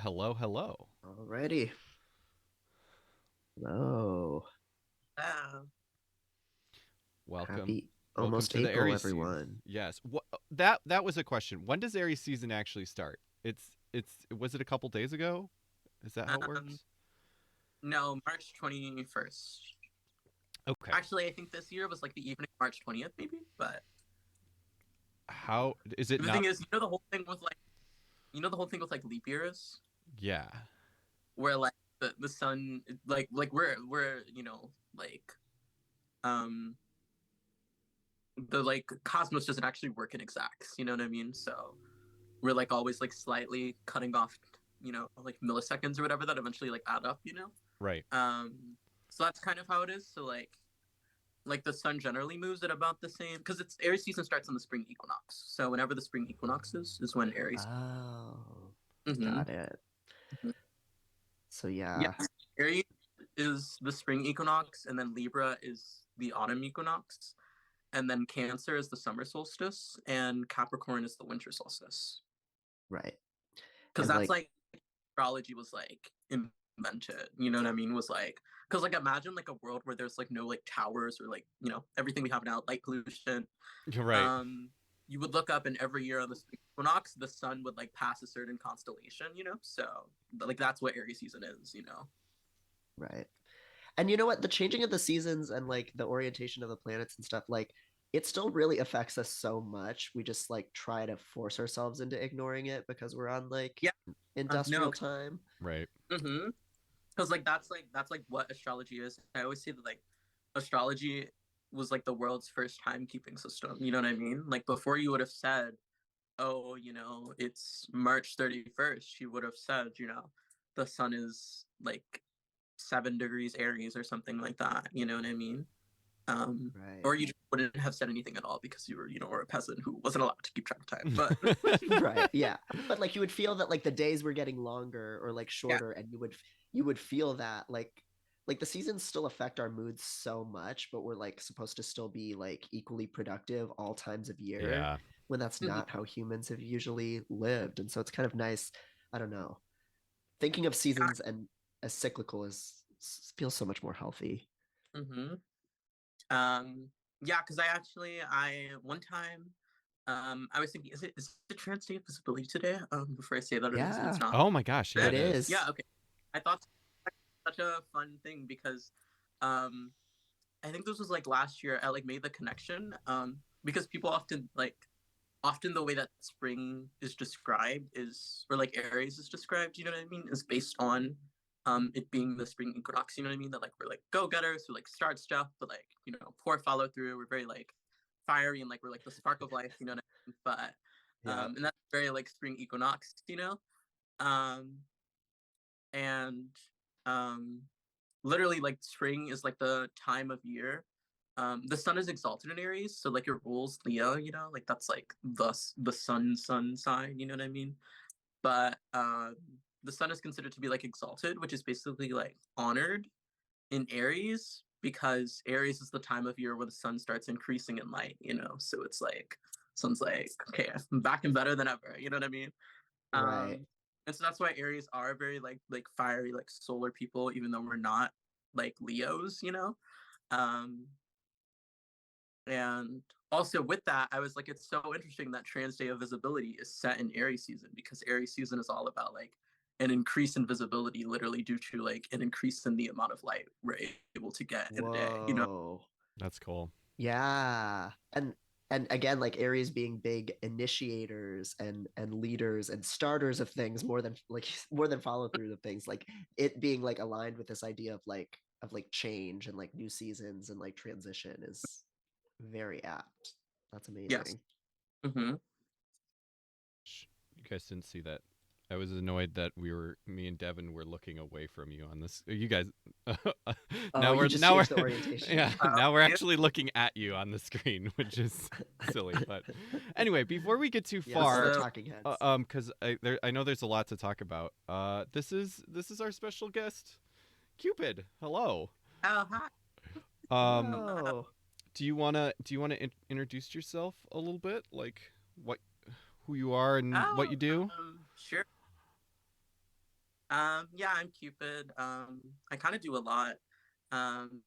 Hello, hello. Alrighty. Hello. Oh, Welcome. Happy Welcome almost to the April, Aries season. everyone. Yes. That was a question. When does Aries season actually start? It's was it a couple days ago? Is that how it um, works? no, March 21st. Okay. Actually, I think this year was like the evening of March 20th, maybe. But How is it the not? thing is, the whole thing with like leap years, Yeah. where like the sun, like we're like um the like cosmos doesn't actually work in exacts. You know what I mean? So we're like always like slightly cutting off, like milliseconds or whatever that eventually like add up. Right. Um, so that's kind of how it is. So like the sun generally moves at about the same because it's Aries season starts on the spring equinox. So whenever the spring equinox is when Aries. Oh, Mm-hmm. got it. So Yeah, yeah, Aries is the spring equinox, and then Libra is the autumn equinox, and then Cancer is the summer solstice, and Capricorn is the winter solstice. right. Because And that's like, like astrology was like invented. You know what I mean? Was like because like imagine like a world where there's like no like towers or like everything we have now, light pollution. You're right. um you would look up and every year on the equinox the sun would like pass a certain constellation, so like that's what Aries season is. right. And you know what? The changing of the seasons and like the orientation of the planets and stuff, like it still really affects us so much. We just like try to force ourselves into ignoring it because we're on like Yeah. industrial No. time. Right. Mm-hmm. Because like that's like what astrology is. I always say that like astrology was like the world's first timekeeping system, you know what I mean? Like before you would have said, oh, it's March 31st, you would have said, the sun is like 7 degrees Aries or something like that. You know what I mean? Um, Right. or you just wouldn't have said anything at all because you were a peasant who wasn't allowed to keep track of time. But Right, yeah, but like you would feel that like the days were getting longer or like yeah. shorter, and you would feel that like the seasons still affect our moods so much, but we're like supposed to still be like equally productive all times of year Yeah. when that's Mm-hmm. not how humans have usually lived. And so it's kind of nice. I don't know, thinking of seasons and as cyclical feels so much more healthy. Mm-hmm. Um, yeah, because I one time, I was thinking, is it Trans Day of Visibility today? Before I say that it's Yeah, not. Oh my gosh, yeah it it is. Yeah, is. okay. I thought such a fun thing because, um, I think this was like last year. I like made the connection, because people often the way that spring is described is, or like Aries is described, you know what I mean, is based on it being the spring equinox, you know what I mean, that like we're like go-getters who like start stuff but like poor follow through, we're very like fiery and like we're like the spark of life, you know what I mean? But Yeah. and that's very like spring equinox, um and um literally like spring is like the time of year. The sun is exalted in Aries, so like it rules Leo, like that's like the sun sign, you know what I mean? But the sun is considered to be like exalted, which is basically like honored in Aries because Aries is the time of year where the sun starts increasing in light, so it's like sun's like, okay, I'm back and better than ever, you know what I mean? Right. And so that's why Aries are very like fiery, like solar people, even though we're not like Leos, Um, and also with that, I was like, it's so interesting that Trans Day of Visibility is set in Aries season because Aries season is all about like an increase in visibility, literally due to like an increase in the amount of light we're able to get in a day. Whoa. That's cool. Yeah. And again, like Aries being big initiators and leaders and starters of things more than like more than follow through of things, like it being like aligned with this idea of like change and like new seasons and like transition is very apt. That's Yes. amazing. Mm-hmm. You guys didn't see that. I was annoyed that me and Devin were looking away from you on this. You guys, Oh, you just now we're, changed the orientation. yeah, now we're actually looking at you on the screen, which is silly. But anyway, before we get too Yeah, all the far, So, talking heads. because I know there's a lot to talk about. This is our special guest, Cupid. Hello. oh, hi. Um, Hello. Hello. do you wanna introduce yourself a little bit, like what, who you are and what Oh, you do? sure. Yeah, I'm Cupid. I kind of do a lot. Um,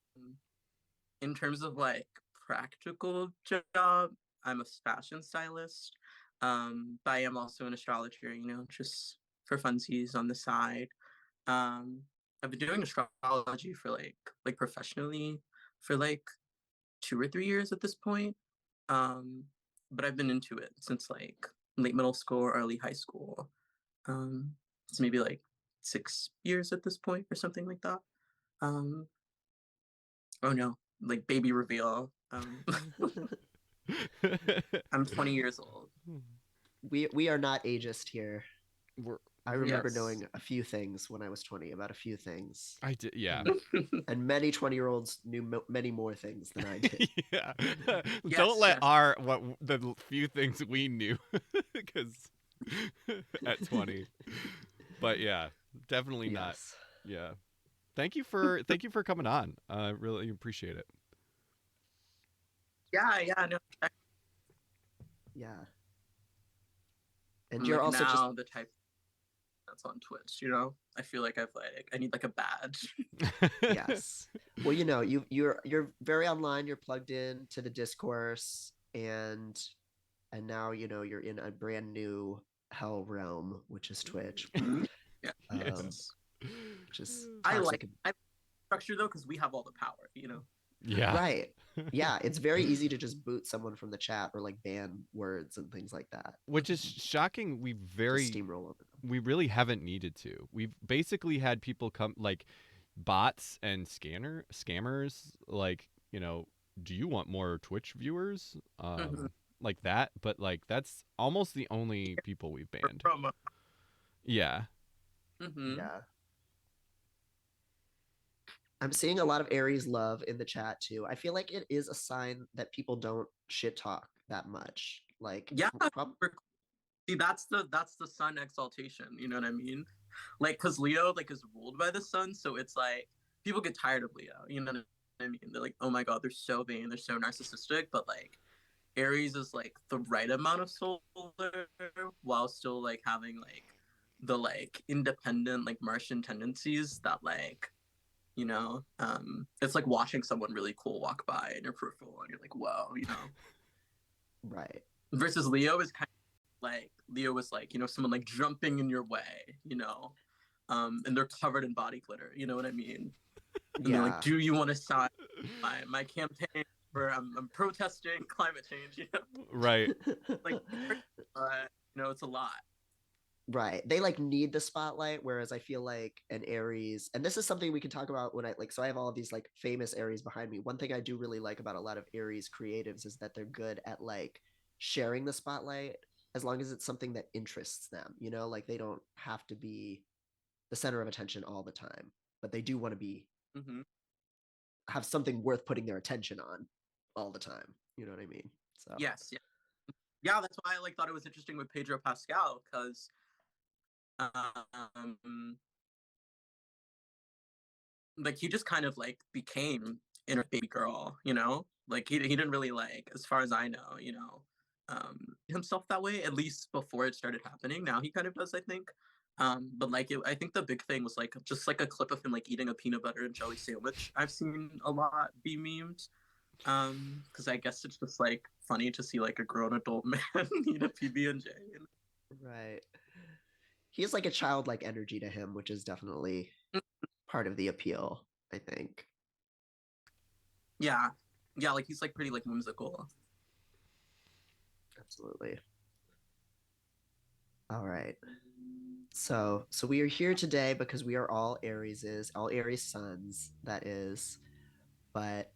in terms of like practical job, I'm a fashion stylist. But I am also an astrologer, just for funsies on the side. Um, I've been doing astrology for like professionally for like 2 or 3 years at this point. Um, but I've been into it since like late middle school or early high school. Um, it's maybe like 6 years at this point or something like that. Um, oh no, like baby reveal. I'm 20 years old. We are not ageist here. We're, I we're remember Yes. knowing a few things when I was 20 about a few things. I did, yeah. And many 20-year-olds knew many more things than I did. Yeah. Don't Yes, let yes. our the few things we knew because at 20. But yeah, definitely not. Yes. Yeah. Thank you for coming on. I really appreciate it. Yeah, yeah, no. Yeah. And I'm you're like also just now the type that's on Twitch, I feel like I need like a badge. yes. Well, you're very online, you're plugged in to the discourse, and now you're in a brand new hell realm, which is Twitch. Yeah. Um, Yes. which is I like toxic. I structure though because we have all the power. Yeah. Right. Yeah, it's very easy to just boot someone from the chat or like ban words and things like that. Which is shocking. Just steamroll over them. We really haven't needed to. We've basically had people come like bots and scammers like, do you want more Twitch viewers? Mhm. Like that, but like that's almost the only people we've For banned. promo. Yeah. Mm-hmm. Yeah. I'm seeing a lot of Aries love in the chat too. I feel like it is a sign that people don't shit talk that much. Like, Yeah. prob- See, that's the sun exaltation. You know what I mean? Like, cause Leo like is ruled by the sun, so it's like people get tired of Leo. You know what I mean? They're like, oh my god, they're so vain, they're so narcissistic. But like Aries is like the right amount of solar while still like having like the like independent like Martian tendencies that like it's like watching someone really cool walk by in your peripheral and you're like, whoa. right. Versus Leo is kind of like Leo is like, someone like jumping in your way. And they're covered in body glitter, you know what I mean? And they're like, Yeah. do you want to sign my campaign where I'm protesting climate change? Right. Like, it's a lot. Right. They like need the spotlight, whereas I feel like an Aries, and this is something we can talk about when I like, so I have all of these like famous Aries behind me. One thing I do really like about a lot of Aries creatives is that they're good at like sharing the spotlight as long as it's something that interests them, like they don't have to be the center of attention all the time, but they do want to be Mm-hmm. have something worth putting their attention on all the time. You know what I mean? So, Yes, yeah. Yeah, that's why I like thought it was interesting with Pedro Pascal because um like he just kind of like became inner baby girl. Like he didn't really like, as far as I know, himself that way, at least before it started happening. Now he kind of does, I think. But like I think the big thing was like just like a clip of him like eating a peanut butter and jelly sandwich. I've seen a lot be memed. Because I guess it's just like funny to see like a grown adult man eat a PB&J. right. He has like a childlike energy to him, which is definitely part of the appeal, I think. Yeah, yeah, like he's like pretty like whimsical. Absolutely. All right. So we are here today because we are all all Aries sons, that is. But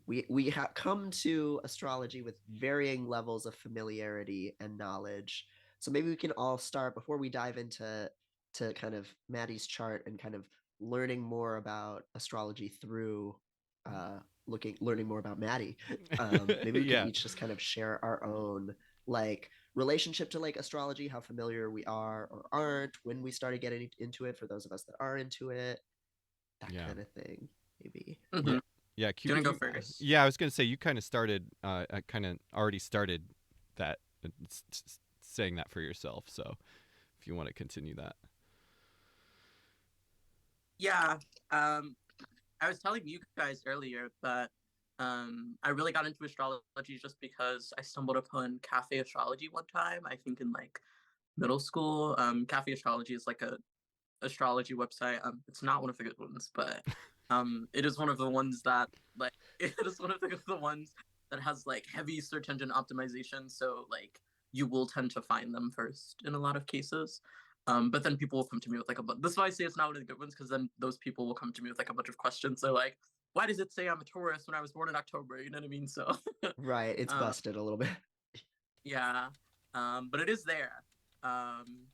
we have come to astrology with varying levels of familiarity and knowledge. So maybe we can all start before we dive into kind of Maddie's chart and kind of learning more about astrology through uh, learning more about Maddie. Maybe we can Yeah. each just kind of share our own like relationship to like astrology, how familiar we are or aren't, when we started getting into it for those of us that are into it, that Yeah. kind of thing, maybe. Yeah. Mm-hmm. Yeah, Do you Cupid, want to go you first? yeah, I was going to say you kind of started kind of already started that saying that for yourself. So, if you want to continue that. Yeah. I was telling you guys earlier, but I really got into astrology just because I stumbled upon cafe astrology one time. I think in like middle school. Cafe astrology is like a astrology website. It's not one of the good ones, but it is one of the ones that like it is one of the ones that has like heavy search engine optimization. So like you will tend to find them first in a lot of cases. But then people will come to me with like this is why I say it's not one of the good ones, because then those people will come to me with like a bunch of questions. They're like, why does it say I'm a Taurus when I was born in October? You know what I mean? So Right, it's uh, busted a little bit. yeah. But it is there. Um,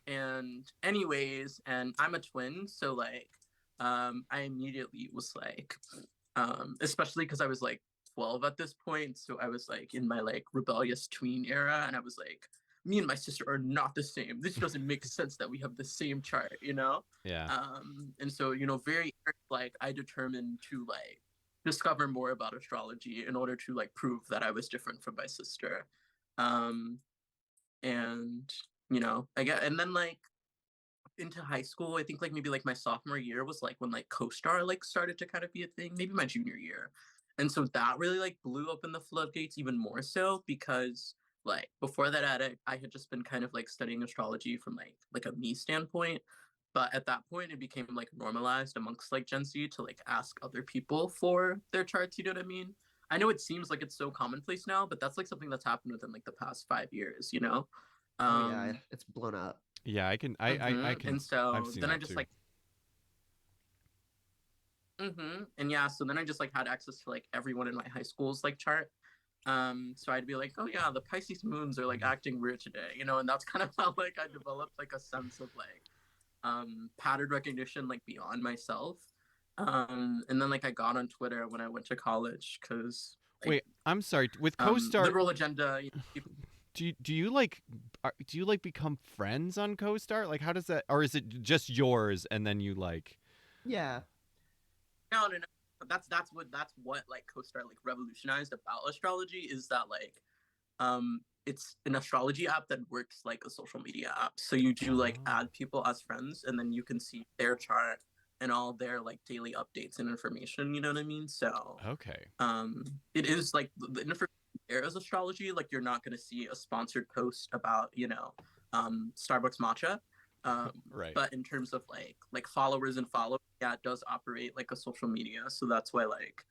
and anyways, and I'm a twin, so like I immediately was like especially because I was like 12 at this point, so I was like in my like rebellious tween era, and I was like, me and my sister are not the same. This doesn't make sense that we have the same chart, you know. Yeah. And so, you know, very like I determined to like discover more about astrology in order to like prove that I was different from my sister. um and you know, I get, and then like into high school, I think like maybe like my sophomore year was like when like CoStar like started to kind of be a thing, maybe my junior year. And so that really like blew open the floodgates even more so, because like before that I had just been kind of like studying astrology from like a me standpoint. But at that point it became like normalized amongst like Gen Z to like ask other people for their charts, you know what I mean? I know it seems like it's so commonplace now, but that's like something that's happened within like the past 5 years, you know? Oh yeah, Um it's blown up. Yeah, I can I can And I've so seen then I that just too. like, and yeah, so then I just like had access to like everyone in my high school's like chart. So I'd be like, oh yeah, the Pisces moons are like acting weird today, you know, and that's kind of how like I developed like a sense of like pattern recognition like beyond myself. And then like I got on Twitter when I went to college because like Wait, I'm sorry. With CoStar, liberal agenda, you know, people. do you like do you like become friends on CoStar? Like how does that, or is it just yours and then you like Yeah. No, no, no. That's what like CoStar like revolutionized about astrology, is that like it's an astrology app that works like a social media app. So you do like Oh, add people as friends, and then you can see their chart and all their like daily updates and information, you know what I mean? So okay. it is like the information there is astrology. Like you're not going to see a sponsored post about, you know, Starbucks matcha. um Right. but in terms of like followers and followers, yeah, it does operate like a social media. So that's why like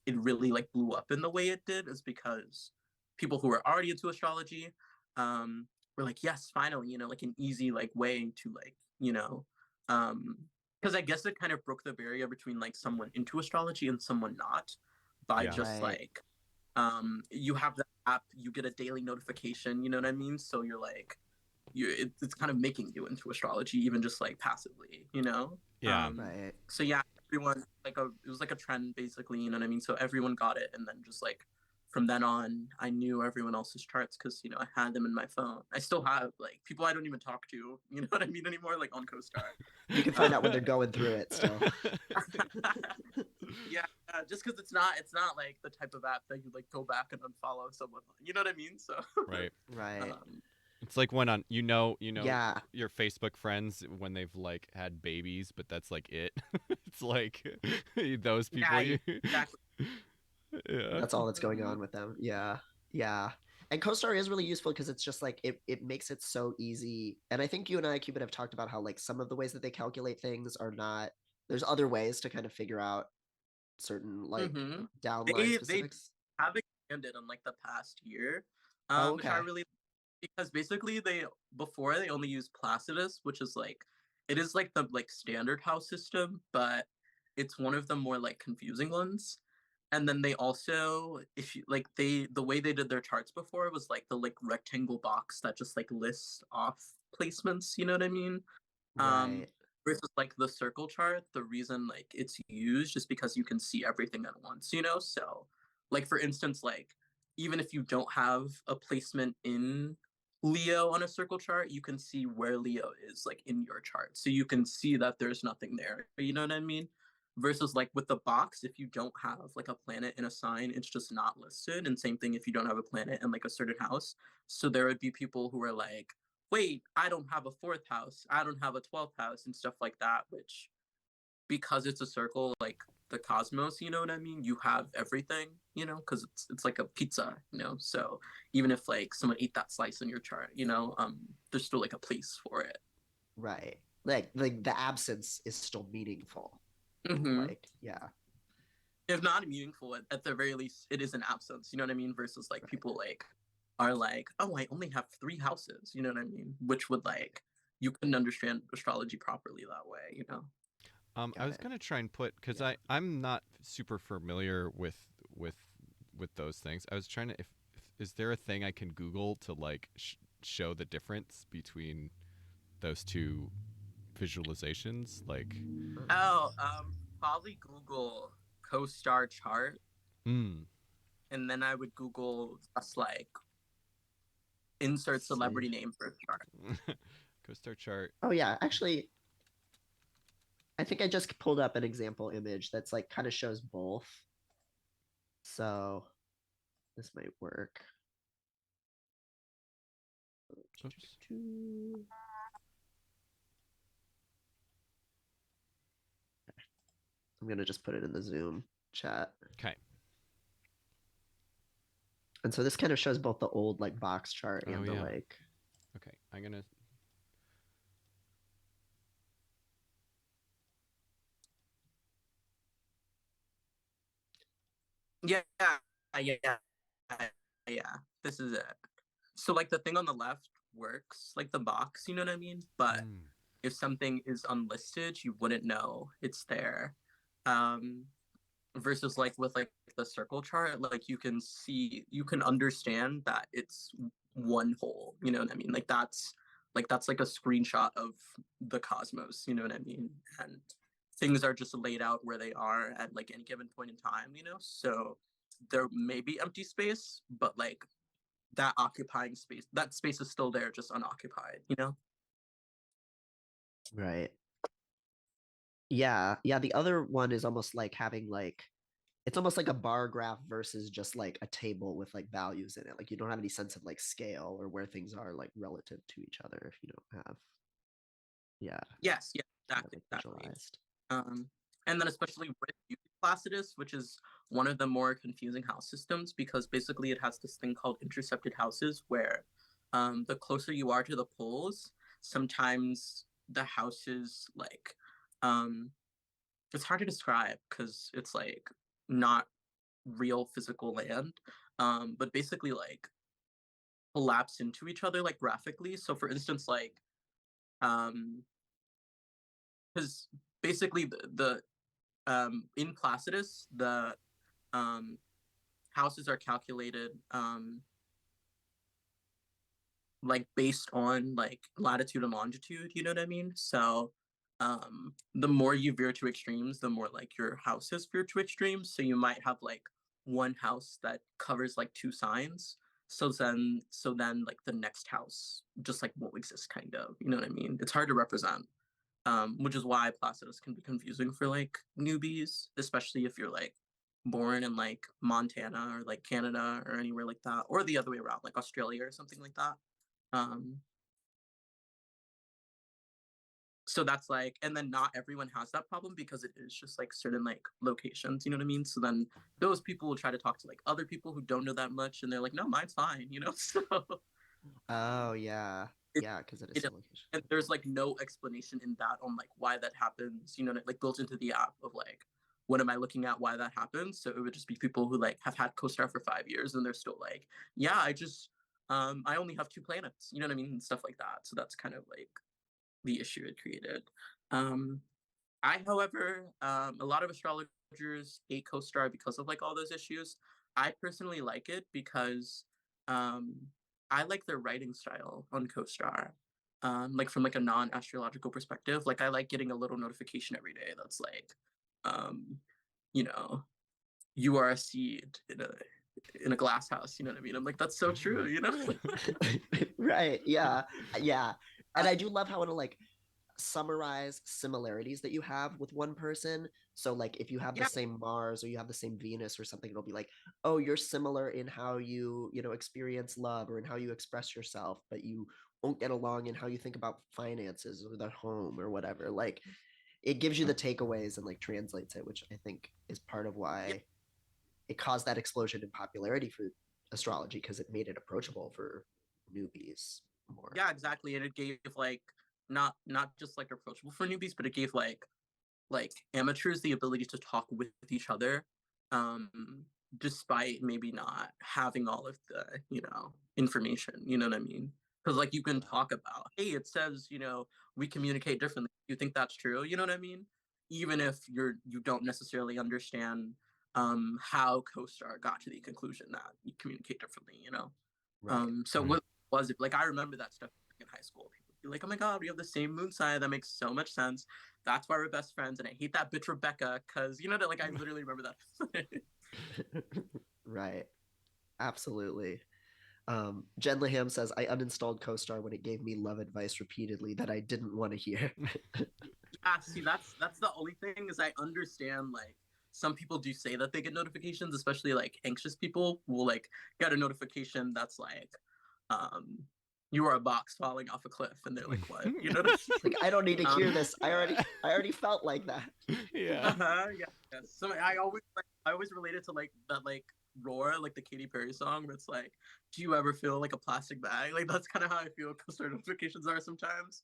it really like blew up in the way it did, is because people who were already into astrology were like, yes, finally, you know, like an easy like way to like, you know, um because I guess it kind of broke the barrier between like someone into astrology and someone not, by Yeah. just Right. like you have the app, you get a daily notification, you know what I mean? So you're like, it's kind of making you into astrology even just like passively, you know. Yeah. Right. So yeah, everyone like it was like a trend basically, you know what I mean? So everyone got it, and then just like from then on I knew everyone else's charts because, you know, I had them in my phone. I still have like people I don't even talk to, you know what I mean, anymore, like on CoStar. You can find out when they're going through it still. Yeah, just because it's not like the type of app that you like go back and unfollow someone on, you know what I mean? So Right. Right. um It's like when on Yeah. your Facebook friends when they've like had babies, but that's like it. It's like those people yeah, you exactly. yeah. That's all that's going Mhm. on with them. Yeah. Yeah. And CoStar is really useful because it's just like it makes it so easy. And I think you and I, Cupid, have talked about how like some of the ways that they calculate things are not, there's other ways to kind of figure out certain like Mhm. downline They specifics. have expanded in like the past year, Oh, which I okay. really, because basically they before they only used Placidus, which is like it is like the like standard house system, but it's one of the more like confusing ones. And then they also, if you like, they the way they did their charts before was like the like rectangle box that just like lists off placements, you know what I mean? um Right. versus like the circle chart, the reason like it's used is because you can see everything at once, you know. So like for instance, like even if you don't have a placement in Leo on a circle chart, you can see where Leo is like in your chart, so you can see that there's nothing there, you know what I mean? Versus like with the box, if you don't have like a planet in a sign, it's just not listed. And same thing if you don't have a planet in like a certain house. So there would be people who are like, wait, I don't have a fourth house, I don't have a 12th house, and stuff like that, which because it's a circle, like the cosmos, you know what I mean? You have everything, you know, because it's like a pizza, you know. So even if like someone ate that slice in your chart, you know, there's still like a place for it. Right. Like the absence is still meaningful. Mm-hmm. Like, yeah. If not meaningful, at the very least, it is an absence. You know what I mean? Versus like Right. people like are like, oh, I only have 3 houses. You know what I mean? Which would like you couldn't understand astrology properly that way. You know? I Got was it. gonna try and put because Yeah. I'm not super familiar with with those things. I was trying to if is there a thing I can Google to like show the difference between those two visualizations? Like, Oh, probably Google co-star chart, mm, and then I would Google just like insert Let's see. celebrity name for a chart. co-star chart. Oh yeah, actually, I think I just pulled up an example image that's like kind of shows both. So this might work. Oops. I'm gonna just put it in the Zoom chat. Okay. And so this kind of shows both the old like box chart Oh and the yeah. like. Okay. I'm gonna. Yeah, yeah, yeah. This is it. So like the thing on the left works, like the box. You know what I mean? But Mm, if something is unlisted, you wouldn't know it's there. Um, versus like with like the circle chart, like you can understand that it's one whole. You know what I mean? Like that's like a screenshot of the cosmos. You know what I mean? And things are just laid out where they are at like any given point in time. You know, so there may be empty space, but like that occupying space, that space is still there, just unoccupied. You know? Right. Yeah. Yeah. The other one is almost like having like it's almost like a bar graph versus just like a table with like values in it. Like you don't have any sense of like scale or where things are like relative to each other if you don't have, yeah, Yes, yeah, kind of exactly, like exactly. visualized. Um, and then especially with Placidus, which is one of the more confusing house systems because basically it has this thing called intercepted houses where the closer you are to the poles, sometimes the houses like um, it's hard to describe because it's like not real physical land, but basically like collapse into each other like graphically. So for instance, like um, because basically the in Placidus, the um, houses are calculated like based on like latitude and longitude. You know what I mean? So the more you veer to extremes, the more like your houses veer to extremes. So you might have like one house that covers like 2 signs. So then like the next house just like won't exist, kind of. You know what I mean? It's hard to represent. Which is why Placidus can be confusing for like newbies, especially if you're like born in like Montana or like Canada or anywhere like that, or the other way around, like Australia or something like that. Um, so that's like, and then not everyone has that problem because it is just like certain like locations, you know what I mean? So then those people will try to talk to like other people who don't know that much, and they're like, no, mine's fine, you know? So Oh yeah. it, Yeah, because it is it still location. and there's like no explanation in that on like why that happens, you know, like built into the app of like what am I looking at, why that happens. So it would just be people who like have had co-star for 5 years and they're still like, yeah, I only have 2 planets, you know what I mean, and stuff like that. So that's kind of like the issue it created. um however, a lot of astrologers hate co-star because of like all those issues. I personally like it because um, I like their writing style on co-star. Like from like a non-astrological perspective, like I like getting a little notification every day that's like, um, you know, you are a seed in a glass house. You know what I mean? I'm like, that's so true. You know? Right. Yeah. Yeah. And I do love how it'll like summarize similarities that you have with one person. So like if you have the Yeah. same Mars or you have the same Venus or something, it'll be like, oh, you're similar in how you experience love or in how you express yourself, but you won't get along in how you think about finances or the home or whatever. Like it gives you the takeaways and like translates it, which I think is part of why it caused that explosion in popularity for astrology, because it made it approachable for newbies more. Yeah, exactly. And it gave like not just like approachable for newbies, but it gave like amateurs the ability to talk with each other, um, despite maybe not having all of the information. You know what I mean? Because like you can talk about, hey, it says we communicate differently. You think that's true? You know what I mean? Even if you don't necessarily understand how co-star got to the conclusion that you communicate differently. Right. So what was it like? I remember that stuff in high school. People would be like, "Oh my god, we have the same moon sign. That makes so much sense. That's why we're best friends." And I hate that bitch Rebecca because that. Like I literally remember that. Right. Absolutely. Jen Laham says, I uninstalled CoStar when it gave me love advice repeatedly that I didn't want to hear. Yeah, see, that's the only thing is I understand like some people do say that they get notifications, especially like anxious people will like get a notification that's like, um, you are a box falling off a cliff, and they're like, "What?" You know what I mean? Like, I don't need to hear this. I already felt like that. Yeah. Yeah. So I always relate it to like that like roar, like the Katy Perry song, where it's like, "Do you ever feel like a plastic bag?" Like that's kind of how I feel customer notifications are sometimes.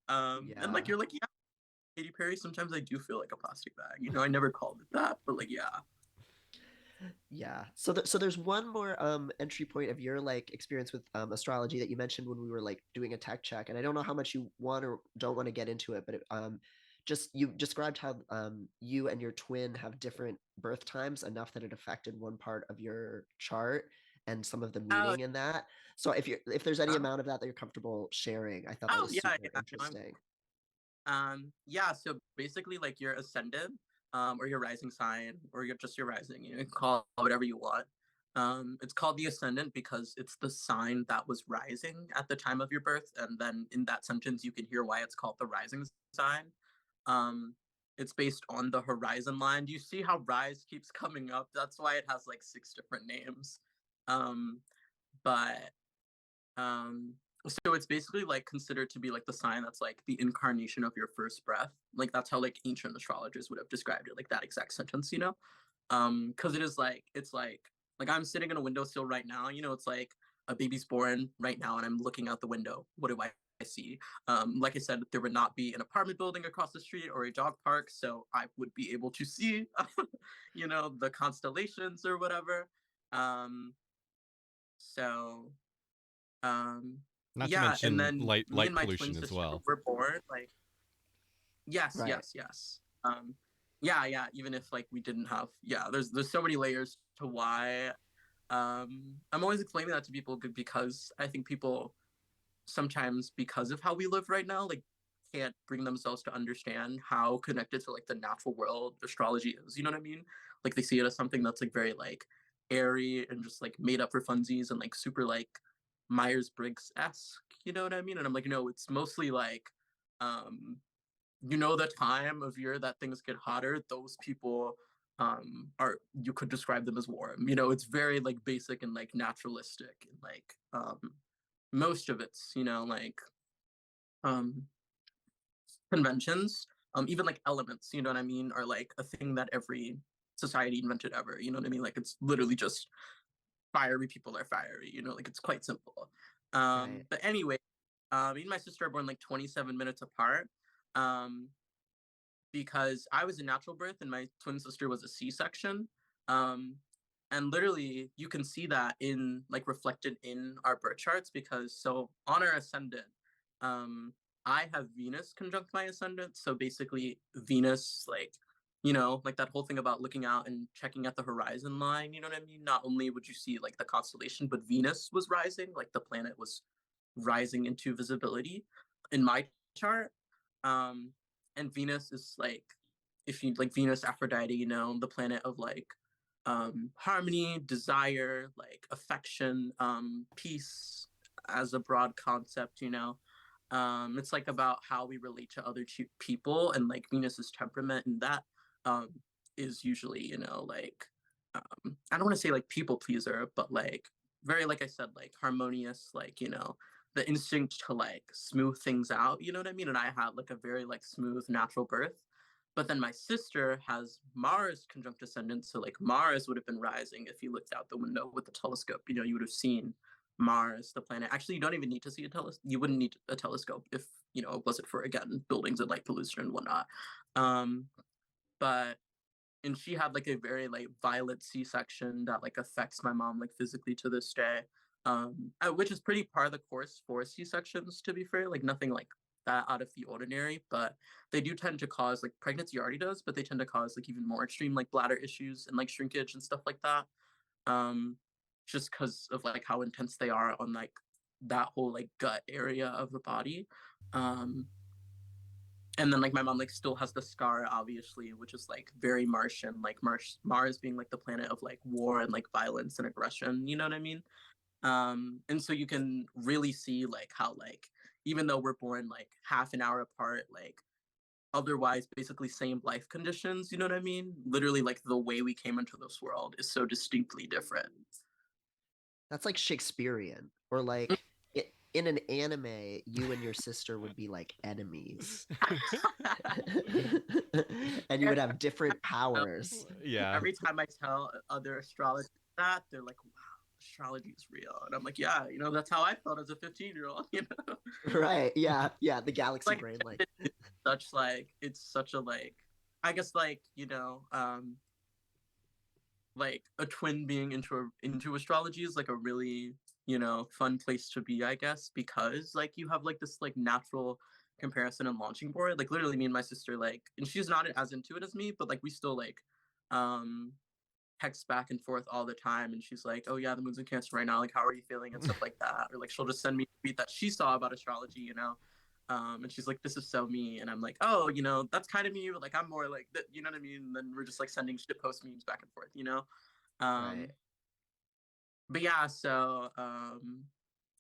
And like Yeah. you're like, yeah, Katy Perry. Sometimes I do feel like a plastic bag. I never called it that, but like, yeah. Yeah. So there's one more entry point of your like experience with astrology that you mentioned when we were like doing a tech check, and I don't know how much you want or don't want to get into it, but just you described how you and your twin have different birth times enough that it affected one part of your chart and some of the Oh, meaning in that. So if there's any yeah. amount of that you're comfortable sharing, I thought that Oh was yeah, super yeah. No, interesting. yeah. So basically, like your ascendant, or your rising sign, or your rising. You can call it whatever you want. It's called the ascendant because it's the sign that was rising at the time of your birth, and then in that sentence, you can hear why it's called the rising sign. Um, it's based on the horizon line. Do you see how rise keeps coming up? That's why it has like 6 different names. Um, but um, so it's basically like considered to be like the sign that's like the incarnation of your first breath. Like that's how like ancient astrologers would have described it, like that exact sentence. Because it is like it's like I'm sitting in a windowsill right now. It's like a baby's born right now, and I'm looking out the window. What do I see? Like I said, there would not be an apartment building across the street or a dog park, so I would be able to see, the constellations or whatever. Um, so Not to yeah, and mention then me light and my twin pollution as sister well. were born like yes, Right. yes, yes. Yeah, even if like we didn't have there's so many layers to why I'm always explaining that to people because I think people sometimes because of how we live right now like can't bring themselves to understand how connected to like the natural world astrology is. You know what I mean? Like they see it as something that's like very like airy and just like made up for funsies and like super like Myers-Briggs esque. You know what I mean? And I'm like, no, it's mostly like um the time of year that things get hotter, those people are you could describe them as warm. It's very like basic and like naturalistic and like most of it's like um conventions, even like elements, you know what I mean, are like a thing that every society invented ever. You know what I mean? Like it's literally just fiery people are fiery. Like it's quite simple. Right. But anyway, me and my sister are born like 27 minutes apart. Um, because I was a natural birth and my twin sister was a C-section. Um, and literally, you can see that in like reflected in our birth charts because so on our ascendant, um, I have Venus conjunct my ascendant. So basically, Venus, like that whole thing about looking out and checking at the horizon line. You know what I mean? Not only would you see like the constellation, but Venus was rising, like the planet was rising into visibility in my chart. Um, and Venus is like, if you like Venus, Aphrodite, the planet of like harmony, desire, like affection, peace as a broad concept. It's like about how we relate to other people and like Venus's temperament, and that um, is usually, like I don't want to say like people pleaser, but like very like I said, like harmonious, like the instinct to like smooth things out. You know what I mean? And I had like a very like smooth natural birth. But then my sister has Mars conjunct ascendant, so like Mars would have been rising if you looked out the window with the telescope. You know, you would have seen Mars, the planet. Actually, you don't even need to see a telescope. You wouldn't need a telescope if you know it wasn't for again buildings and light pollution and whatnot. Um, but and she had like a very like violent C-section that like affects my mom like physically to this day. Which is pretty par the course for C-sections, to be fair. Like nothing like that out of the ordinary, but they do tend to cause like pregnancy already does, but they tend to cause like even more extreme like bladder issues and like shrinkage and stuff like that. Um, just because of like how intense they are on like that whole like gut area of the body. Um, and then like my mom like still has the scar obviously, which is like very Martian, like Mars being like the planet of like war and like violence and aggression, you know what I mean? And so you can really see like how like even though we're born like half an hour apart, like otherwise basically same life conditions, you know what I mean? Literally like the way we came into this world is so distinctly different. That's like Shakespearean, or like in an anime, you and your sister would be like enemies, and you would have different powers. Yeah. Every time I tell other astrologers that, they're like, wow, astrology is real. And I'm like, yeah, you know, that's how I felt as a 15-year-old, you know? Right? Yeah, yeah. The galaxy Like, brain, like it's such a, like, I guess, like, you know, like a twin being into astrology is like a really, you know, fun place to be, I guess, because like you have like this like natural comparison and launching board. Like literally me and my sister, like, and she's not as into it as me, but like we still like um text back and forth all the time, and she's like, oh yeah, the moon's in Cancer right now, like how are you feeling and stuff like that, or like she'll just send me a tweet that she saw about astrology, you know. And she's like, this is so me, and I'm like, oh, you know, that's kind of me, but like I'm more like that, you know what I mean? And then we're just like sending shit post memes back and forth, you know. right. um but yeah, so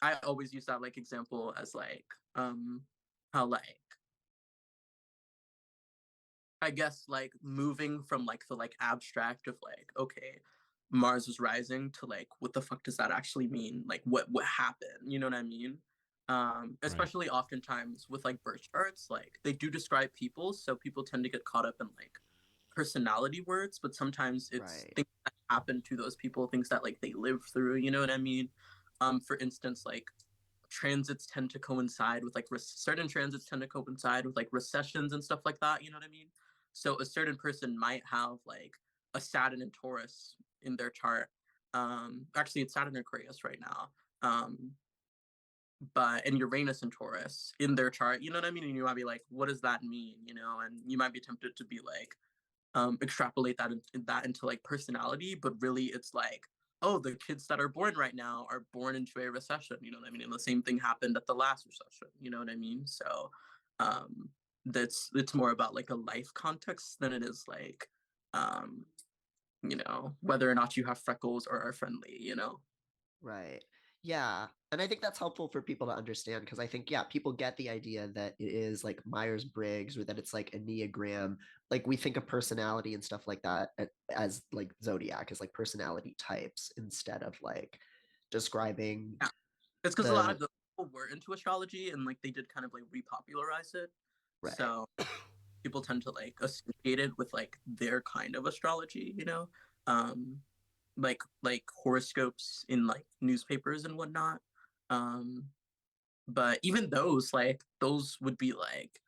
I always use that like example as like how like I guess like moving from like the like abstract of like, okay, Mars is rising to like what the fuck does that actually mean? Like what happened? You know what I mean? Right. Especially oftentimes with like birth charts, like they do describe people, so people tend to get caught up in like personality words, but sometimes it's Right. things that happen to those people, things that like they live through, you know what I mean? For instance, like transits tend to coincide with like certain transits tend to coincide with like recessions and stuff like that, you know what I mean? So a certain person might have like a Saturn and Taurus in their chart. Actually it's Saturn and Aquarius right now. But and Uranus and Taurus in their chart, you know what I mean? And you might be like, what does that mean? You know, and you might be tempted to be like, extrapolate that into like personality, but really it's like, oh, the kids that are born right now are born into a recession, you know what I mean? And the same thing happened at the last recession, you know what I mean? So that's it's more about like a life context than it is like um, you know, whether or not you have freckles or are friendly, you know. Right. Yeah. And I think that's helpful for people to understand because I think, yeah, people get the idea that it is like Myers Briggs or that it's like Enneagram. Like we think of personality and stuff like that as like zodiac, as like personality types instead of like describing Yeah. It's because a lot the of the people were into astrology and like they did kind of like repopularize it. right. So people tend to like associate it with like their kind of astrology, you know, um, like horoscopes in like newspapers and whatnot. Um, but even those, like those would be like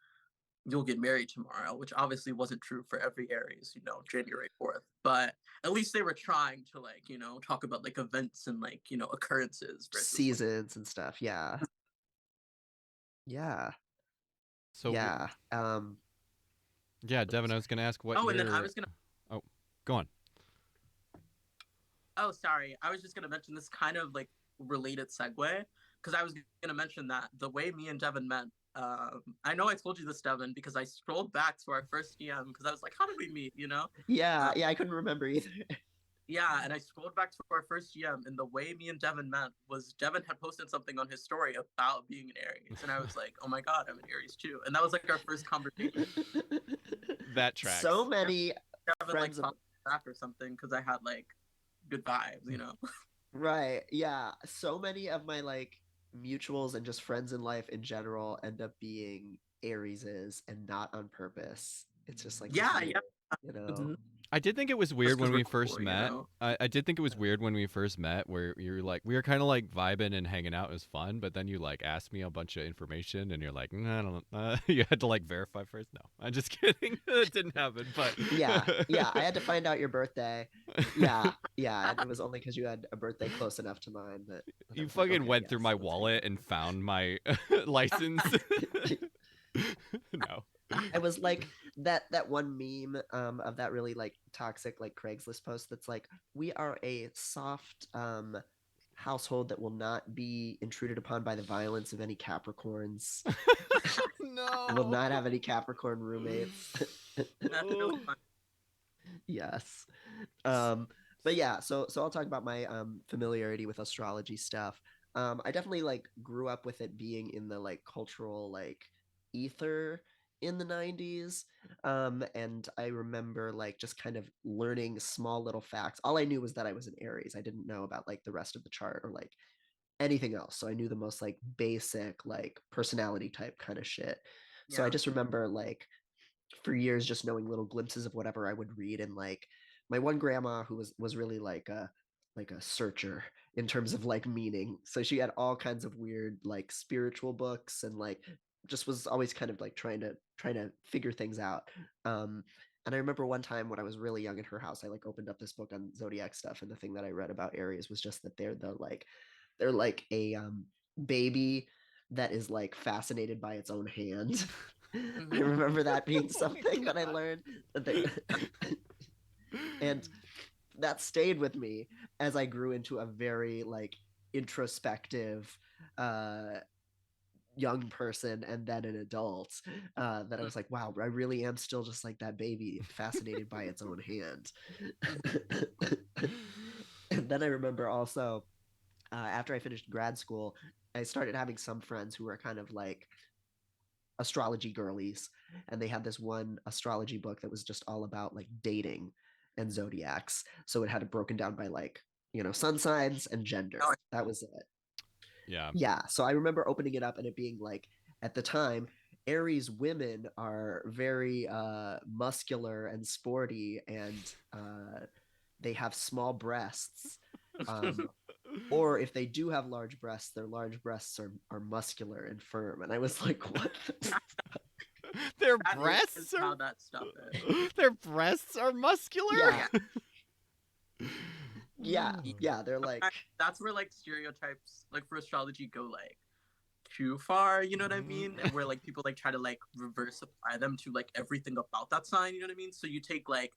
you'll get married tomorrow, which obviously wasn't true for every Aries, you know, January 4th. But at least they were trying to like, you know, talk about like events and like, you know, occurrences versus like Seasons and stuff. Yeah. Yeah. So Yeah. yeah, Devin, I was gonna ask what oh, and then I your. was gonna Oh, go on. oh, sorry. I was just gonna mention this kind of like related segue because I was gonna mention that the way me and Devin met. I know I told you this, Devin, because I scrolled back to our first DM because I was like, "How did we meet?" You know? Yeah. Uh, Yeah. I couldn't remember either. yeah, and I scrolled back to our first GM, and the way me and Devin met was Devin had posted something on his story about being an Aries, and I was like, "Oh my god, I'm an Aries too," and that was like our first conversation. That So tracks. many Devin like friends of talked back or something because I had like good vibes, you know. right. Yeah. So many of my like mutuals and just friends in life in general end up being Arieses and not on purpose. It's just like Yeah, this yeah. weird, Mhm. I did think it was Just weird 'cause when we're we first cool, you met. know? I did think it was weird when we first met, where you're like, we were kind of like vibing and hanging out. It was fun, but then you like asked me a bunch of information, and you're like, nah, I don't. You had to like verify first. No, I'm just kidding. It didn't happen, but Yeah, yeah. I had to find out your birthday. Yeah, yeah. And it was only because you had a birthday close enough to mine that I you was like, fucking okay, went through yes, my let's hang wallet and found my license. out. No. I was like that one meme of that really like toxic like Craigslist post that's like, we are a soft household that will not be intruded upon by the violence of any Capricorns. Will No. not have any Capricorn roommates. That's really Oh. fun. Yes. Um, but yeah, so I'll talk about my familiarity with astrology stuff. I definitely like grew up with it being in the like cultural like ether in the 90s. And I remember like just kind of learning small little facts. All I knew was that I was an Aries. I didn't know about like the rest of the chart or like anything else. So I knew the most like basic like personality type kind of shit. So I Yeah. just remember like for years just knowing little glimpses of whatever I would read. And like my one grandma who was really like a searcher in terms of like meaning, so she had all kinds of weird like spiritual books and like just was always kind of like trying to figure things out. And I remember one time when I was really young in her house, I like opened up this book on zodiac stuff, and the thing that I read about Aries was just that they're like a baby that is like fascinated by its own hand. I Mhm. remember that being Oh my something that I God. learned that they, and that stayed with me as I grew into a very like introspective uh young person and then an adult, that I was like, wow, I really am still just like that baby fascinated by its own hand. Mhm. And then I remember also, after I finished grad school, I started having some friends who were kind of like astrology girlies, and they had this one astrology book that was just all about like dating and zodiacs. So it had it broken down by like, sun signs and Oh, gender. That was it. Yeah. Yeah. So I remember opening it up and it being like, at the time, Aries women are very muscular and sporty, and they have small breasts. Um, or if they do have large breasts, their large breasts are muscular and firm. And I was like, what? Their that is breasts how are that stuff is. their breasts are muscular. Yeah, Yeah. yeah, y- yeah. They're like, Sometimes that's where like stereotypes like for astrology go like too far, you know what I mean? And where like people like try to like reverse apply them to like everything about that sign, you know what I mean? So you take like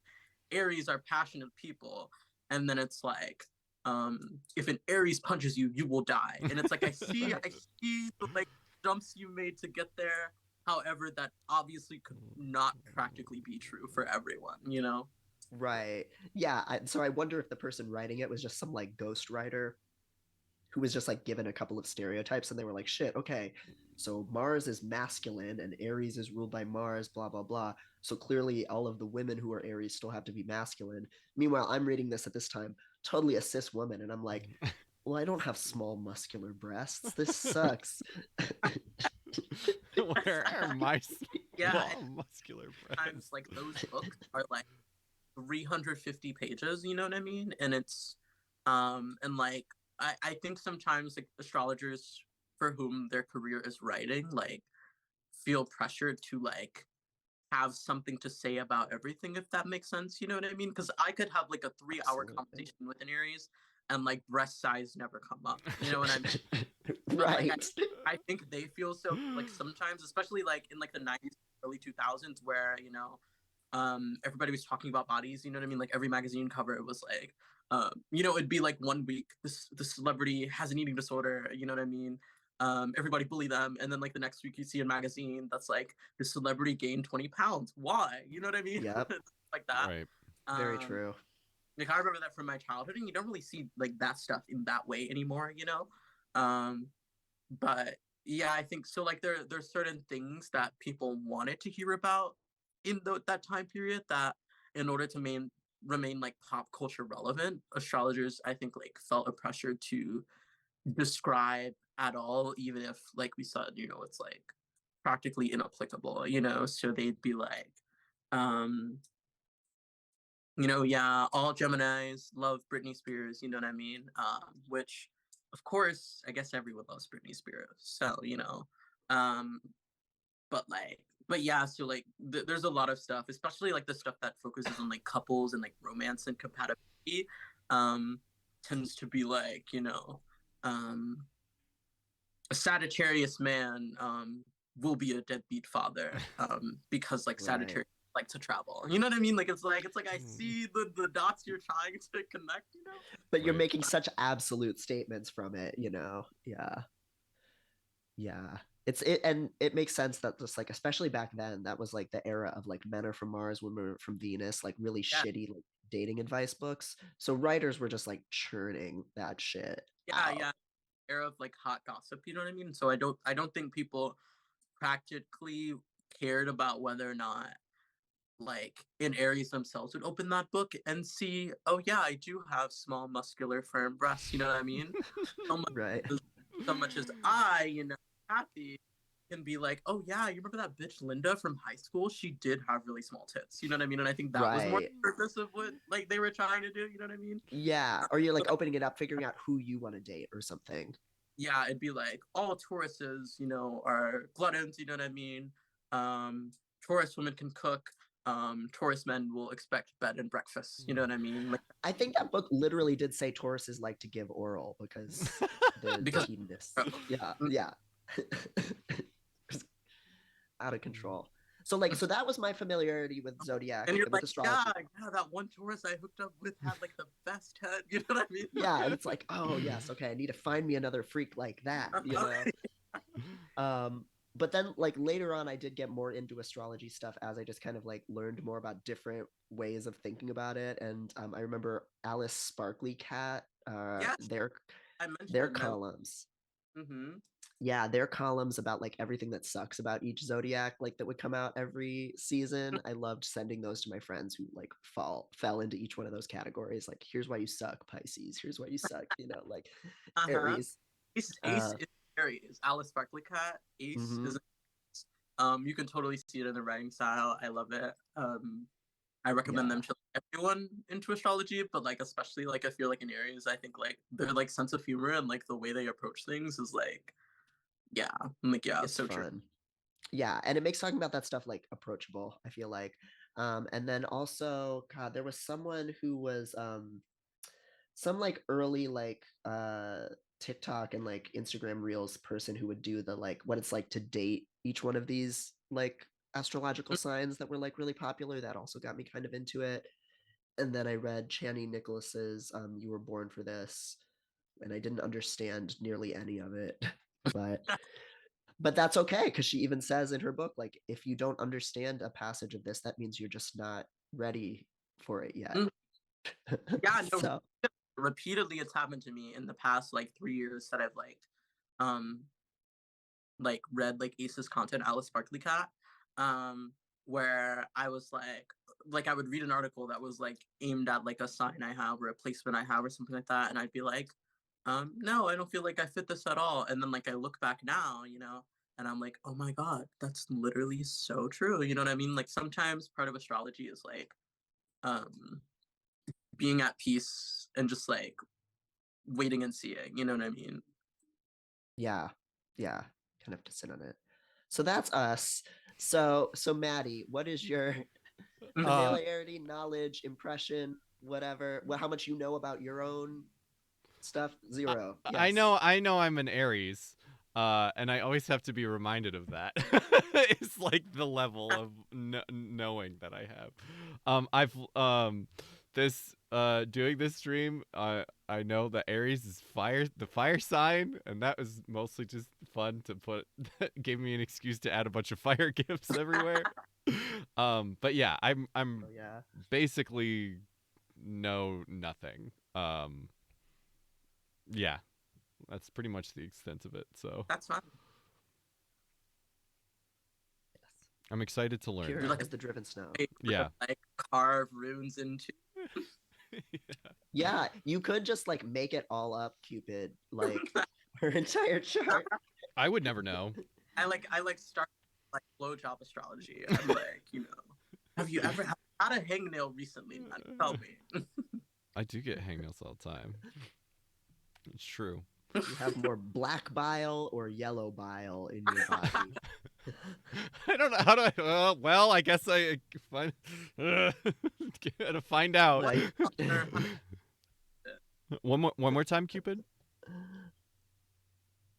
Aries are passionate people, and then it's like, if an Aries punches you, you will die. And it's like I see the like jumps you made to get there. However, that obviously could not practically be true for everyone, you know? right. Yeah. So I wonder if the person writing it was just some like ghost writer who was just like given a couple of stereotypes, and they were like, shit, okay, so Mars is masculine and Aries is ruled by Mars, blah, blah, blah. So clearly all of the women who are Aries still have to be masculine. Meanwhile, I'm reading this at this time, totally a cis woman, and I'm like, well, I don't have small muscular breasts. This sucks. Where are my Yeah, and small muscular sometimes breasts? like those books are like 350 pages, you know what I mean? And it's and like I think sometimes like astrologers for whom their career is writing like feel pressured to like have something to say about everything, if that makes sense, you know what I mean? Because I could have like a 3 hour Absolutely. conversation with an Aries and like breast size never come up, you know what I mean? But like Right. I think they feel so like sometimes, especially like in like the 90s, early 2000s, where everybody was talking about bodies, you know what I mean? Like every magazine cover it was like, it'd be like one week this celebrity has an eating disorder, you know what I mean? Everybody bully them, and then like the next week you see a magazine that's like the celebrity gained 20 pounds. Why? You know what I mean? Yep. Like that. Right. Very Um, true. like I remember that from my childhood, and you don't really see like that stuff in that way anymore, you know. Um, but yeah, I think so. Like there's certain things that people wanted to hear about in that time period that, in order to remain like pop culture relevant, astrologers I think like felt a pressure to describe at all, even if like we said, it's like practically inapplicable, you know. So they'd be like, Yeah, all Geminis love Britney Spears, you know what I mean? Which, of course, I guess everyone loves Britney Spears. So, um, but like, but yeah, so like, there's a lot of stuff, especially like the stuff that focuses on like couples and like romance and compatibility, um, tends to be like, um, a Sagittarius man, will be a deadbeat father, because like Right. Sagittarius like to travel. You know what I mean? Like it's like I see the dots you're trying to connect. But you're Right. making such absolute statements from it, Yeah. Yeah. And it makes sense that just like especially back then, that was like the era of like men are from Mars, women are from Venus, like really Yeah, shitty like dating advice books. So writers were just like churning that shit yeah, out. yeah. Era of like hot gossip. You know what I mean? So I don't think people practically cared about whether or not like in Aries themselves would open that book and see, oh yeah, I do have small, muscular, firm breasts. You know what I mean? So much Right. as, so much as I, Kathy, can be like, oh yeah, you remember that bitch Linda from high school? She did have really small tits. You know what I mean? And I think that was more Right. the purpose of what like they were trying to do. You know what I mean? Yeah. Or you're So like opening it up, figuring out who you want to date or something. yeah, it'd be like all Tauruses, are gluttons. You know what I mean? Taurus women can cook. Taurus men will expect bed and breakfast. You know what I mean? Like I think that book literally did say Tauruses like to give oral because they're because hedonists. Yeah. Yeah. Out of control. So like so that was my familiarity with zodiac and you're and with like, yeah, astrology. yeah, that one Taurus I hooked up with had like the best head. You know what I mean? Yeah, and it's like, oh yes, okay, I need to find me another freak like that. Um, but then like later on I did get more into astrology stuff as I just kind of like learned more about different ways of thinking about it. And I remember Alice Sparkly Cat, Yes, their I mentioned their it in my. columns. Mm-hmm. Yeah, their columns about like everything that sucks about each zodiac, like that would come out every season. I loved sending those to my friends who like fell into each one of those categories. Like, here's why you suck, Pisces. Here's why you suck, like Uh-huh. Aries. Ace Uh, is Aries. Alice Sparkly Cat. Ace mhm. is. You can totally see it in the writing style. I love it. I recommend Yeah, them to like, everyone into astrology, but like especially like if you're like in Aries, I think like their like sense of humor and like the way they approach things is like, yeah, I'm like yeah, it's so true. fun. Yeah, and it makes talking about that stuff like approachable, I feel like. And then also, God, there was someone who was some like early like TikTok and like Instagram Reels person who would do the like what it's like to date each one of these like astrological signs that were like really popular. That also got me kind of into it. And then I read Channing Nicholas's You Were Born for This, and I didn't understand nearly any of it. but but that's okay because she even says in her book like if you don't understand a passage of this, that means you're just not ready for it yet. Mm, yeah, no, So repeatedly it's happened to me in the past like 3 years that I've um like read like Ace's content, Alice Sparkly Cat, um, where I was like I would read an article that was like aimed at like a sign I have or a placement I have or something like that, and I'd be like, no, I don't feel like I fit this at all. And then like I look back now, and I'm like, oh my god, that's literally so true. You know what I mean? Like sometimes part of astrology is like um being at peace and just like waiting and seeing. You know what I mean? yeah, yeah, kind of have to sit on it. So that's us. So Maddie, what is your uh, familiarity, knowledge, impression, whatever? What how much you know about your own stuff? I, Zero. I Yes. know, I know, I'm an Aries, and I always have to be reminded of that. It's like the level of knowing that I have. I've this doing this stream. I know that Aries is the fire sign, and that was mostly just fun to put. Gave me an excuse to add a bunch of fire gifts everywhere. But yeah, I'm Oh yeah. basically know nothing. Yeah, that's pretty much the extent of it. So That's fine. Yes. I'm excited to learn Pure You're like though. as the driven snow. a Yeah. like carve runes into. Yeah, you could just like make it all up, Cupid, like her entire chart. I would never know. I like start like blowjob astrology. I'm like. Have you ever had a hangnail recently, man? Tell me. I do get hangnails all the time. It's true. You have more black bile or yellow bile in your body. I don't know how do I. Well, I guess I find gotta find out. White. One more time, Cupid.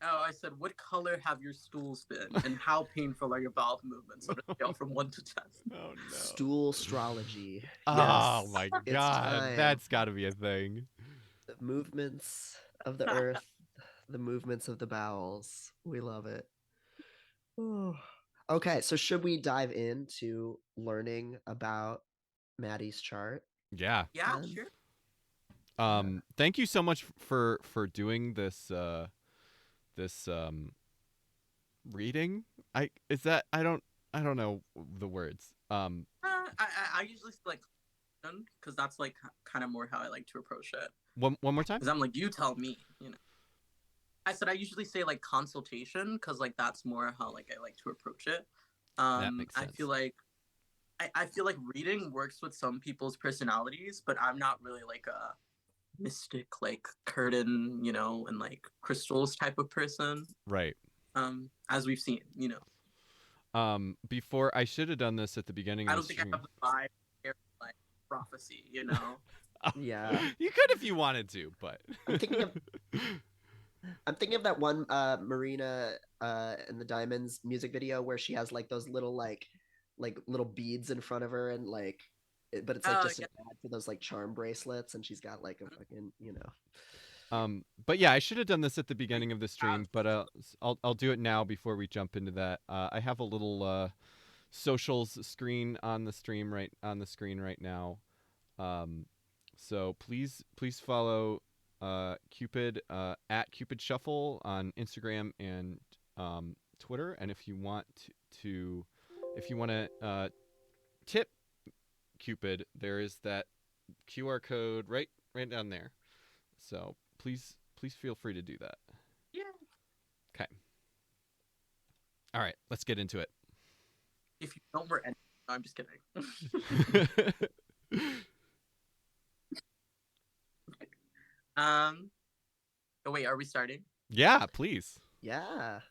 Oh, I said, what color have your stools been, and how painful are your bowel movements on a scale from 1 to 10? Oh no. Stool astrology. Oh Yes, my it's god, time. that's got to be a thing. The movements of the earth, the movements of the bowels. We love it. Ooh. Okay, so should we dive into learning about Maddie's chart? Yeah. Yeah, then? sure. Thank you so much for doing this this reading. I don't know the words. I usually like because that's like kind of more how I like to approach it. One more time. Because I'm like, you tell me, you know. I said I usually say like consultation because like that's more how like I like to approach it. That makes sense. I feel like reading works with some people's personalities, but I'm not really like a mystic like curtain, you know, and like crystals type of person. Right. As we've seen, you know. Before I should have done this at the beginning I of don't the think I stream. have the vibe like prophecy, you know. Yeah. You could if you wanted to, but I'm thinking of that one Marina and the Diamonds music video where she has like those little like little beads in front of her and like but it's like just Yeah. an ad for those like charm bracelets and she's got like a fucking, you know. But yeah, I should have done this at the beginning of the stream, but I'll do it now before we jump into that. I have a little socials screen on the screen right now. So please follow Qupid at Qupid Shuffle on Instagram and Twitter. And if you want to tip Qupid, there is that QR code right down there. So please feel free to do that. Yeah. Okay. All right, let's get into it. If you don't wear any, no, I'm just kidding. Oh wait, are we starting? Yeah, please. Yeah.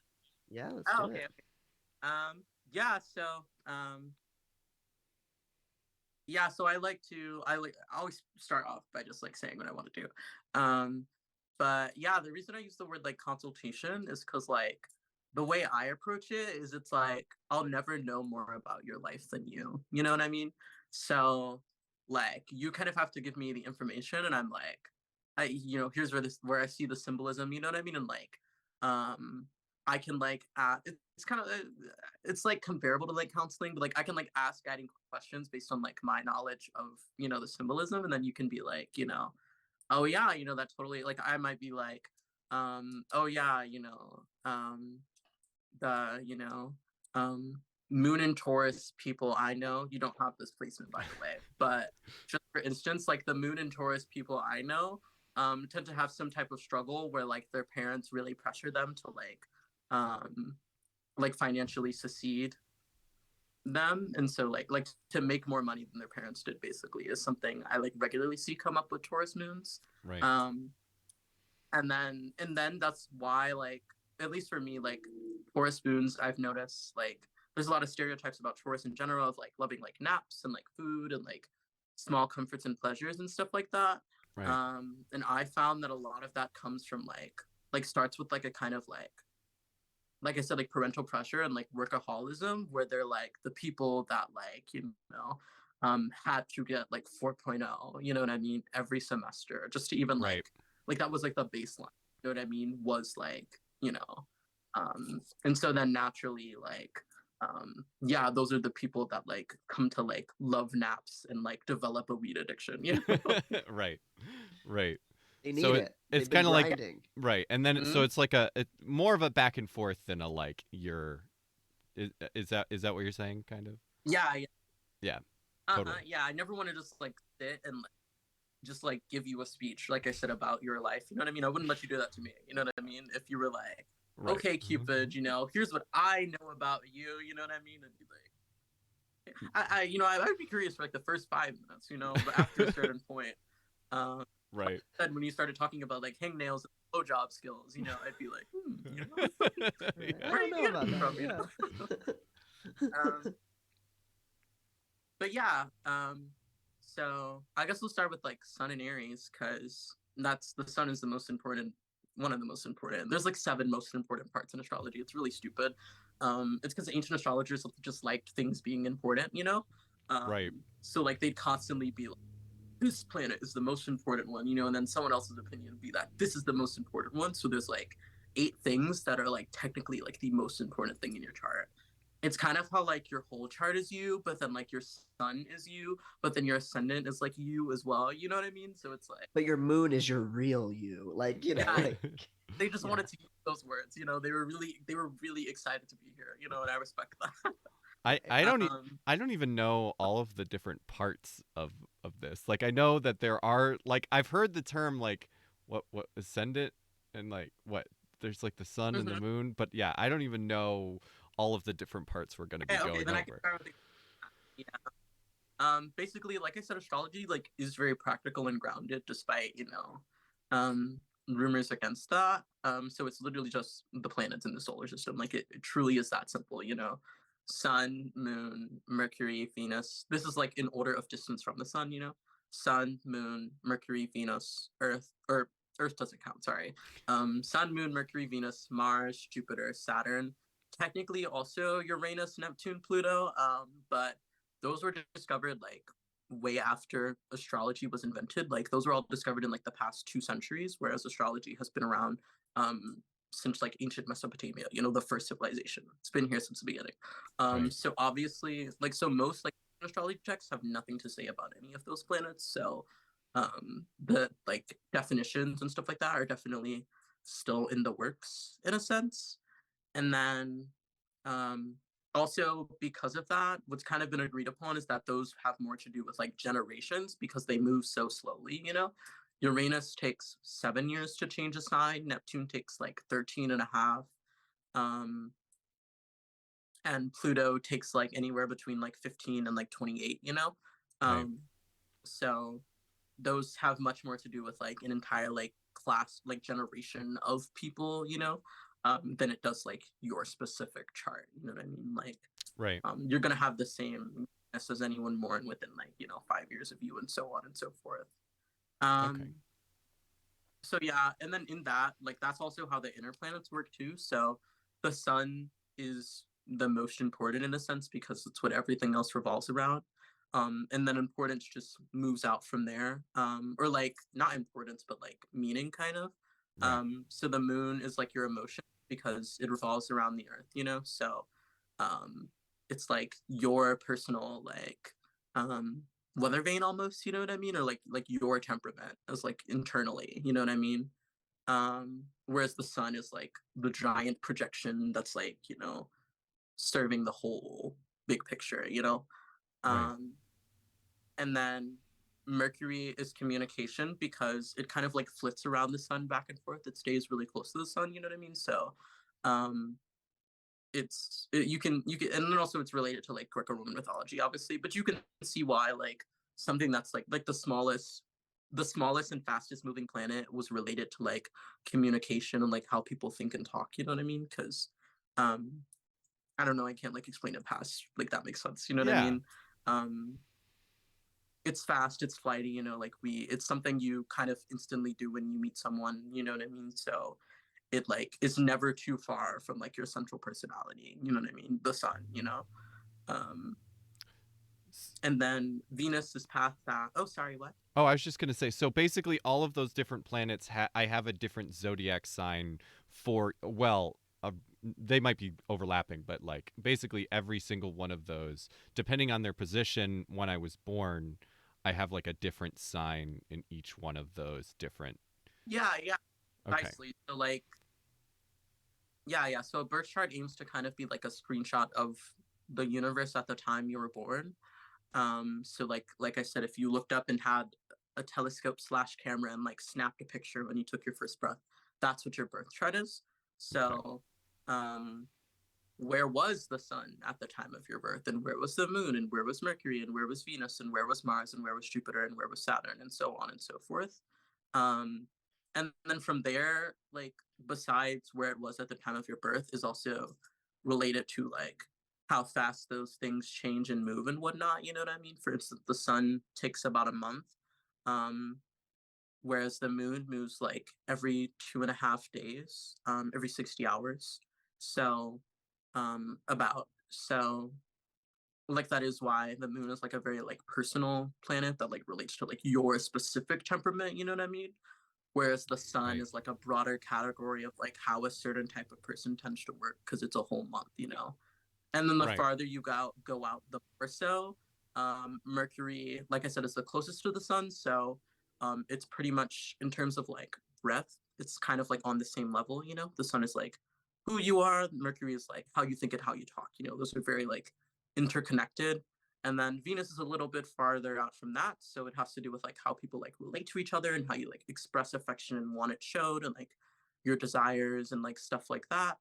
Yeah, let's Oh, do okay, it. okay. Yeah, so yeah, so I always start off by just like saying what I want to do. But yeah, the reason I use the word like consultation is because like the way I approach it is it's like I'll never know more about your life than you. You know what I mean? So like you kind of have to give me the information and I'm like here's where I see the symbolism, you know what I mean? And like I can like it's kind of it's like comparable to like counseling, but like I can like ask guiding questions based on like my knowledge of the symbolism, and then you can be like oh yeah, that totally like I might be like oh yeah, the Moon and Taurus people I know, you don't have this placement by the way, but just for instance, like the Moon and Taurus people I know tend to have some type of struggle where like their parents really pressure them to like financially succeed them, and so like to make more money than their parents did basically is something I like regularly see come up with Taurus moons. Right. And then that's why like at least for me like Taurus moons I've noticed like there's a lot of stereotypes about Taurus in general of like loving like naps and like food and like small comforts and pleasures and stuff like that. Right. And I found that a lot of that comes from like starts with like a kind of like I said, like parental pressure and like workaholism, where they're like the people that like, had to get like 4.0, you know what I mean, every semester just to even Right. like that was like the baseline, you know what I mean, was like, and so then naturally like, yeah, those are the people that like come to like love naps and like develop a weed addiction, you know? Right. They need So it. it's kind of like right, and then so it's like more of a back and forth than a like is that what you're saying, kind of? Yeah. Totally. Yeah, I never want to just like sit and like, just like give you a speech, like I said, about your life. You know what I mean? I wouldn't let you do that to me. You know what I mean? If you were like, right. Okay, Qupid, here's what I know about you. You know what I mean? And be like, I would be curious for like the first 5 minutes, but after a certain point, Right. then when you started talking about like hangnails and blowjob skills, I'd be like, I where are don't you know getting about them that. from, Yeah. But yeah, so I guess we'll start with like Sun and Aries because the Sun is the most important, one of the most important. There's like 7 most important parts in astrology. It's really stupid. It's because ancient astrologers just liked things being important. Right. So like they'd constantly be like, this planet is the most important one, and then someone else's opinion would be that this is the most important one. So there's like 8 things that are like technically like the most important thing in your chart. It's kind of how like your whole chart is you, but then like your sun is you, but then your ascendant is like you as well. You know what I mean? So it's like, But your moon is your real you. Like, yeah, like they just yeah. wanted to use those words. They were really excited to be here. And I respect that. I don't even know all of the different parts of this. Like I know that there are like I've heard the term like what ascendant and like what there's like the sun and the Mhm. moon, but yeah, I don't even know all of the different parts we're going to be Okay, going then I can over. start with yeah. Basically, like I said, astrology like is very practical and grounded, despite um, rumors against that. So it's literally just the planets in the solar system. Like it truly is that simple. Sun, Moon, Mercury, Venus. This is like in order of distance from the sun. Sun, Moon, Mercury, Venus, Earth, or Earth doesn't count. Sorry. Sun, Moon, Mercury, Venus, Mars, Jupiter, Saturn. Technically, also Uranus, Neptune, Pluto. But those were discovered like way after astrology was invented. Like those were all discovered in like the past 2 centuries, whereas astrology has been around since like ancient Mesopotamia, the first civilization. It's been here since the beginning. Right. So obviously, like most like astrology texts have nothing to say about any of those planets. So the like definitions and stuff like that are definitely still in the works in a sense. And then um, also because of that, what's kind of been agreed upon is that those have more to do with like generations because they move so slowly. Uranus takes 7 years to change a sign, Neptune takes like 13 and a half. Um, and Pluto takes like anywhere between like 15 and like 28. Right. Um, so those have much more to do with like an entire like class like generation of people, than it does like your specific chart. You know what I mean? Like Right. you're gonna have the same as anyone born within like 5 years of you and so on and so forth. Okay. um so yeah, and then in that, like that's also how the inner planets work too. So the sun is the most important in a sense because it's what everything else revolves around. And then importance just moves out from there. Or like not importance, but like meaning kind of. Right. So the moon is like your emotion because it revolves around the earth. So um it's like your personal like um weather vane almost, you know what I mean? Or like your temperament as like internally, you know what I mean? Whereas the sun is like the giant projection that's like, serving the whole big picture. Right. Um, and then Mercury is communication because it kind of like flits around the sun back and forth. It stays really close to the sun, you know what I mean? So um you can and then also it's related to like Greco-Roman mythology obviously, but you can see why like something that's like the smallest and fastest moving planet was related to like communication and like how people think and talk, you know what I mean? Because um I don't know, I can't like explain it past like that makes sense, you know what I Yeah. mean? um it's fast, it's flighty, like it's something you kind of instantly do when you meet someone, you know what I mean? So it like is never too far from like your central personality, you know what I mean? The sun. um and then Venus is past that. Oh, sorry, what? Oh, I was just going to say so basically all of those different planets I have a different zodiac sign for well, they might be overlapping, but like basically every single one of those depending on their position when I was born, I have like a different sign in each one of those different. Yeah, Okay. precisely. So like yeah, so a birth chart aims to kind of be like a screenshot of the universe at the time you were born. So like I said, if you looked up and had a telescope slash camera and like snapped a picture when you took your first breath, that's what your birth chart is. Okay. So um where was the sun at the time of your birth, and where was the moon, and where was Mercury, and where was Venus, and where was Mars, and where was Jupiter, and where was Saturn, and so on and so forth. um and then from there, like, besides where it was at the time of your birth is also related to like how fast those things change and move and whatnot, you know what I mean? For instance, the sun takes about a month, um whereas the moon moves like every 2.5 days, every 60 hours. So, about so like that is why the moon is like a very like personal planet that like relates to like your specific temperament. You know what I mean? Whereas the sun Right. is like a broader category of like how a certain type of person tends to work because it's a whole month. You know. And then the Right. farther you go out, the more so. Mercury, like I said, is the closest to the sun, so it's pretty much in terms of like breadth, it's kind of like on the same level. You know, the sun is like who you are. Mercury is like how you think and how you talk. You know, those are very like interconnected. And then Venus is a little bit farther out from that, so it has to do with like how people like relate to each other and how you like express affection and want it showed, and like your desires and like stuff like that.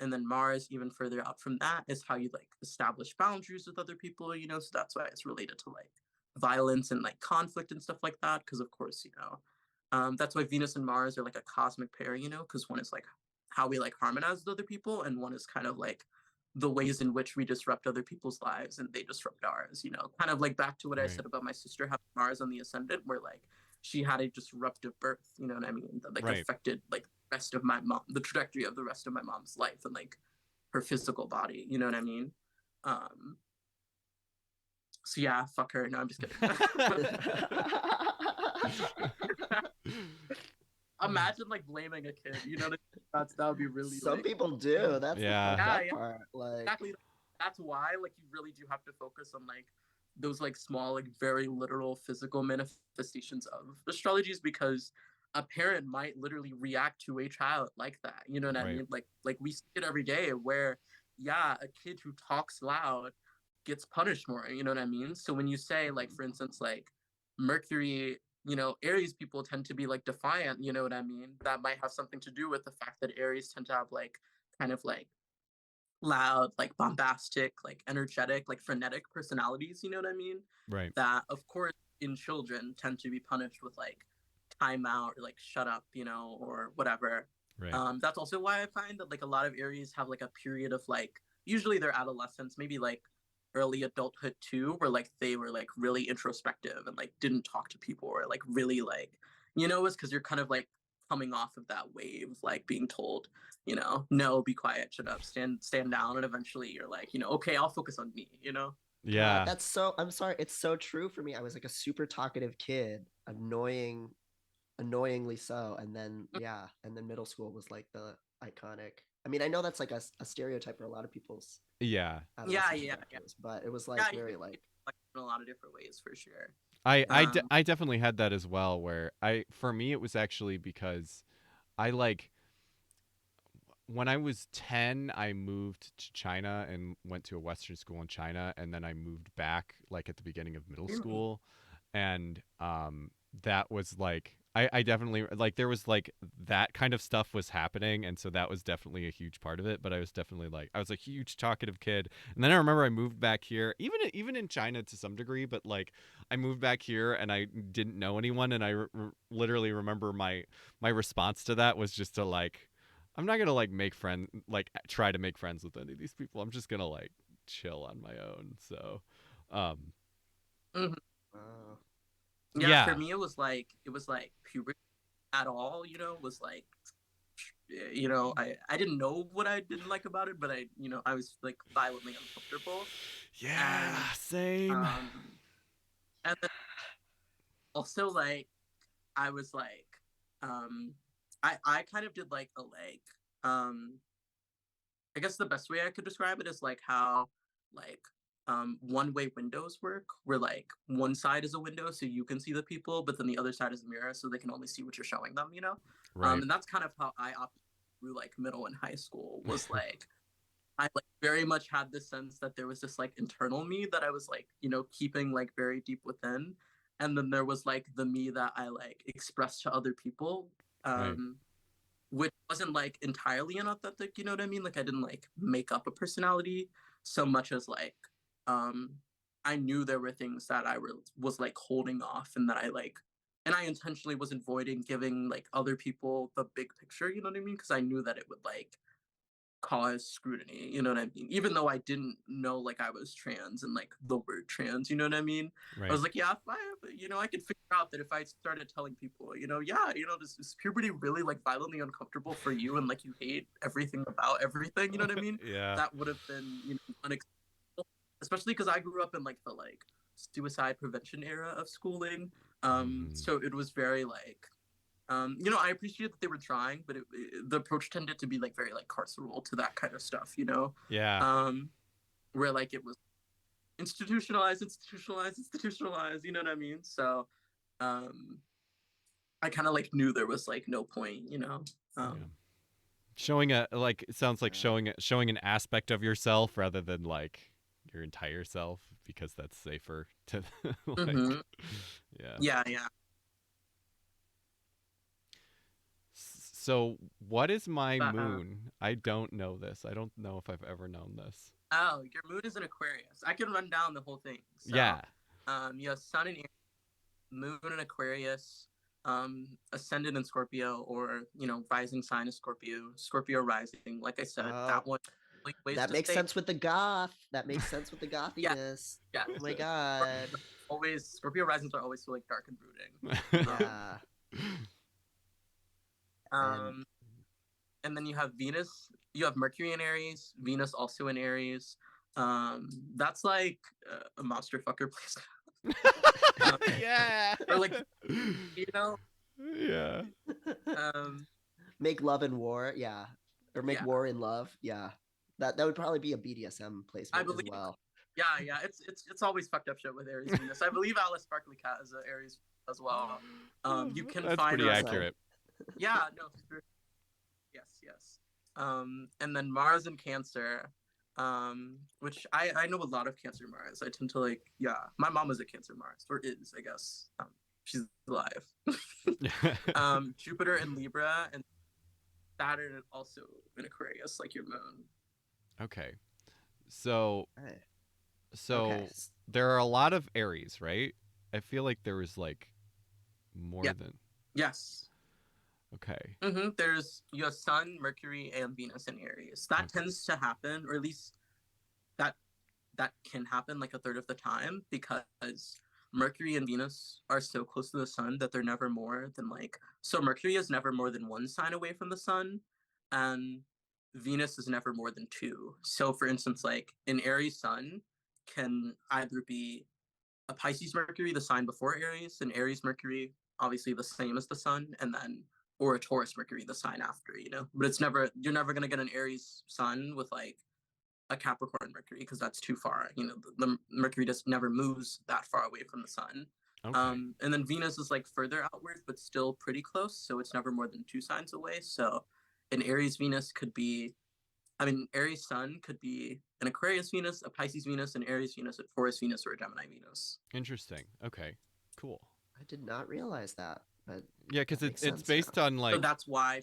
And then Mars, even further out from that, is how you like establish boundaries with other people, you know. So that's why it's related to like violence and like conflict and stuff like that. Because of course, you know, that's why Venus and Mars are like a cosmic pair, you know, because one is like how we like harmonize with other people, and one is kind of like the ways in which we disrupt other people's lives and they disrupt ours, you know. Kind of like back to what I Right. said about my sister having Mars on the ascendant, where like she had a disruptive birth, you know what I mean? That like Right. affected like rest of my mom, the trajectory of the rest of my mom's life and like her physical body. You know what I mean? Um, so yeah, fuck her. No, I'm just kidding. Imagine like blaming a kid. You know, that would be really Some like people do. That's the Yeah. fucked yeah, up yeah, part. Like, exactly. That's why like you really do have to focus on like those like small like very literal physical manifestations of astrologies, because a parent might literally react to a child like that. You know what I Right. mean? Like we see it every day where yeah, a kid who talks loud gets punished more. You know what I mean? So when you say like for instance like Mercury, you know, Aries people tend to be like defiant. You know what I mean? That might have something to do with the fact that Aries tend to have like kind of like loud, like bombastic, like energetic, like frenetic personalities, you know what I mean? Right. That, of course, in children tend to be punished with like timeout or like shut up, you know, or whatever. Right. That's also why I find that like a lot of Aries have like a period of like, usually their adolescence, maybe like early adulthood too, where like they were like really introspective and like didn't talk to people or like really like, you know, it's because you're kind of like coming off of that wave, like being told, you know, no, be quiet, shut up, stand down, and eventually you're like, you know, okay, I'll focus on me, you know. God, Yeah. that's so. I'm sorry. It's so true for me. I was like a super talkative kid, annoyingly so. And then yeah, and then middle school was like the iconic. I mean, I know that's like a stereotype for a lot of people's Yeah. Yeah, adolescent yeah, yeah, trajectories, but it was like yeah. You very can like, like in a lot of different ways for sure. I definitely had that as well, where for me it was actually because I like when I was 10, I moved to China and went to a Western school in China, and then I moved back like at the beginning of middle Really? school, and that was like I definitely like there was like that kind of stuff was happening, and so that was definitely a huge part of it. But I was definitely like I was a huge talkative kid, and then I remember I moved back here, even in China to some degree, but like I moved back here and I didn't know anyone, and I literally remember my response to that was just to like I'm not gonna like make friends, like try to make friends with any of these people. I'm just gonna like chill on my own. So, um, Mhm. oh, Yeah, for yeah, me it was like puberty at all, you know, was like, you know, I didn't know what I didn't like about it, but I, you know, I was like violently uncomfortable. And yeah, same. um and then also like I was like, um I kind of did like a like, um I guess the best way I could describe it is like how like one-way windows work, where like one side is a window so you can see the people, but then the other side is a mirror so they can only see what you're showing them, you know. Right, And that's kind of how I opted through like middle and high school, was like I like very much had this sense that there was this like internal me that I was like, you know, keeping like very deep within, and then there was like the me that I like expressed to other people. right, um which wasn't like entirely inauthentic, you know what I mean? Like I didn't like make up a personality so much as like um I knew there were things that was like holding off, and that I intentionally was avoiding giving like other people the big picture, you know what I mean? Because I knew that it would like cause scrutiny, you know what I mean? Even though I didn't know like I was trans and like the word trans, you know what I mean? I Right. was like, yeah, if I have, I could figure out that if I started telling people, yeah, is puberty really like violently uncomfortable for you, and like you hate everything about everything, you know what I mean? Yeah. That would have been, unacceptable, especially because I grew up in like the like suicide prevention era of schooling. So it was very like I appreciate that they were trying, but the approach tended to be like very like carceral to that kind of stuff, Yeah. where like it was institutionalized, institutionalized, institutionalized, you know what I mean? So um, I kind of like knew there was like no point. Yeah. Showing a like it sounds like showing an aspect of yourself rather than like your entire self, because that's safer to Mm-hmm. like. Yeah. Yeah. So what is my But moon? I don't know this. I don't know if I've ever known this. oh, your moon is an Aquarius. I can run down the whole thing. So Yeah. you have Sun in Aries, Moon in Aquarius, Ascendant in Scorpio, or rising sign is Scorpio rising. Like I said, that one ways That to makes stay. sense with the goth. That makes sense with the gothiness. Yeah. Oh my god. Always Scorpio risings are always so like dark and brooding. Yeah. Um, and then you have Venus. You have Mercury in Aries. Venus also in Aries. That's like a monster fucker place. Yeah. Or like you know. Yeah. Make love and war, yeah. Or make Yeah. war in love, yeah. That would probably be a BDSM placement I believe. as well. Yeah. It's always fucked up shit with Aries Venus. I believe Alice Sparkly Cat is an Aries as well. You can That's find pretty her. accurate. Yeah. No. Yes. And then Mars in Cancer, which I know a lot of Cancer Mars. I tend to like, yeah. My mom is a Cancer Mars, or is, I guess. She's alive. Jupiter in Libra, and Saturn also in Aquarius, like your moon. Okay. So Right. so there are a lot of Aries, right? I feel like there was like more Yeah. than. Yes. Okay. There's you have Sun, Mercury, and Venus in Aries. That tends to happen, or at least that that can happen like a third of the time, because Mercury and Venus are so close to the sun that they're never more than like, so Mercury is never more than one sign away from the sun, and Venus is never more than two. So for instance, like an Aries sun can either be a Pisces Mercury, the sign before Aries, an Aries Mercury, obviously the same as the sun, and then or a Taurus Mercury, the sign after. But you're never gonna get an Aries sun with like a Capricorn Mercury, because that's too far. The Mercury just never moves that far away from the sun. Okay. And then Venus is like further outwards, but still pretty close. So it's never more than two signs away. So an Aries Venus could be, Aries Sun could be an Aquarius Venus, a Pisces Venus, an Aries Venus, a Taurus Venus, or a Gemini Venus. Interesting. Okay. Cool. I did not realize that, but yeah, because it's based on like. So that's why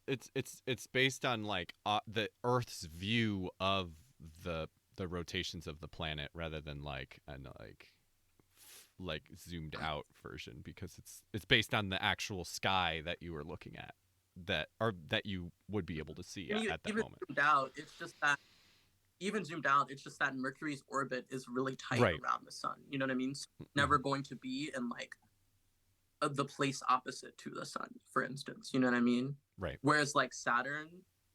it's based on like the Earth's view of the rotations of the planet, rather than like an like zoomed out version, because it's based on the actual sky that you were looking at, that you would be able to see at that moment. Zoomed out, even zoomed out, it's just that Mercury's orbit is really tight around the sun. You know what I mean? So it's never going to be in like the place opposite to the sun, for instance. You know what I mean? Right. Whereas like Saturn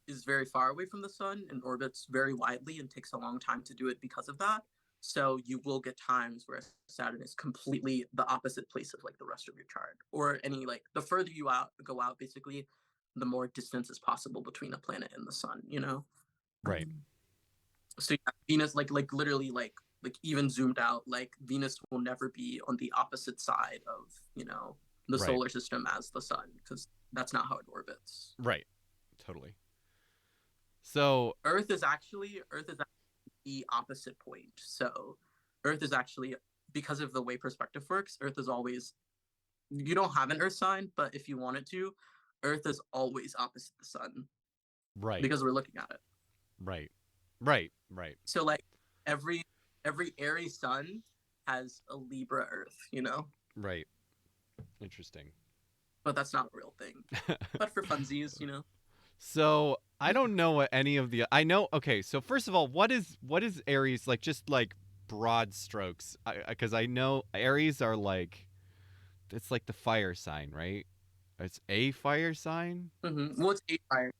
is very far away from the sun and orbits very widely and takes a long time to do it because of that. So you will get times where Saturn is completely the opposite place of like the rest of your chart, or any like the further you go out, basically, the more distance is possible between a planet and the sun. Right. So yeah, Venus, like literally, like even zoomed out, like Venus will never be on the opposite side of the solar system as the sun, because that's not how it orbits. Right. Totally. So Earth is actually the opposite point. So Earth is actually, because of the way perspective works, Earth is always, you don't have an Earth sign, but if you wanted to, Earth is always opposite the sun Right. because we're looking at it. Right. Right. Right. So like every Aries sun has a Libra Earth, you know? Right. Interesting. But that's not a real thing. But for funsies, you know? So I don't know what any of the I know. Okay, so first of all, what is Aries like? Just like broad strokes, because I know Aries are like it's like the fire sign, right? It's a fire sign, Well, it's 8 fire.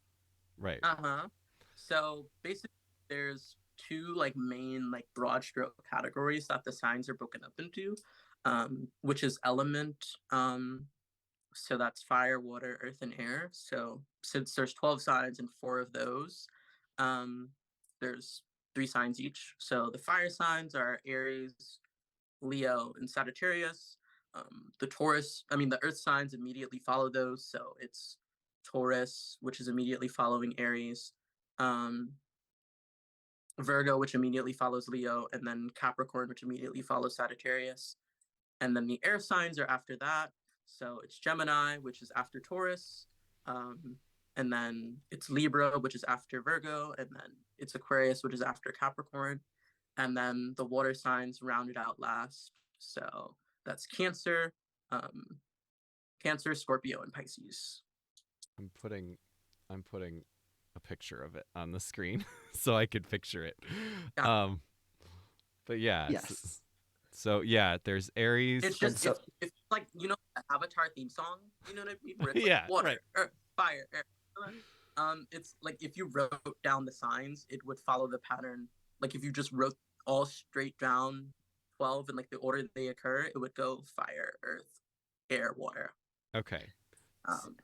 right? Uh-huh. So basically there's two like main like broad stroke categories that the signs are broken up into, which is element. So that's fire, water, earth, and air. So since there's 12 signs and four of those, um, there's 3 signs each. So the fire signs are Aries, Leo, and Sagittarius. The earth signs immediately follow those. So it's Taurus, which is immediately following Aries, um, Virgo, which immediately follows Leo, and then Capricorn, which immediately follows Sagittarius. And then the air signs are after that. So it's Gemini, which is after Taurus. Um, and then it's Libra, which is after Virgo. And then it's Aquarius, which is after Capricorn. And then the water signs rounded out last. So that's um, Cancer, Scorpio, and Pisces. I'm putting a picture of it on the screen so I could picture it. Yeah. But yeah, Yes. so yeah, there's Aries. It's And just so it's like the Avatar theme song. You know what I mean? Where it's like Yeah, water, right. earth, fire, air. It's like if you wrote down the signs, it would follow the pattern. Like if you just wrote all straight down 12 in like the order they occur, it would go fire, earth, air, water. Okay. Um,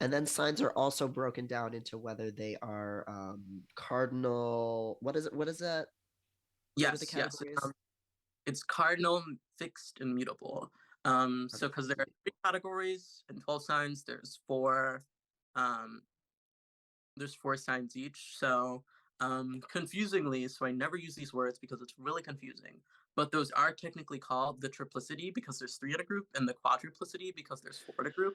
and then signs are also broken down into whether they are cardinal. What is it? What is that? What are the yes. categories? It's cardinal, fixed, and mutable. So because there are 3 categories and 12 signs, um, there's 4 signs each. So confusingly, so I never use these words because it's really confusing. But those are technically called the triplicity because there's 3 in a group, and the quadruplicity because there's 4 in a group.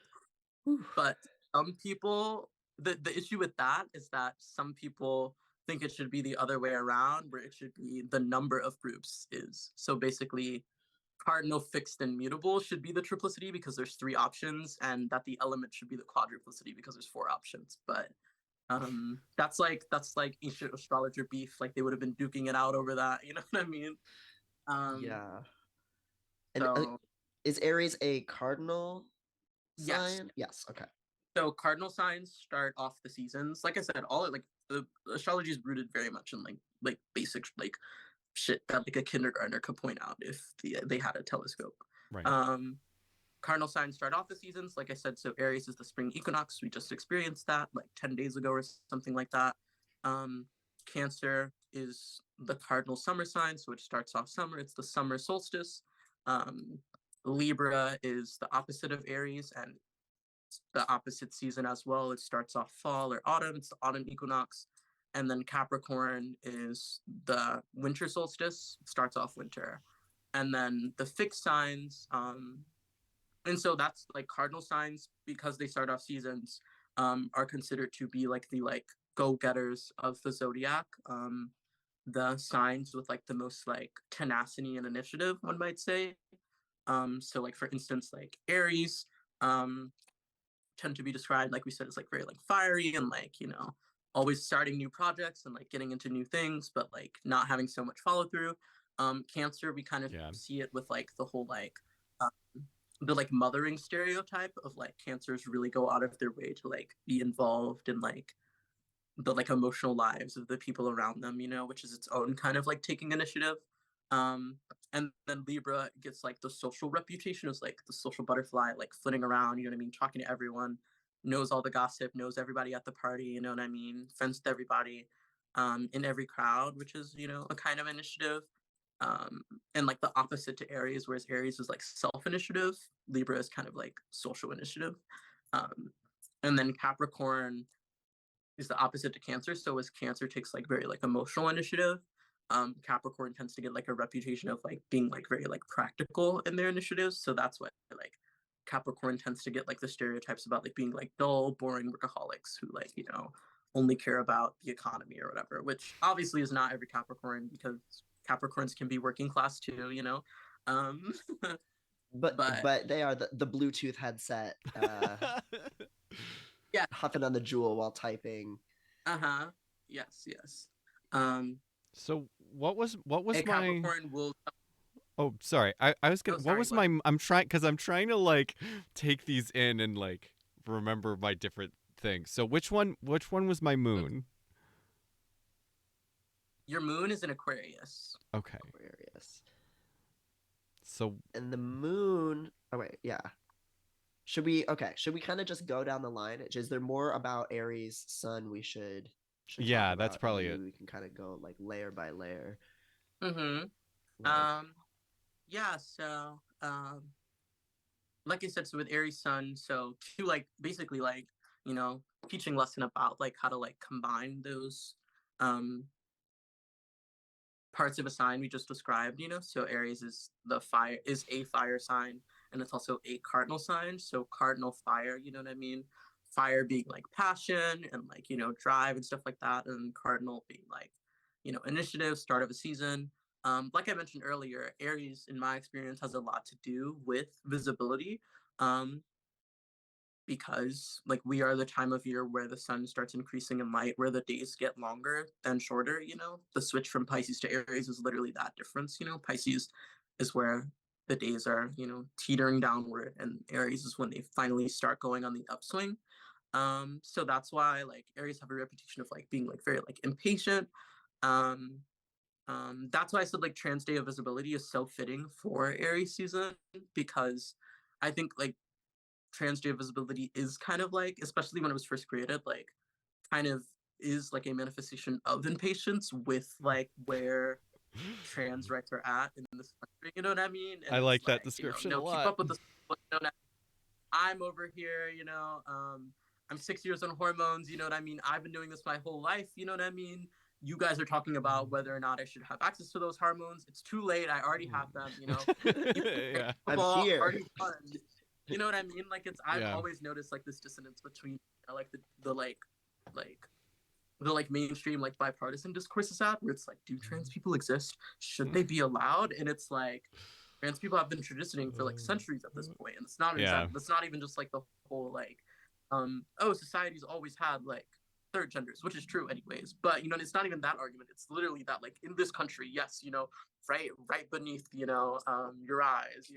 But some people, the issue with that is that some people think it should be the other way around, where it should be the number of groups is. So basically, cardinal, fixed, and mutable should be the triplicity because there's 3 options, and that the element should be the quadruplicity because there's 4 options. But that's like ancient astrologer beef. Like they would have been duking it out over that. You know what I mean? Yeah. And So is Aries a cardinal yes. sign? Yes. Okay. So cardinal signs start off the seasons. Like I said, all like the astrology is rooted very much in like basic like shit that like a kindergartner could point out if they had a telescope. Right. Um, cardinal signs start off the seasons. Like I said, so Aries is the spring equinox. We just experienced that like 10 days ago or something like that. Cancer is the cardinal summer sign, so it starts off summer. It's the summer solstice. Um, Libra is the opposite of Aries and the opposite season as well. It starts off fall or autumn. It's the autumn equinox. And then Capricorn is the winter solstice. It starts off winter. And then the fixed signs, and so that's like cardinal signs because they start off seasons, are considered to be like the like go-getters of the zodiac. The signs with like the most like tenacity and initiative, one might say. So like for instance, like Aries, um, tend to be described, like we said, as like very like fiery and like always starting new projects and like getting into new things, but like not having so much follow through. Cancer, we kind of see it with like the whole like the like mothering stereotype of like cancers really go out of their way to like be involved in like the like emotional lives of the people around them, which is its own kind of like taking initiative. Um, and then Libra gets like the social reputation as like the social butterfly, like flitting around, you know what I mean, talking to everyone, knows all the gossip, knows everybody at the party, you know what I mean, friends with everybody, in every crowd, which is, a kind of initiative. And like the opposite to Aries, whereas Aries is like self initiative, Libra is kind of like social initiative. Um, and then Capricorn is the opposite to Cancer. So as Cancer takes like very like emotional initiative, Capricorn tends to get like a reputation of like being like very like practical in their initiatives. So that's why like Capricorn tends to get like the stereotypes about like being like dull, boring workaholics who like, only care about the economy or whatever, which obviously is not every Capricorn, because Capricorns can be working class too, Um, but But they are the Bluetooth headset, yeah, huffing on the jewel while typing. yes. Um, So what was a my Capricorn will. Oh, sorry. I was gonna. Oh, What sorry. was my? I'm trying because I'm trying to like take these in and like remember my different things. So which one? Which one was my moon? Your moon is in Aquarius. Okay. Aquarius. So And the moon. Oh wait, yeah. Should we kind of just go down the line? Is there more about Aries Sun we should talk yeah, that's about, and probably maybe it. we can kind of go like layer by layer. Mm-hmm. Like Yeah. So, like I said, so with Aries Sun, so to like basically like teaching lesson about like how to like combine those um parts of a sign we just described. So Aries is a fire sign, and it's also a cardinal sign. So cardinal fire, you know what I mean? Fire being like passion and like, drive and stuff like that, and cardinal being like, initiative, start of a season. Like I mentioned earlier, Aries, in my experience, has a lot to do with visibility. Um, because like we are the time of year where the sun starts increasing in light, where the days get longer than shorter. The switch from Pisces to Aries is literally that difference. Pisces is where the days are teetering downward, and Aries is when they finally start going on the upswing. So that's why like Aries have a reputation of like being like very like impatient. um that's why I said like trans day of visibility is so fitting for Aries season, because I think like trans day of visibility is kind of like, especially when it was first created, like kind of is like a manifestation of impatience with like where trans rights are at in this country. You know what I mean? And I it's like that like, description a no, keep lot. up with the. I'm over here. I'm 6 years on hormones. You know what I mean? I've been doing this my whole life. You know what I mean? You guys are talking about whether or not I should have access to those hormones. It's too late. I already have them. yeah. I'm Football here. already won. You know what I mean? Like I've Yeah. always noticed like this dissonance between like the like the like mainstream like bipartisan discourse is at, where it's like, do trans people exist? Should they be allowed? And it's like trans people have been transitioning for like centuries at this point, and it's not Yeah. exactly, that's not even just like the whole like oh, society's always had like third genders, which is true anyways, but it's not even that argument. It's literally that like in this country, yes, right beneath your eyes,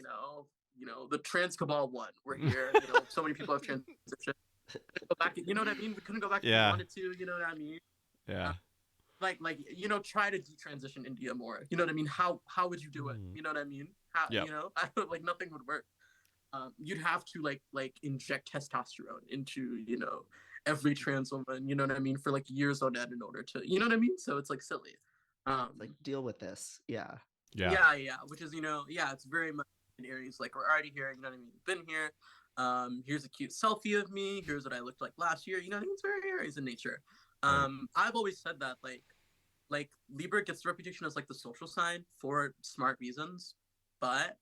the trans cabal won. We're here. So many people have transitioned. Go back, you know what I mean? We couldn't go back if we Yeah. wanted to. You know what I mean? Yeah. Like try to detransition India more. You know what I mean? How would you do it? You know what I mean? How Yep. like nothing would work. You'd have to like inject testosterone into every trans woman. You know what I mean? For like years on end in order to, you know what I mean? So it's like silly. It's like deal with this. Yeah. Yeah. Yeah. Which is it's very much in Aries. Like we're already here. You know what I mean? Been here. Here's a cute selfie of me. Here's what I looked like last year. You know what I mean? It's very Aries in nature. Right. I've always said that like Libra gets the reputation as like the social sign for smart reasons, but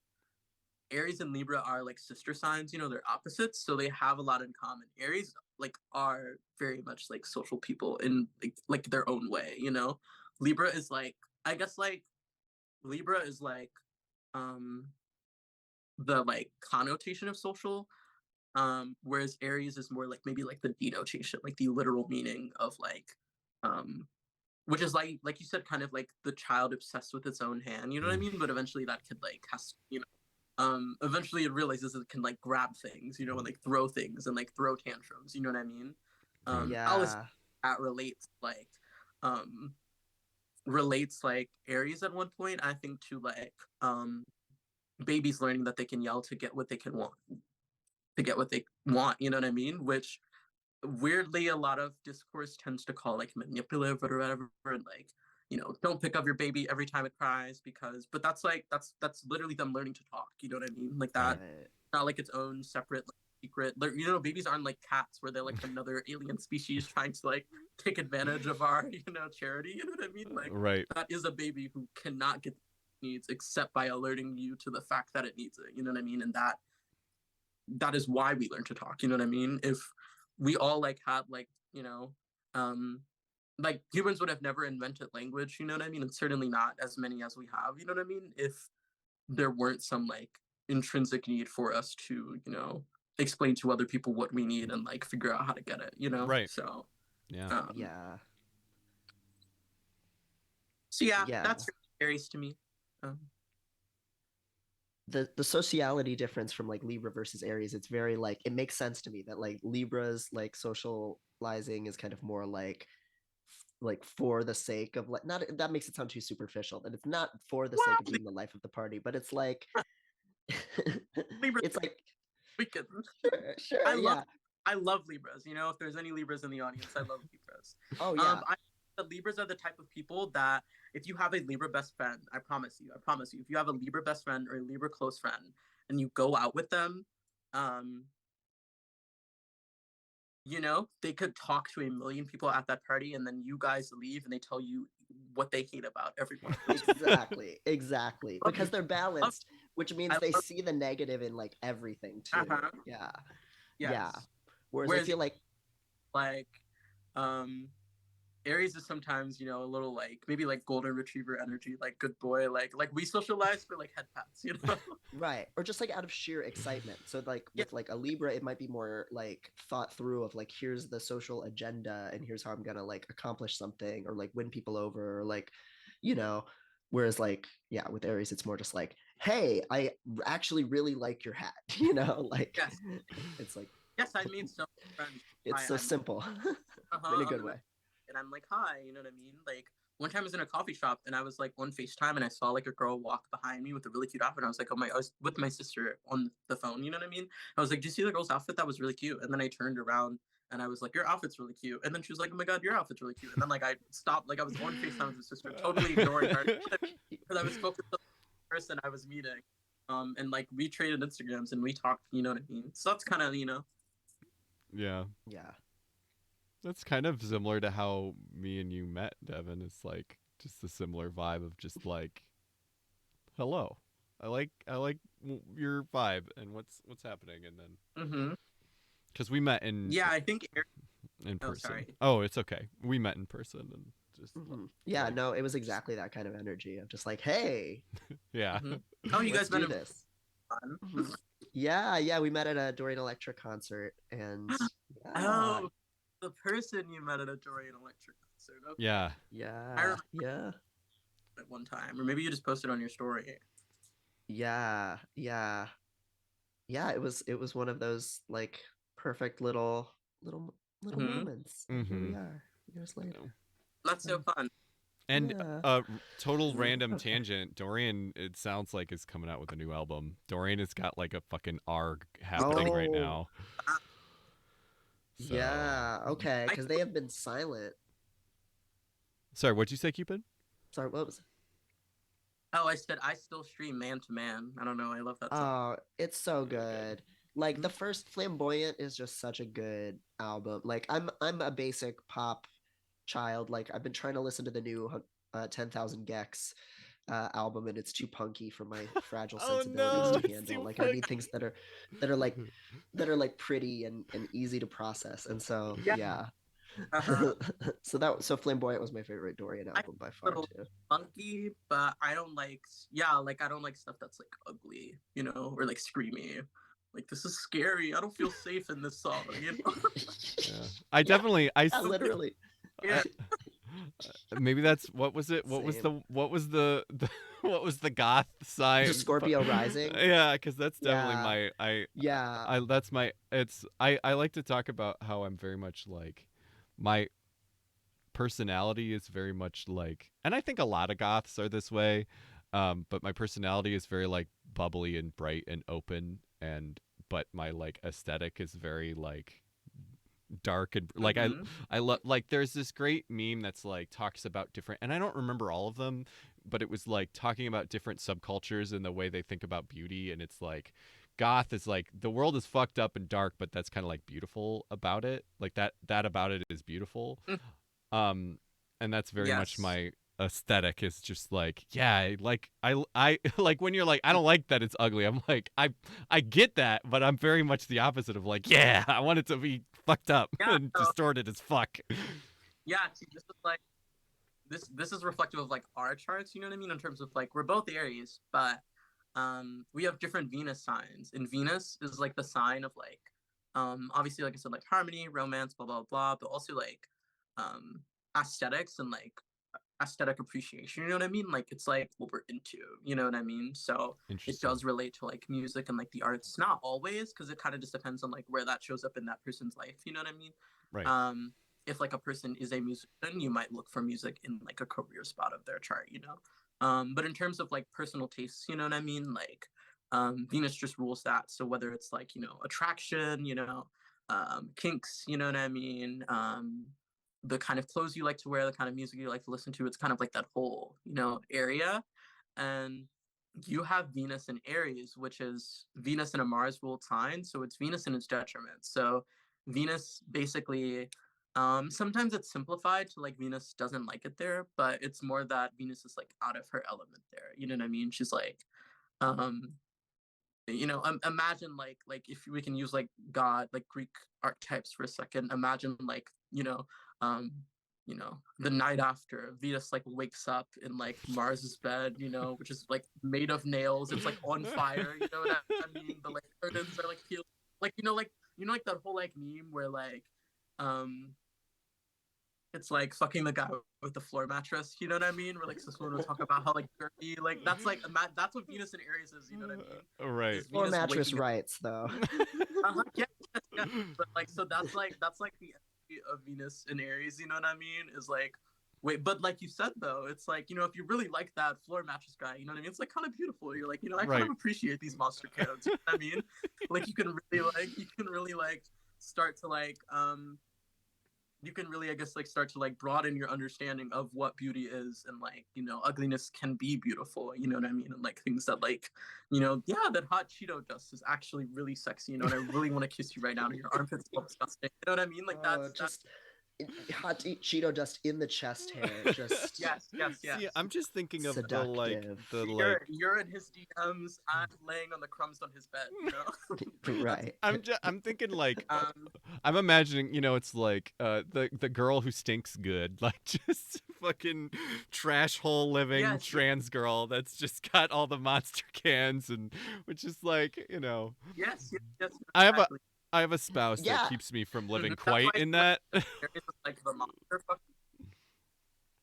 Aries and Libra are like sister signs. They're opposites, so they have a lot in common. Aries like are very much like social people in like their own way. Libra is like, I guess like Libra is like um the like connotation of social, whereas Aries is more like maybe like the denotation, like the literal meaning of like um which is like you said, kind of like the child obsessed with its own hand. You know what I mean? But eventually that kid like has eventually it realizes it can like grab things, and like throw things and like throw tantrums. You know what I mean? Alice, Yeah. that um relates like Aries at one point, I think, to like babies learning that they can yell to get what they can want to get what they want. You know what I mean? Which weirdly a lot of discourse tends to call like manipulative or whatever, and like don't pick up your baby every time it cries, because but that's like that's literally them learning to talk. You know what I mean? Like that, Right. not like its own separate like, secret. Babies aren't like cats where they're like another alien species trying to like take advantage of our charity. You know what I mean? Like Right. that is a baby who cannot get needs except by alerting you to the fact that it needs it. You know what I mean? And that is why we learn to talk. You know what I mean? If we all like had like, you know, like humans would have never invented language, you know what I mean? And certainly not as many as we have, you know what I mean? If there weren't some like intrinsic need for us to, you know, explain to other people what we need and like figure out how to get it, you know? Right. So Yeah. Yeah. so yeah, Yeah. that's Aries to me. The sociality difference from like Libra versus Aries, it's very like, it makes sense to me that like Libra's like socializing is kind of more like for the sake of like, not, that makes it sound too superficial, that it's not for the sake of Well, being the life of the party, but it's like Libra it's like weekend. sure, yeah. I love Libras. You know, if there's any Libras in the audience, I love Libras. Oh yeah. The Libras are the type of people that if you have a Libra best friend, I promise you, if you have a Libra best friend or a Libra close friend and you go out with them, you know, they could talk to a million people at that party and then you guys leave and they tell you what they hate about everyone. Exactly. Because they're balanced, which means they see the negative in like everything too. Yeah. Yes. Yeah. Whereas I feel like Aries is sometimes, you know, a little like maybe like golden retriever energy, like good boy, like we socialize for like head pats, you know? Right. Or just like out of sheer excitement. So like with like a Libra, it might be more like thought through of like, here's the social agenda and here's how I'm gonna like accomplish something or like win people over or like, you know, whereas like, yeah, with Aries, it's more just like, hey, I actually really like your hat, you know, like it's like, yes, I made so many friends. it's so simple in a good way. And I'm like, hi, you know what I mean? Like one time I was in a coffee shop and I was like on FaceTime and I saw like a girl walk behind me with a really cute outfit. And I was like, oh my, I was with my sister on the phone, you know what I mean? I was like, do you see the girl's outfit? That was really cute. And then I turned around and I was like, your outfit's really cute. And then she was like, oh my God, your outfit's really cute. And then like I stopped, like I was on FaceTime with her sister, totally ignoring her because I was focused on the person I was meeting. And like we traded Instagrams and we talked, you know what I mean? So that's kind of, you know. Yeah. Yeah. That's kind of similar to how me and you met, Devin. It's like just a similar vibe of just like, hello, I like your vibe and what's happening, and then because we met in I think in person. Sorry. Oh, it's okay. We met in person and just yeah, like, no, it was exactly that kind of energy of just like, hey, yeah. Oh, you guys do met this. Yeah, we met at a Dorian Electric concert and oh, the person you met at a Dorian Electric concert. Okay. Yeah. At one time, or maybe you just posted on your story. Yeah. It was one of those like perfect little moments. And here we are years later. That's so fun. And total random tangent. Dorian, it sounds like, is coming out with a new album. Dorian has got like a fucking arg happening right now. So. Yeah, okay, because they have been silent. Sorry, what'd you say, Qupid? Sorry, what was it? Oh, I said I still stream Man to Man. I don't know. I love that song. Oh, it's so good. Like the first Flamboyant is just such a good album. Like I'm a basic pop child. Like I've been trying to listen to the new 10,000 Gex album and it's too punky for my fragile sensibilities to handle. Like I need things that are like pretty and easy to process. And so yeah. So Flamboyant was my favorite Dorian album by far too. Funky, but I don't like I don't like stuff that's like ugly, you know, or like screamy. Like this is scary. I don't feel safe in this song, you know. I definitely literally. Yeah. Maybe that's what was it? What Same. was the what was the goth sign? The Scorpio rising. Yeah, because that's definitely I like to talk about how I'm very much like my personality is very much like, and I think a lot of goths are this way, but my personality is very like bubbly and bright and open, but my like aesthetic is very like dark and like I love, like there's this great meme that's like talks about different, and I don't remember all of them, but it was like talking about different subcultures and the way they think about beauty, and it's like goth is like the world is fucked up and dark, but that's kind of like beautiful about it, like that about it is beautiful. And that's very much my aesthetic is just like, yeah, I like when you're like, I don't like that it's ugly. I'm like, I get that, but I'm very much the opposite of like, yeah, I want it to be fucked up Yeah, and distorted as fuck. yeah. See, this is like this is reflective of like our charts. You know what I mean? In terms of like we're both Aries, but we have different Venus signs, and Venus is like the sign of like obviously like I said like harmony, romance, blah blah blah, but also like um aesthetics and like aesthetic appreciation. You know what I mean? Like it's like what we're into. You know what I mean? So it Interesting. does relate to like music and like the arts. Not always, because it kind of just depends on like where that shows up in that person's life. You know what I mean? Right. If like a person is a musician, you might look for music in like a career spot of their chart. You know. But in terms of like personal tastes, you know what I mean? Like Venus just rules that. So whether it's like, you know, attraction, you know, kinks, you know what I mean? The kind of clothes you like to wear, the kind of music you like to listen to, it's kind of like that whole, you know, area. And you have Venus in Aries, which is Venus in a Mars ruled sign. So it's Venus in its detriment. So Venus basically sometimes it's simplified to like Venus doesn't like it there, but it's more that Venus is like out of her element there. You know what I mean? She's like, um, you know, imagine like if we can use like God, like Greek archetypes for a second. Imagine like um, the night after Venus like wakes up in like Mars's bed, you know, which is like made of nails. It's like on fire. You know what I mean? The like curtains are like peeled. Like like that whole like meme where like um it's like fucking the guy with the floor mattress. You know what I mean? Where like someone would talk about how like dirty, like that's like that's what Venus and Aries is. You know what I mean? Right. Is Or Venus mattress waking up? rights, though. Yeah, yeah. But like, so that's like the energy of Venus and Aries. You know what I mean? Is like, wait, but like you said though, it's like if you really like that floor mattress guy, you know what I mean? It's like kind of beautiful. You're like, I kind Right. of appreciate these monster cans. You know what I mean? Like you can really like start to like you can really I guess like start to like broaden your understanding of what beauty is, and like ugliness can be beautiful, you know what I mean, and like things that like yeah, that hot Cheeto dust is actually really sexy, and I really want to kiss you right now and your armpits smell disgusting, you know what I mean, like that's Just hot Cheeto dust in the chest hair, just yes. See, I'm just thinking of seductive. You're in his DMs, I'm laying on the crumbs on his bed, Right. I'm thinking like I'm imagining, it's like the girl who stinks good, like just fucking trash hole living Yes. trans girl that's just got all the monster cans, and which is like, yes I exactly. have a spouse Yeah. that keeps me from living That's quite why in like, that. Aries is like the monster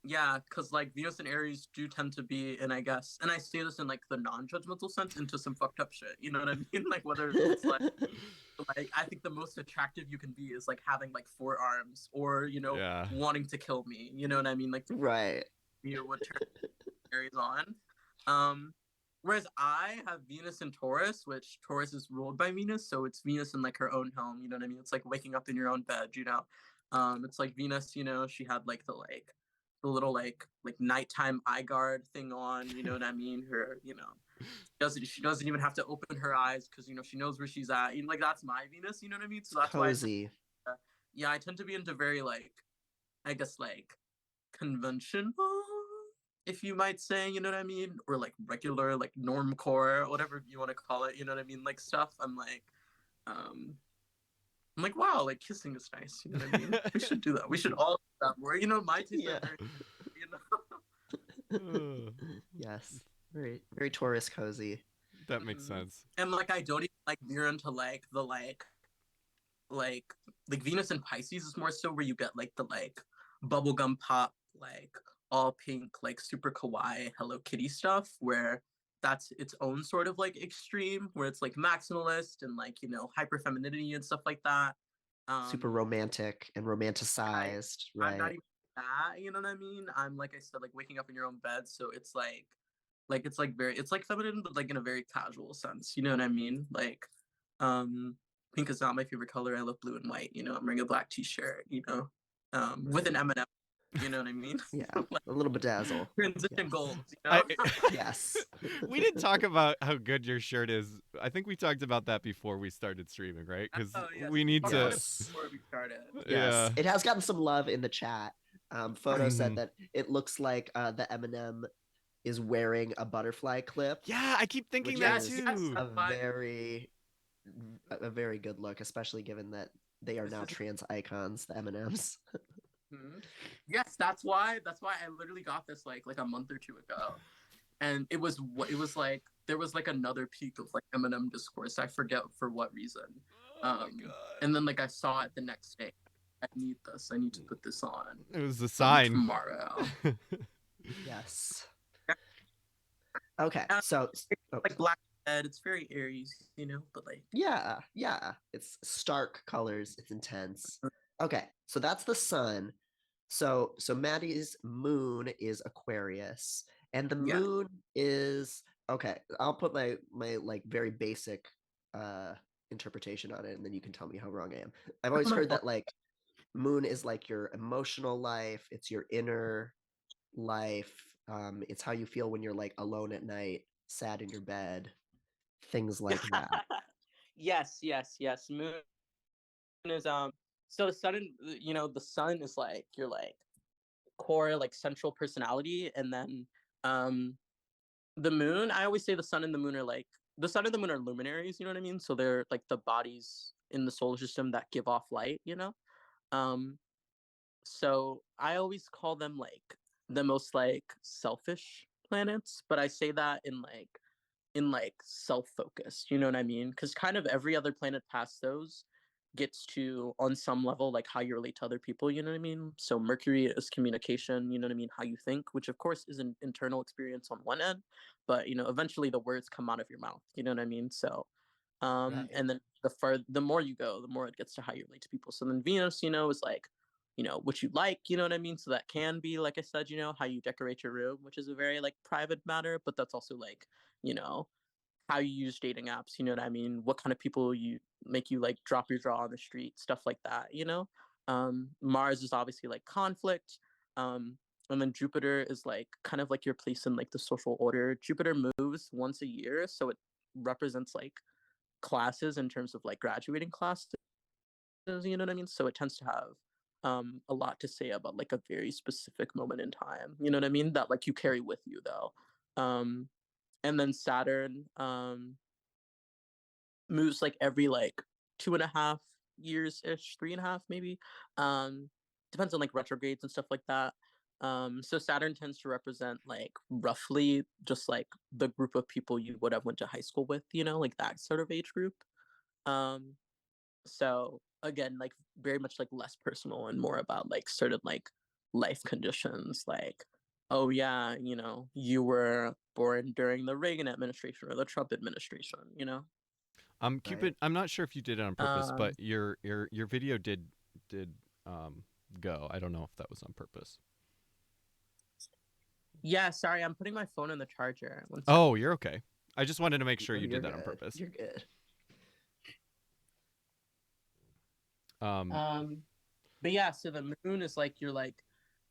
yeah, because like Venus and Aries do tend to be, and I say this in like the non-judgmental sense, into some fucked up shit. You know what I mean? Like whether it's like I think the most attractive you can be is like having like 4 arms, or Yeah. wanting to kill me. You know what I mean? Like Right. you would turn Aries on. Whereas I have Venus in Taurus, which Taurus is ruled by Venus, so it's Venus in like her own home. You know what I mean? It's like waking up in your own bed. It's like Venus. She had like the little like nighttime eye guard thing on. You know what I mean? Her she doesn't even have to open her eyes because she knows where she's at. Like that's my Venus. You know what I mean? So that's Cozy. why I tend to be into very like I guess like conventional, if you might say, you know what I mean, or like regular, like normcore, whatever you want to call it, you know what I mean, like stuff. Um, I'm like, wow, like kissing is nice, you know what I mean. We should do that. We should all do that. Where my taste Yeah. are very, Yes. Very, very Taurus cozy. That makes sense. And like I don't even like veer into like the like Venus and Pisces is more so where you get like the like bubblegum pop, like all pink, like super kawaii Hello Kitty stuff, where that's its own sort of like extreme, where it's like maximalist and like hyper femininity and stuff like that. Super romantic and romanticized. I'm not Right. even that, you know what I mean? I'm like I said, like waking up in your own bed, so it's like it's like feminine, but like in a very casual sense. You know what I mean? Like, pink is not my favorite color. I love blue and white. I'm wearing a black T-shirt. With an M&M. You know what I mean? Yeah. A little bedazzle. Transition Yes. goals. Yes. We didn't talk about how good your shirt is. I think we talked about that before we started streaming, right? Because Oh, yes. we need to. Yes. Before we started. Yes. Yeah. It has gotten some love in the chat. Photo said that it looks like the M&M is wearing a butterfly clip. Yeah, I keep thinking which that is too. a very good look, especially given that they are now trans icons, the M&Ms. Yes, that's why I literally got this like a month or two ago. And it was like there was like another peak of like M&M discourse. I forget for what reason. Oh my God. And then like I saw it the next day. I need this. I need to put this on. It was a sign. Tomorrow. Yes. Okay, And so like black bed, it's very Aries, but like yeah, it's stark colors, it's intense. Okay, so that's the sun. So Maddie's moon is Aquarius, and the moon is okay. I'll put my like very basic interpretation on it, and then you can tell me how wrong I am. I've always heard that like moon is like your emotional life, it's your inner life. It's how you feel when you're like alone at night, sad in your bed, things like that. yes. Moon is so the sun, the sun is like your like core like central personality, and then the moon, I always say the sun and the moon are like the sun and the moon are luminaries, you know what I mean? So they're like the bodies in the solar system that give off light, Um so I always call them like the most like selfish planets, but I say that in like self-focused, you know what I mean? Because kind of every other planet past those gets to on some level like how you relate to other people, you know what I mean? So Mercury is communication, you know what I mean, how you think, which of course is an internal experience on one end, but eventually the words come out of your mouth, you know what I mean? So Right. and then the more you go, the more it gets to how you relate to people. So then Venus, is like what you like, you know what I mean? So that can be, like I said, how you decorate your room, which is a very like private matter, but that's also like, you know, how you use dating apps, you know what I mean? What kind of people you make you like drop your jaw on the street, stuff like that. Mars is obviously like conflict. And then Jupiter is like kind of like your place in like the social order. Jupiter moves once a year, so it represents like classes in terms of like graduating classes, you know what I mean? So it tends to have a lot to say about like a very specific moment in time, you know what I mean? That like you carry with you though. And then Saturn moves like every like 2.5 years ish, 3.5 maybe. Depends on like retrogrades and stuff like that. So Saturn tends to represent like roughly just like the group of people you would have went to high school with, like that sort of age group. Um, so again, like very much like less personal and more about like certain like life conditions, like, oh yeah, you were born during the Reagan administration or the Trump administration. Qupid, Right. I'm not sure if you did it on purpose, Um, but your video did go. I don't know if that was on purpose. yeah, sorry, I'm putting my phone in the charger. One second. Oh, you're okay. I just wanted to make sure No, you you're did that on good. purpose. You're good. But yeah, so the moon is like your like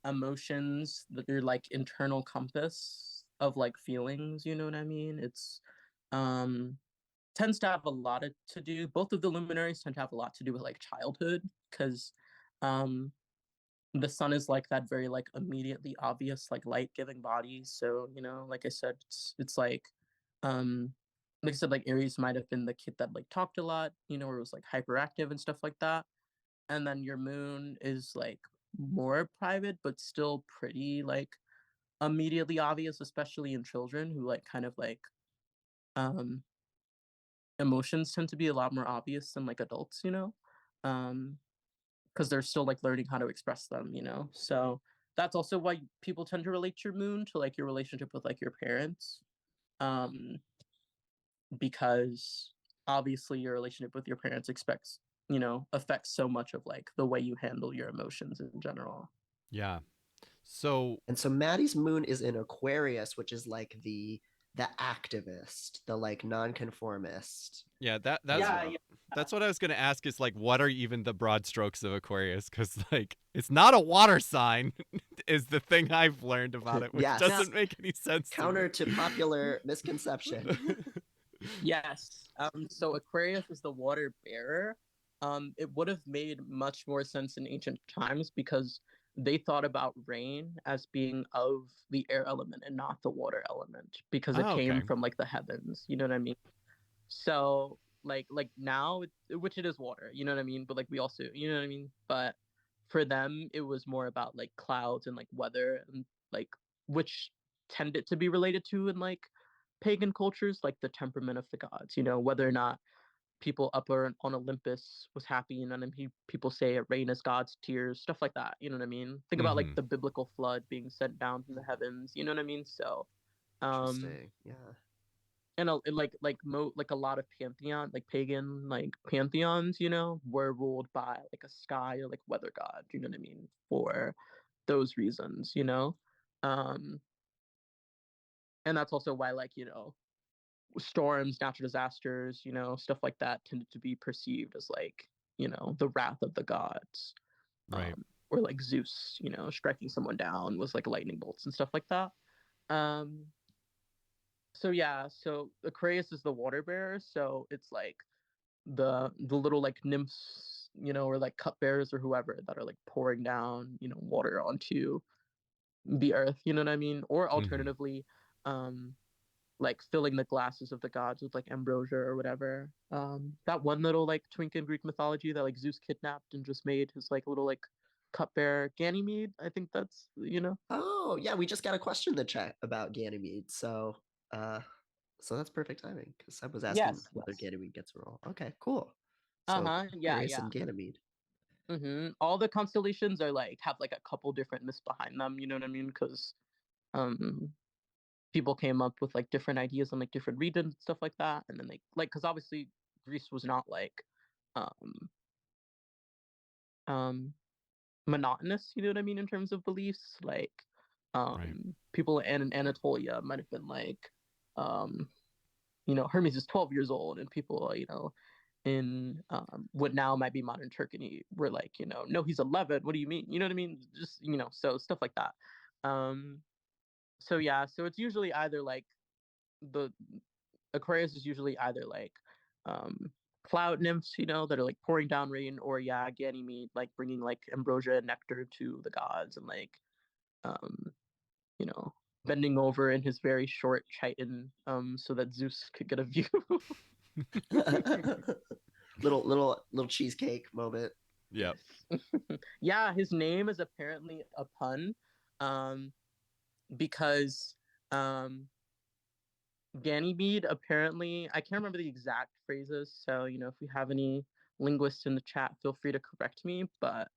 emotions, your like internal compass of like feelings, you know what I mean? It's um tends to have a lot to do. Both of the luminaries tend to have a lot to do with like childhood, because um the sun is like that very like immediately obvious like light giving body. So like I said, it's um like I said, like Aries might have been the kid that like talked a lot, or was like hyperactive and stuff like that. And then your moon is like more private but still pretty like immediately obvious, especially in children who like kind of like um emotions tend to be a lot more obvious than like adults, um because they're still like learning how to express them. So that's also why people tend to relate your moon to like your relationship with like your parents, um because obviously your relationship with your parents affects so much of like the way you handle your emotions in general. Yeah. So And so Maddie's moon is in Aquarius, which is like the activist, the like nonconformist. yeah, Yeah. that's what I was gonna ask. Is like, what are even the broad strokes of Aquarius? Because like, it's not a water sign, is the thing I've learned about it, which Yes. doesn't make any sense. Counter to popular misconception. Yes. So Aquarius is the water bearer. It would have made much more sense in ancient times because they thought about rain as being of the air element and not the water element because it Oh, came okay. from like the heavens. You know what I mean? So like now, which it is water. You know what I mean? But like we also, you know what I mean? But for them, it was more about like clouds and like weather and like which tended to be related to in like pagan cultures, like the temperament of the gods. You know, whether or not people up on Olympus was happy, you know what I mean? People say it rain is God's tears, stuff like that. You know what I mean? Think about like Mm-hmm. the biblical flood being sent down from the heavens. You know what I mean? So, um, Interesting. Yeah. and like a lot of pantheon, like pagan like pantheons, you know, were ruled by like a sky or like weather god. You know what I mean? For those reasons, you know, um, and that's also why like storms, natural disasters, you know, stuff like that tended to be perceived as like, you know, the wrath of the gods. Right. Or like Zeus, you know, striking someone down was like lightning bolts and stuff like that. Um, so yeah, so Aquarius is the water bearer, so it's like the little like nymphs, you know, or like cupbearers or whoever that are like pouring down, you know, water onto the earth, you know what I mean? Or Mm-hmm. alternatively, like filling the glasses of the gods with like ambrosia or whatever. That one little like twink in Greek mythology that like Zeus kidnapped and just made his like little like cupbearer Ganymede. I think that's Oh, yeah, we just got a question in the chat about Ganymede. Uh so that's perfect timing because I was asking Yes, whether yes. Ganymede gets a role. Okay, cool. So Uh-huh. Yeah, Aquarius yeah. and Ganymede. All the constellations are like have like a couple different myths behind them, you know what I mean? Because um people came up with like different ideas on like different regions and stuff like that. And then they like because obviously Greece was not like um um monotonous, you know what I mean, in terms of beliefs. Like Right. people in Anatolia might have been like um Hermes is 12 years old, and people, in what now might be modern Turkey were like, no, he's 11. What do you mean? You know what I mean? Just, so stuff like that. Um, so yeah, so it's usually either like the Aquarius is usually either like um, cloud nymphs, that are like pouring down rain, or yeah, Ganymede, like bringing like ambrosia and nectar to the gods, and like um, you know, bending over in his very short chitin, so that Zeus could get a view. little cheesecake moment. Yep. Yes. Yeah, his name is apparently a pun, um, because um, Ganymede apparently, I can't remember the exact phrases, so if we have any linguists in the chat, feel free to correct me. But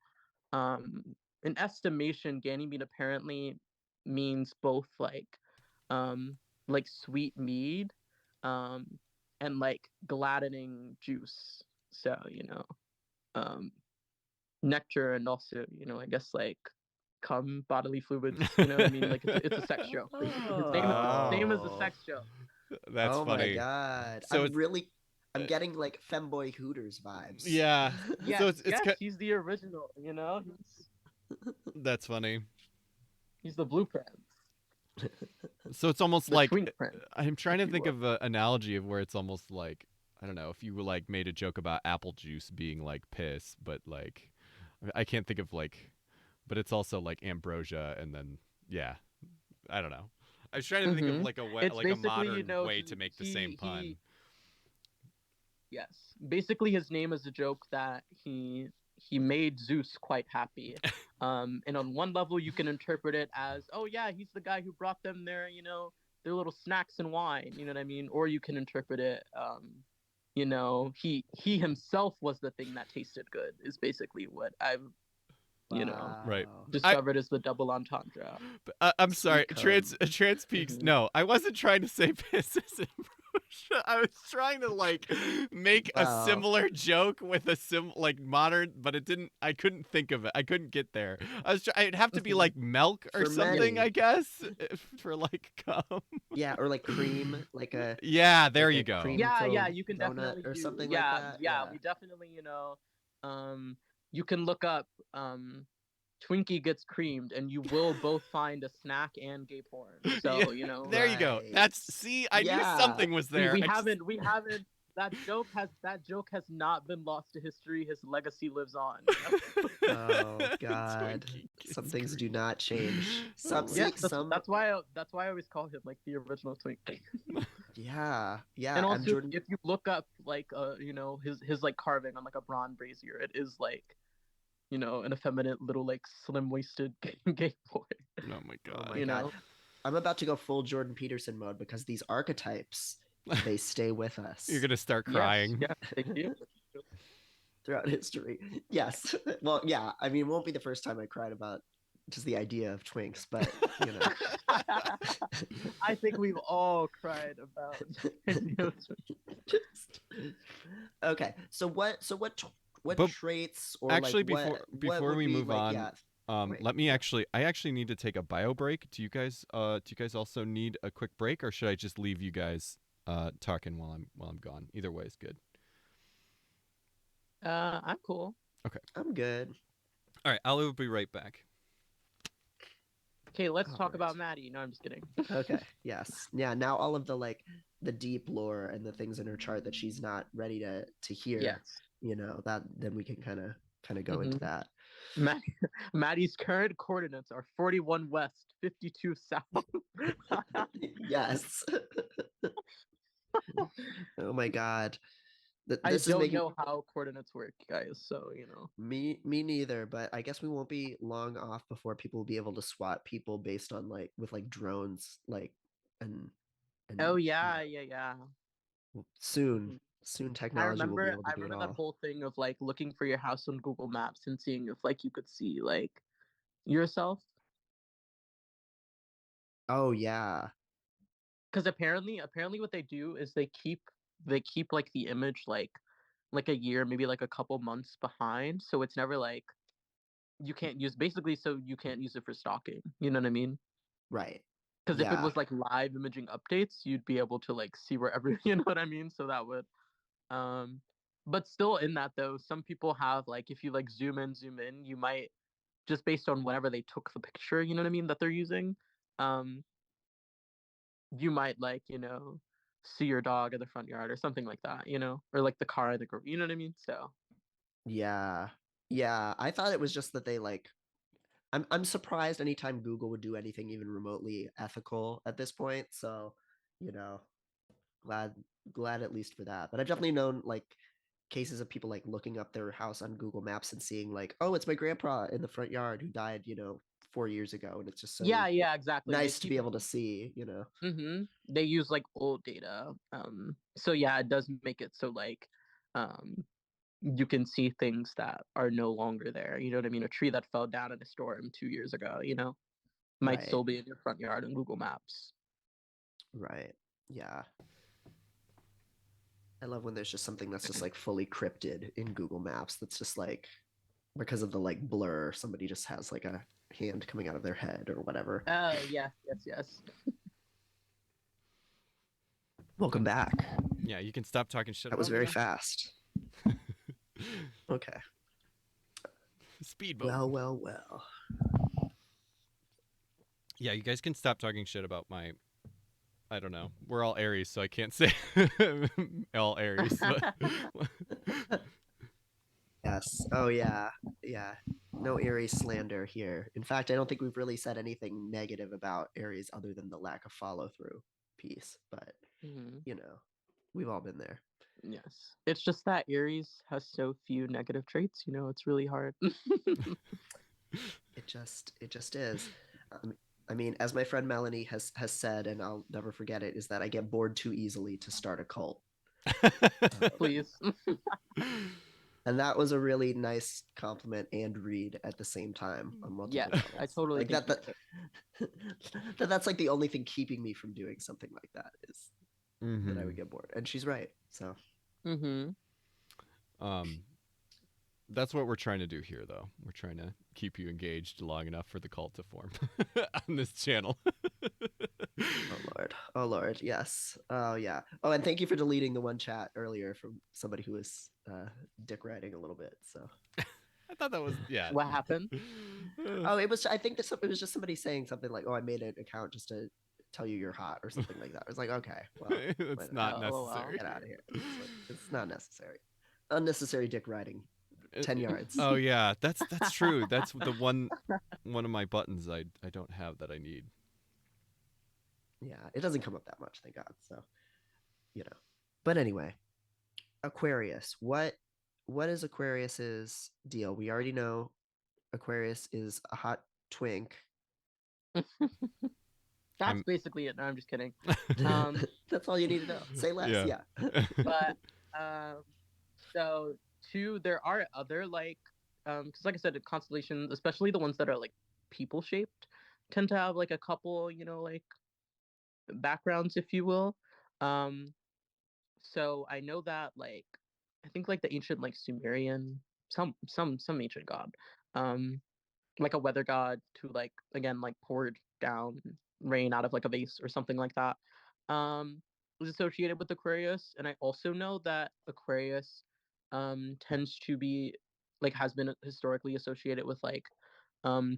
um, in estimation, Ganymede apparently means both like sweet mead, um, and like gladdening juice. So um, nectar, and also I guess like cum, bodily fluids. You know what I mean? Like it's a sex joke basically. His name is a Oh. sex joke. That's Oh my funny. god. So it's I'm getting like femboy Hooters vibes. yeah. So Yes, it's yes, he's the original. that's funny. He's the blueprint, So it's almost the like twink print, I'm trying if to you think will. of an analogy of where it's almost like I don't know if you like made a joke about apple juice being like piss, but like I can't think of like, but it's also like ambrosia, and then yeah, I don't know. I was trying to think of Mm-hmm. like a way, It's like a basically, modern way to he make the same he pun. he yes. Basically his name is a joke that he made Zeus quite happy. And on one level you can interpret it as, oh yeah, he's the guy who brought them their little snacks and wine, you know what I mean? Or you can interpret it he himself was the thing that tasted good, is basically what I've, you know, Right. Wow. I discovered as the double entendre. I'm sorry. Sweet cum. Trans peaks. Mm-hmm. No, I wasn't trying to say piss is ambrosia. I was trying to like make a Wow. similar joke with a like modern, but it didn't. I couldn't think of it. I couldn't get there. It'd have to be Mm-hmm. like milk or For Yep. something, I many. guess, for like cum. Yeah, or like cream, Yeah, there like you a go. cream Yeah, filled you can donut definitely or do. something like Yeah, that. yeah, Yeah. we definitely, um, you can look up um, Twinkie gets creamed, and you will both find a snack and gay porn. Yeah, So there you go. Right. That's see, I knew Yeah. something was we there. we I just haven't we haven't that joke has not been lost to history. His legacy lives on. Oh God, Twinkie some gets things do green. not change. Oh Some my see Yes, God. some. that's why I always call him like the original Twink. Yeah, And and also, Jordan. if you look up like his like carving on like a bronze brazier, it is like an effeminate little like slim waisted gay boy. Oh my Oh God. my God, I'm about to go full Jordan Peterson mode because these archetypes, they stay with You're us gonna start Yes, crying. yes, thank you. throughout history. Yes. Well, yeah. I mean, it won't be the first time I cried about just the idea of twinks, but you know. I think we've all cried about Just okay. What But traits or like actually, what before would we be move like, on, yeah, right, let me yeah. actually. I actually need to take a bio break. Do you guys also need a quick break, or should I just leave you guys talking while I'm gone? Either way is good. I'm cool. Okay. I'm good. All right. I'll be right back. Okay, let's All talk right. about Maddie. No, I'm just kidding. Okay. Yes. Yeah, now all of the like the deep lore and the things in her chart that she's not ready to hear, Yes. that then we can kind of go into Mm-hmm. that. Maddie's current coordinates are 41 west, 52 south. Yes. Oh my God. I This is don't making know how coordinates work, guys. So me neither, but I guess we won't be long off before people will be able to swat people based on like with like drones, like and Oh and yeah, yeah, yeah. soon soon I technology will be remember able I to do it remember that all. whole thing of like looking for your house on Google Maps and seeing if like you could see like yourself. Oh yeah. Because apparently what they do is they keep like the image like a year, maybe like a couple months behind. So it's never like you can't use basically so you can't use it for stalking. You know what I mean? Right. Because if it Yeah. was like live imaging updates, you'd be able to like see wherever you know what I mean. So that would um but still in that though, some people have like if you like zoom in, you might just based on whenever they took the picture, you know what I mean, that they're using, um, you might like, see your dog in the front yard or something like that, or like the car in the you know what I mean? So Yeah. Yeah. I thought it was just that they like I'm surprised anytime Google would do anything even remotely ethical at this point. So, you know, glad glad at least for that. But I've definitely known like cases of people like looking up their house on Google Maps and seeing like, oh, it's my grandpa in the front yard who died, 4 years ago, and it's just so yeah, yeah, exactly. They nice to keep be able to see. they use like old data. So yeah, it does make it so like um you can see things that are no longer there. You know what I mean? A tree that fell down in a storm 2 years ago, might Right, still be in your front yard on Google Maps. right, yeah. I love when there's just something that's just like fully cryptid in Google Maps. That's just like because of the like blur, somebody just has like a hand coming out of their head or whatever. Oh yes, yes, yes. Welcome back. Yeah, you can stop talking shit That was about me very now. fast. Okay. Speed mode. Well. Yeah, you guys can stop talking shit about my. I don't know. We're all Aries, so I can't say all Aries. But Yes. Oh yeah. Yeah. No Aries slander here. In fact, I don't think we've really said anything negative about Aries other than the lack of follow through piece. But Mhm. you know, we've all been there. Yes. It's just that Aries has so few negative traits, it's really hard. It just is. Um, I mean, as my friend Melanie has said, and I'll never forget it, is that I get bored too easily to start a cult. Please. And that was a really nice compliment and read at the same time on multiple Yes, I levels. totally Like think that, you that, should. that's like the only thing keeping me from doing something like that is that I mm-hmm. would get bored. And she's right. So Mm-hmm. um, that's what we're trying to do here, though. We're trying to keep you engaged long enough for the cult to form on this channel. oh Lord, yes. Oh yeah. Oh, and thank you for deleting the one chat earlier from somebody who was dick riding a little bit. So I thought that was What happened? oh, it was. I think that it was just somebody saying something like, "Oh, I made an account just to tell you you're hot or something like that. It's like, okay, well, It's not necessary. get out of here. It's not necessary. Unnecessary dick riding. 10 yards. Oh yeah, that's true. That's the one of my buttons I don't have that I need. Yeah, it doesn't come up that much, thank God. So, you know. But anyway, Aquarius. What is Aquarius's deal? We already know Aquarius is a hot twink. That's basically it. No, I'm just kidding. That's all you need to know. Say less. Yeah. But so there are other like because like I said, constellations, especially the ones that are like people shaped, tend to have like a couple, like backgrounds, if you will. So I know that like I think like the ancient like Sumerian, some ancient god, um like a weather god who like again like poured down rain out of like a vase or something like that, was associated with Aquarius. And I also know that Aquarius tends to be like has been historically associated with like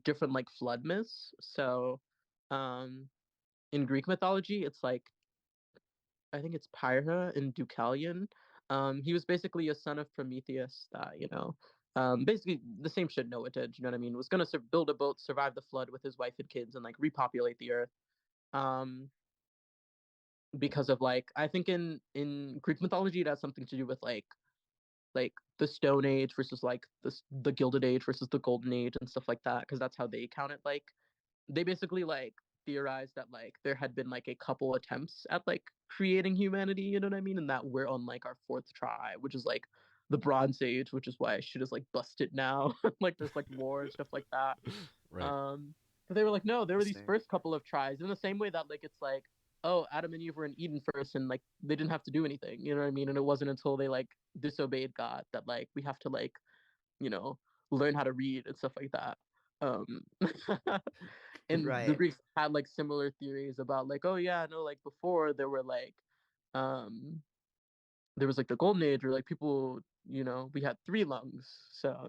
different like flood myths. So um in Greek mythology it's like I think it's Pyrrha in Deucalion. He was basically a son of Prometheus that, basically the same shit Noah did, you know what I mean? Was gonna build a boat, survive the flood with his wife and kids, and like repopulate the earth. Um, because of like I think in Greek mythology it has something to do with like the Stone Age versus like the Gilded Age versus the Golden Age and stuff like that, because that's how they count it. Like they basically like theorized that like there had been like a couple attempts at like creating humanity, you know what I mean? And that we're on like our fourth try, which is like the Bronze Age, which is why shit is like busted now. Like there's like war and stuff like that. Right. But they were like, no, there were these first couple of tries in the same way that like it's like, oh, Adam and Eve were in Eden first and like they didn't have to do anything, you know what I mean? And it wasn't until they like disobeyed God that like we have to like, learn how to read and stuff like that. Um and the Right. Greeks had like similar theories about like, oh yeah, no, like before there were like there was like the golden age where like people, we had three lungs. So,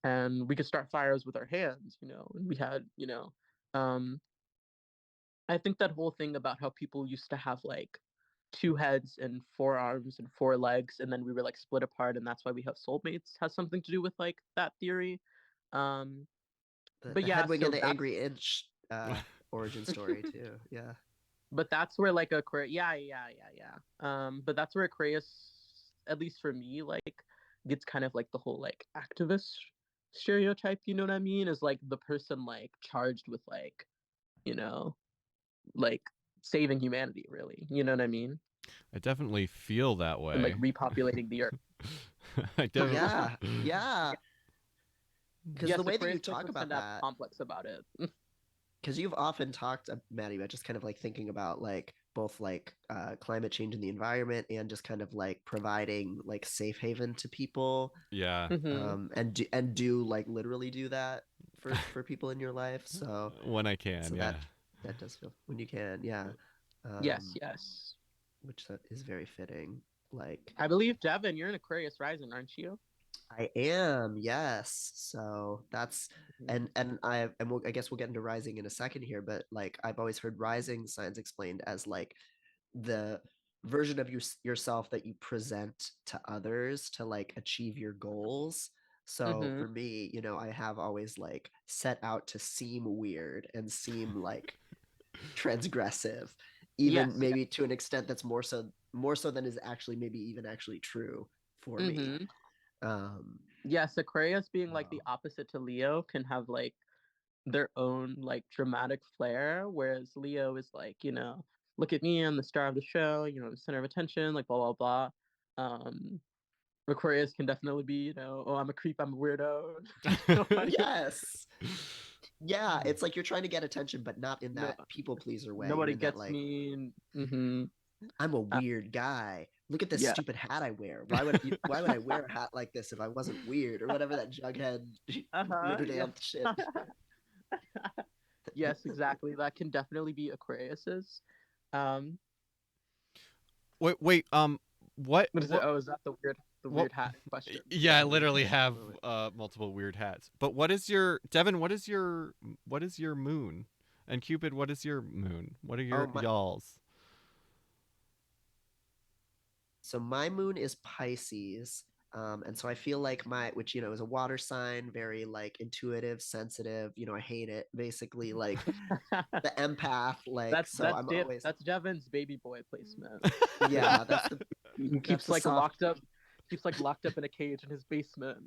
and we could start fires with our hands, and we had, um I think that whole thing about how people used to have like two heads and four arms and four legs, and then we were like split apart, and that's why we have soulmates, has something to do with like that theory. Um, but The yeah, Hedwig so and the that's Angry Inch origin story too. Yeah. but that's where like Aquarius, yeah. But that's where Aquarius, at least for me, like gets kind of like the whole like activist stereotype. You know what I mean? Is like the person like charged with like, you know, like saving humanity. Really, you know what I mean? I definitely feel that And like way. repopulating the earth. I definitely. Yeah. Yeah. Because Yes, the way that you Aquarius talk persons tend about to have that, complex about it. because you've often talked, Maddie, about just kind of like thinking about like both like climate change in the environment and just kind of like providing like safe haven to people, Yeah. and do like literally do that for people in your life. So When I can, yeah. that does feel when you can, yeah. Yes. Which that is very fitting. Like I believe Devin, you're an Aquarius rising, aren't you? I am, yes. So that's Mhm. I guess we'll get into rising in a second here, but like I've always heard rising signs explained as like the version of yourself that you present to others to like achieve your goals. So Mhm. for me, I have always like set out to seem weird and seem like transgressive, even Yes. maybe to an extent that's more so than is actually maybe even actually true for me. Mhm. Um, Yes, Aquarius being like so the opposite to Leo can have like their own like dramatic flair, whereas Leo is like, look at me, I'm the star of the show, the center of attention, like blah blah blah. Aquarius can definitely be, oh, I'm a creep, I'm a weirdo. yes. Yeah, it's like you're trying to get attention, but not in No, that people pleaser way. You're nobody in that gets like, me. Mm-hmm. I'm a weird guy. Look at this Yeah. stupid hat I wear. Why would I wear a hat like this if I wasn't weird or whatever that Jughead Yeah. Riverdale shit. Yes, exactly. That can definitely be Aquarius's. Um, Wait. What? what is it? What? Oh, is that the What? weird hat question? Yeah, I literally have multiple weird hats. But what is your Devin? What is your moon? And Cupid, what is your moon? What are Oh your my, y'all's? so my moon is Pisces. And so I feel like which, is a water sign, very like intuitive, sensitive, I hate it. Basically, like the empath, like, That's so that's I'm Dev, always, that's Devon's baby boy placement. yeah, that's the, He that's keeps the like soft, locked up in a cage in his basement.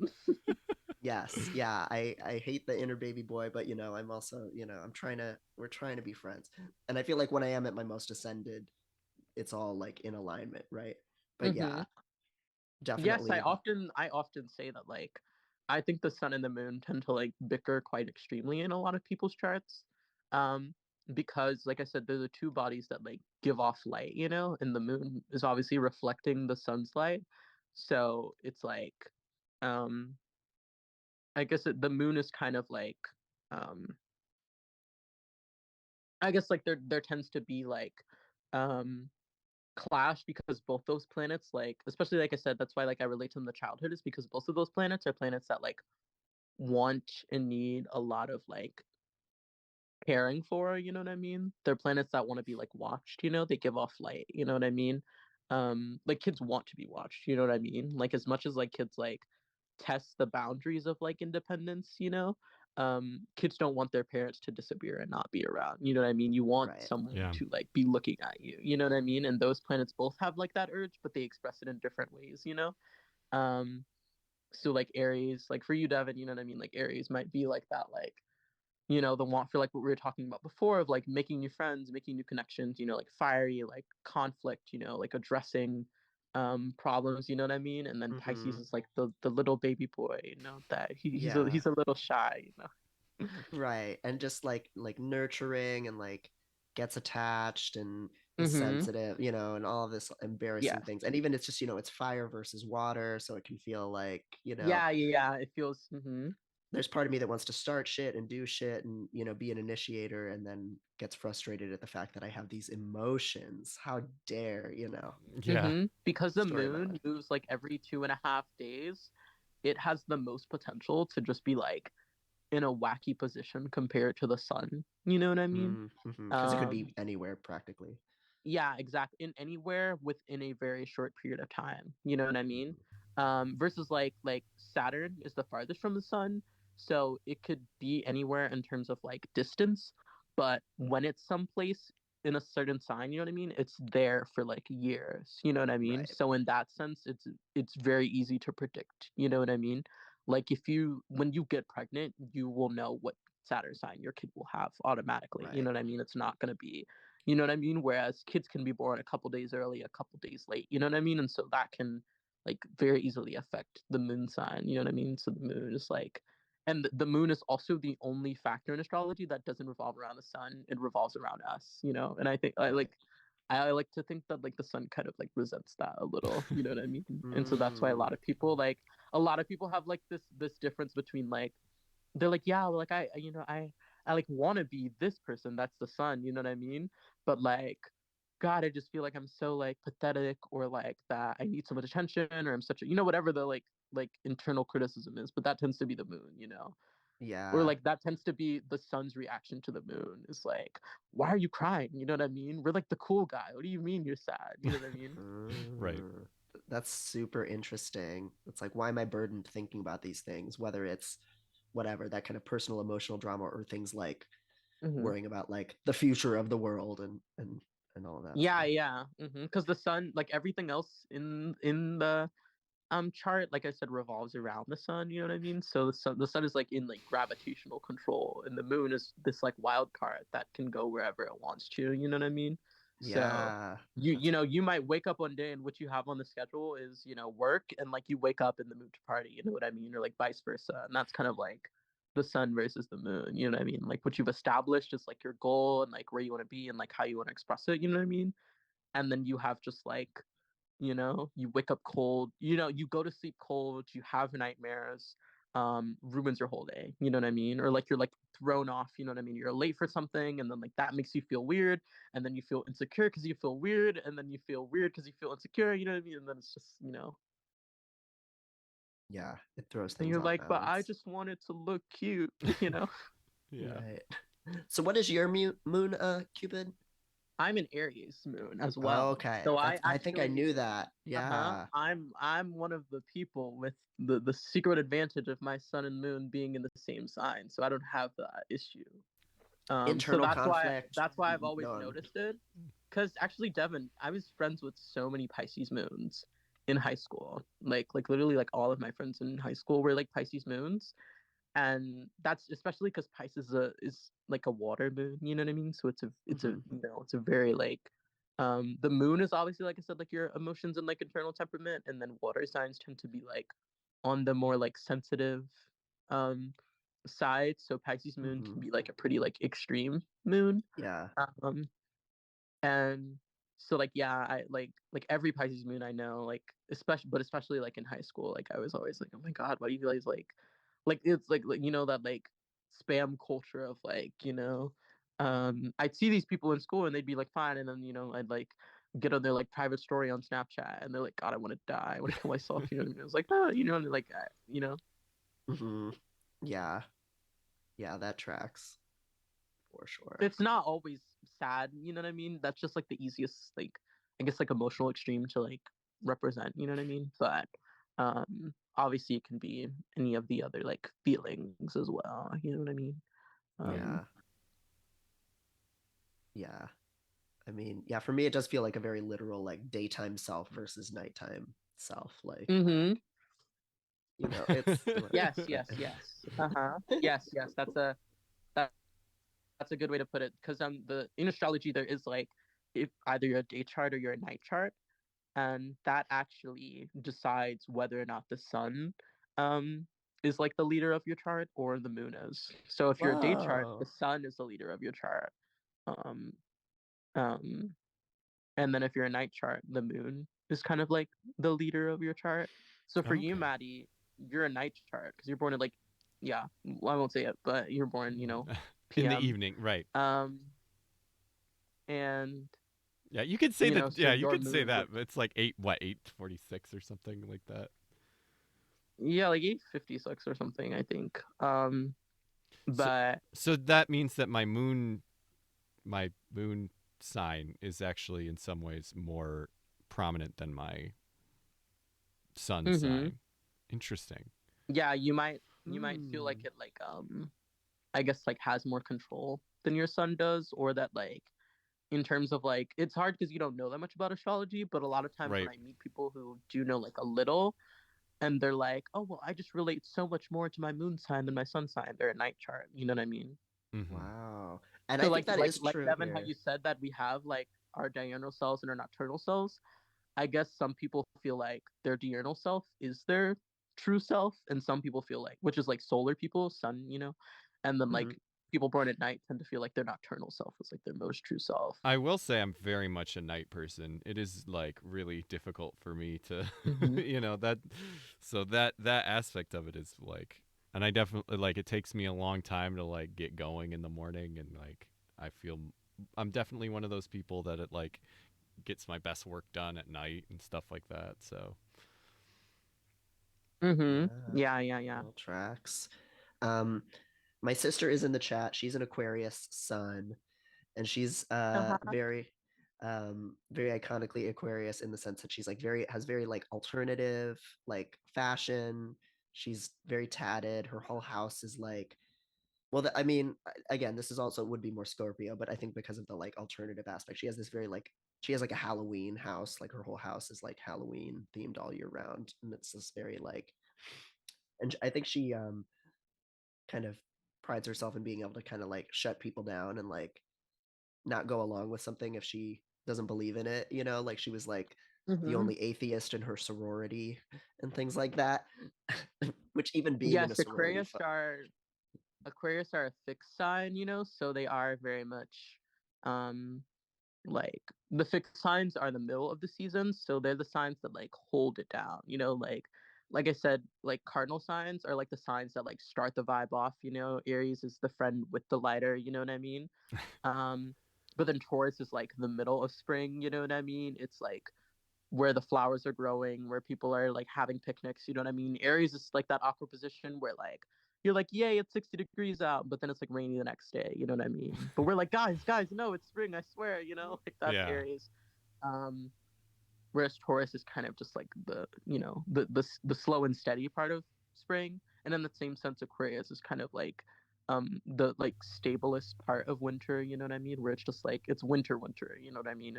yes. Yeah. I hate the inner baby boy, but, I'm also, we're trying to be friends. And I feel like when I am at my most ascended, it's all like in alignment, right? But Hmm. yeah, Yes, definitely. I often say that like I think the sun and the moon tend to like bicker quite extremely in a lot of people's charts. Um, because like I said, they're the two bodies that like give off light, and the moon is obviously reflecting the sun's light. So it's like um I guess the moon is kind of like um I guess like there tends to be like um clash because both those planets like especially like I said that's why like I relate to them the childhood is because both of those planets are planets that like want and need a lot of like caring for, you know what I mean? They're planets that want to be like watched, they give off light, you know what I mean? Like kids want to be watched, you know what I mean? Like as much as like kids like test the boundaries of like independence, kids don't want their parents to disappear and not be around. You know what I mean? You want Right. someone Yeah. to like be looking at you, you know what I mean? And those planets both have like that urge, but they express it in different ways. Um, so like Aries, like for you, Devin, you know what I mean? Like Aries might be like that, like the want for like what we were talking about before of like making new friends, making new connections, like fiery, like conflict, like addressing problems, you know what I mean? And then Pisces Mm-hmm. is like the little baby boy, that Yeah. he's a little shy. Right. And just like nurturing and like gets attached and is Mm-hmm. sensitive, and all of this Yeah. embarrassing things. And even it's just, it's fire versus water. So it can feel like, Yeah. It feels there's part of me that wants to start shit and do shit and, be an initiator and then gets frustrated at the fact that I have these emotions. How dare, Yeah. because the story of my moon life. moves like every 2.5 days, it has the most potential to just be like in a wacky position compared to the sun. You know what I mean? Because it could Um, be anywhere practically. yeah, exactly. In anywhere within a very short period of time. You know what I mean? Mhm. Versus like Saturn is the farthest from the sun, so it could be anywhere in terms of like distance, but when it's someplace in a certain sign, you know what I mean? It's there for like years. You know what I mean? Right. So in that sense, it's very easy to predict. You know what I mean? Like if you when you get pregnant, you will know what Saturn sign your kid will have automatically. You Right. know what I mean? It's not going to be you know what I mean? Whereas kids can be born a couple days early, a couple days late. You know what I mean? And so that can like very easily affect the moon sign. You know what I mean? So the moon is like, and the moon is also the only factor in astrology that doesn't revolve around the sun. It revolves around us. And I think I Right. like. I like to think that like the sun kind of like resents that a little, you know what I mean? And so that's why Mm, a lot of people have like this difference between like they're like, yeah, well, like I like want to be this person that's the sun, you know what I mean? But like, God, I just feel like I'm so like pathetic or like that I need so much attention or I'm such a, whatever the like internal criticism is. But that tends to be the moon. Or yeah. like that tends to be the sun's reaction to the moon is like, why are you crying? You know what I mean? We're like the cool guy. What do you mean you're sad? You know what I mean? Right. Mm, that's super interesting. It's like, why am I burdened thinking about these things? Whether it's whatever, that kind of personal emotional drama or things like Hmm. worrying about like the future of the world and all of that Yeah, stuff. yeah. Because the sun, like everything else in the chart, like I said, revolves around the sun, you know what I mean? So the sun is like in like gravitational control and the moon is this like wild card that can go wherever it wants to, you know what I mean? So Yeah. you That's you know you might wake up one day and what you have on the schedule is work and like you wake up in the mood to party, you know what I mean, or like vice versa, and that's kind of like the sun versus the moon, you know what I mean, like what you've established is like your goal and like where you want to be and like how you want to express it, you know what I mean, and then you have just like you wake up cold, you go to sleep cold, you have nightmares, ruins your whole day, you know what I mean, or like you're like thrown off, you know what I mean, you're late for something and then like that makes you feel weird and then you feel insecure because you feel weird and then you feel weird because you feel insecure, you know what I mean, and then it's just yeah, it throws and things you're off like, but I balance. just wanted to look cute. Yeah. Right. So what is your moon, Cupid? I'm an Aries moon as well. Okay, So I I think I actually knew that. uh-huh. Yeah. I'm one of the people with the secret advantage of my sun and moon being in the same sign, so I don't have that issue. So Internal conflict. that's why I've always None. noticed it. Because actually, Devin, I was friends with so many Pisces moons in high school. Like literally, like all of my friends in high school were like Pisces moons, and that's especially because Pisces is like a water moon. You know what I mean? So it's a Hmm. it's a very like the moon is obviously like I said like your emotions and like internal temperament, and then water signs tend to be like on the more like sensitive um side. So Pisces moon Hmm. can be like a pretty like extreme moon. Yeah. Um and so like yeah, I like every Pisces moon I know, like especially like in high school, like I was always like, oh my god, why do you guys like it's like you know that like spam culture of like, I'd see these people in school and they'd be like fine, and then I'd like get on their like private story on Snapchat and they're like, God, I want to die, I want to kill myself, you know what I mean? I was like, no, and like Hmm. Yeah. Yeah, that tracks for sure. it's not always sad, you know what I mean? That's just like the easiest, like I guess like emotional extreme to like represent, you know what I mean? But obviously it can be any of the other like feelings as well, you know what I mean? Um Yeah. Yeah. I mean, yeah, for me it does feel like a very literal like daytime self versus nighttime self. Like, mhm. it's Yes, yes, yes. Uh-huh. Yes, yes. That, that's a good way to put it because the in astrology there is like if either you're a day chart or you're a night chart, and that actually decides whether or not the sun um is like the leader of your chart or the moon is. So if you're a day chart, the whoa. sun is the leader of your chart. Um um and then if you're a night chart, the moon is kind of like the leader of your chart. So for you, Okay. Maddie, you're a night chart because you're born at like yeah, well, I won't say it, but you're born, In the PM. evening, right? Um and Yeah, you could say that. so Yeah, you your could say moon that. would But it's like 8:46 or something like that. yeah, like 8:56 or something, I think. So, But so that means that my moon sign is actually in some ways more prominent than my sun mhm. sign. Interesting. Yeah, you might feel like Hmm. it like I guess like has more control than your sun does, or that like in terms of like it's hard because you don't know that much about astrology, but a lot of times when Right. I meet people who do know like a little and they're like, "Oh, well, I just relate so much more to my moon sign than my sun sign." They're a night chart, you know what I mean? Mm-hmm. Wow. And So I think like that like is like true Devin, how here. you said that we have like our diurnal selves and our nocturnal selves. I guess some people feel like their diurnal self is their true self, and some people feel like, which is like solar people, sun, and then Hmm. like people born at night tend to feel like their nocturnal self is like their most true self. I will say I'm very much a night person. It is like really difficult for me to, Mm-hmm. that. So that aspect of it is like, and I definitely like it takes me a long time to like get going in the morning, and like I feel I'm definitely one of those people that it like gets my best work done at night and stuff like that. So Mm-hmm. Yeah. Yeah, yeah, yeah. All tracks. Um, my sister is in the chat. She's an Aquarius sun, and she's Uh-huh. very iconically Aquarius in the sense that she's like very has very like alternative like fashion. She's very tatted. Her whole house is like well, I mean, again, this is also would be more Scorpio, but I think because of the like alternative aspect, she has this very like she has like a Halloween house. Like her whole house is like Halloween themed all year round, and it's this very like, and I think she kind of prides herself in being able to kind of like shut people down and like not go along with something if she doesn't believe in it. Like she was like the Mm-hmm. only atheist in her sorority and things like that. Which even being in a Yes, sorority, Aquarius are a fixed sign, so they are very much um like the fixed signs are the middle of the season, so they're the signs that like hold it down, like I said, like cardinal signs are like the signs that like start the vibe off. Aries is the friend with the lighter, you know what I mean? um but then Taurus is like the middle of spring, you know what I mean? It's like where the flowers are growing, where people are like having picnics, you know what I mean? Aries is like that awkward position where like you're like, yay, it's 60 degrees out, but then it's like rainy the next day. You know what I mean? But we're like, guys, no, it's spring. I swear. Like that's Yeah. Aries. Um, whereas Taurus is kind of just like the slow and steady part of spring, and in the same sense, Aquarius is kind of like the like stablest part of winter. You know what I mean? Where it's just like it's winter. You know what I mean?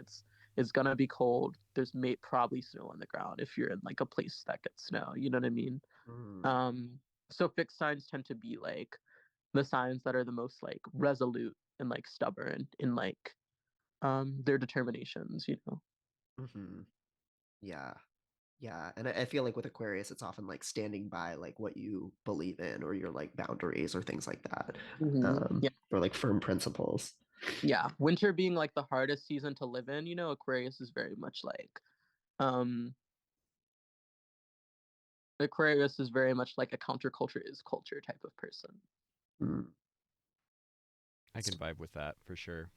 It's gonna be cold. There's probably snow on the ground if you're in like a place that gets snow. You know what I mean? Mm. Um, so fixed signs tend to be like the signs that are the most like resolute and like stubborn in like their determinations. Hmm. Yeah. Yeah. And I feel like with Aquarius, it's often like standing by like what you believe in or your like boundaries or things like that. Yeah. Or like firm principles. Yeah, winter being like the hardest season to live in, Aquarius is very much like um Aquarius is very much like a counterculture is culture type of person. Mm. I can vibe with that for sure.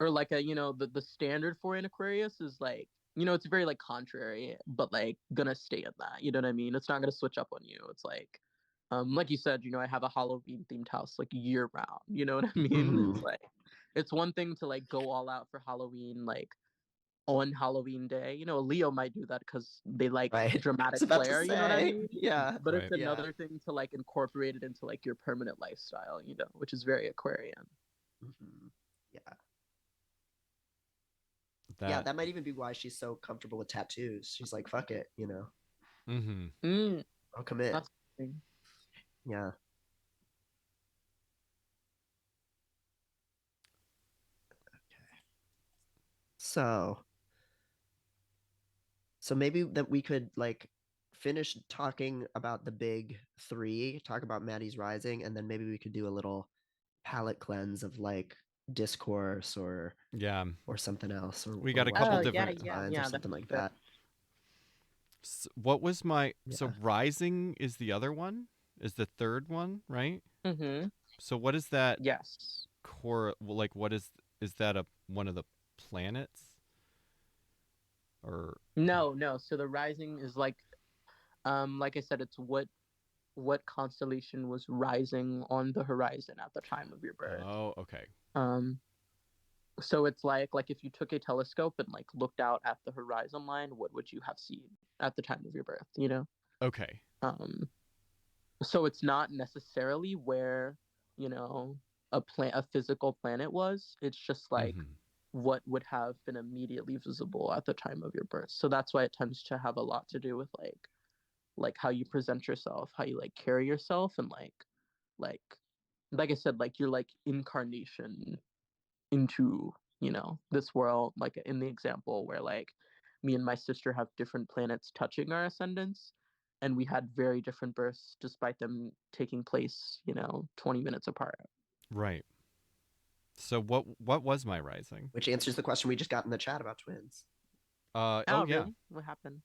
Or like the standard for an Aquarius is like, it's very like contrary, but like gonna stay in that. You know what I mean? It's not gonna switch up on you. It's like you said, I have a Halloween themed house like year round. You know what I mean? Mhm. It's like it's one thing to like go all out for Halloween, like on Halloween day. Leo might do that because they like Right. I dramatic was about to flair, you know what I say. mean? Yeah. But it's Right. Yeah. another thing to like incorporate it into like your permanent lifestyle, which is very Aquarian. Hmm. Yeah. Yeah, That. that might even be why she's so comfortable with tattoos. She's like, fuck it, Mm-hmm. Mm, I'll commit. that's the thing. Yeah. So, so maybe that we could like finish talking about the big three, talk about Maddie's Rising, and then maybe we could do a little palette cleanse of like discourse Yeah. or something else We or got a what couple Oh other yeah, different. yeah, signs or yeah. That'd something be like good. that. What was my so Yeah. rising is the other one? Is the third one, right? Mm-hmm. So what is that Yes. core like what is that a one of the planets or No, no. So the rising is like I said, it's what constellation was rising on the horizon at the time of your birth. oh, okay. Um, so it's like if you took a telescope and like looked out at the horizon line, what would you have seen at the time of your birth? Okay. Um, so it's not necessarily where, you know, a physical planet was. It's just like Mhm. what would have been immediately visible at the time of your birth. So that's why it tends to have a lot to do with like how you present yourself, how you like carry yourself, and like like I said, like your like incarnation into this world, like in the example where like me and my sister have different planets touching our ascendants, and we had very different births despite them taking place 20 minutes apart. Right. So what was my rising? Which answers the question we just got in the chat about twins. Oh Oh yeah. really? What happened?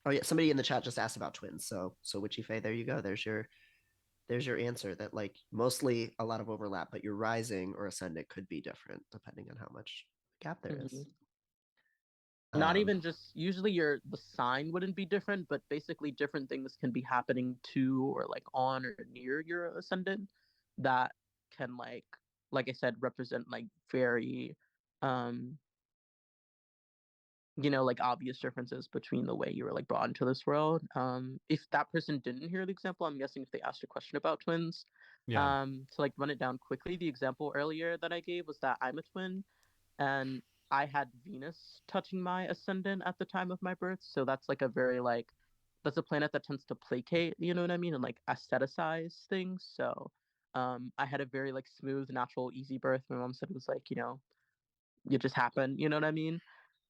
Oh yeah, somebody in the chat just asked about twins. So Witchy Faye, there you go. There's your answer that like mostly a lot of overlap, but your rising or ascendant could be different depending on how much gap there is. Mhm. Not Um, even just usually the sign wouldn't be different, but basically different things can be happening to or like on or near your ascendant that can like I said represent like very um like obvious differences between the way you were like brought into this world. If that person didn't hear the example, I'm guessing if they asked a question about twins, Yeah. to like run it down quickly, the example earlier that I gave was that I'm a twin, and I had Venus touching my ascendant at the time of my birth. So that's like a very like that's a planet that tends to placate, you know what I mean, and like aestheticize things. So I had a very like smooth, natural, easy birth. My mom said it was like, it just happened, you know what I mean?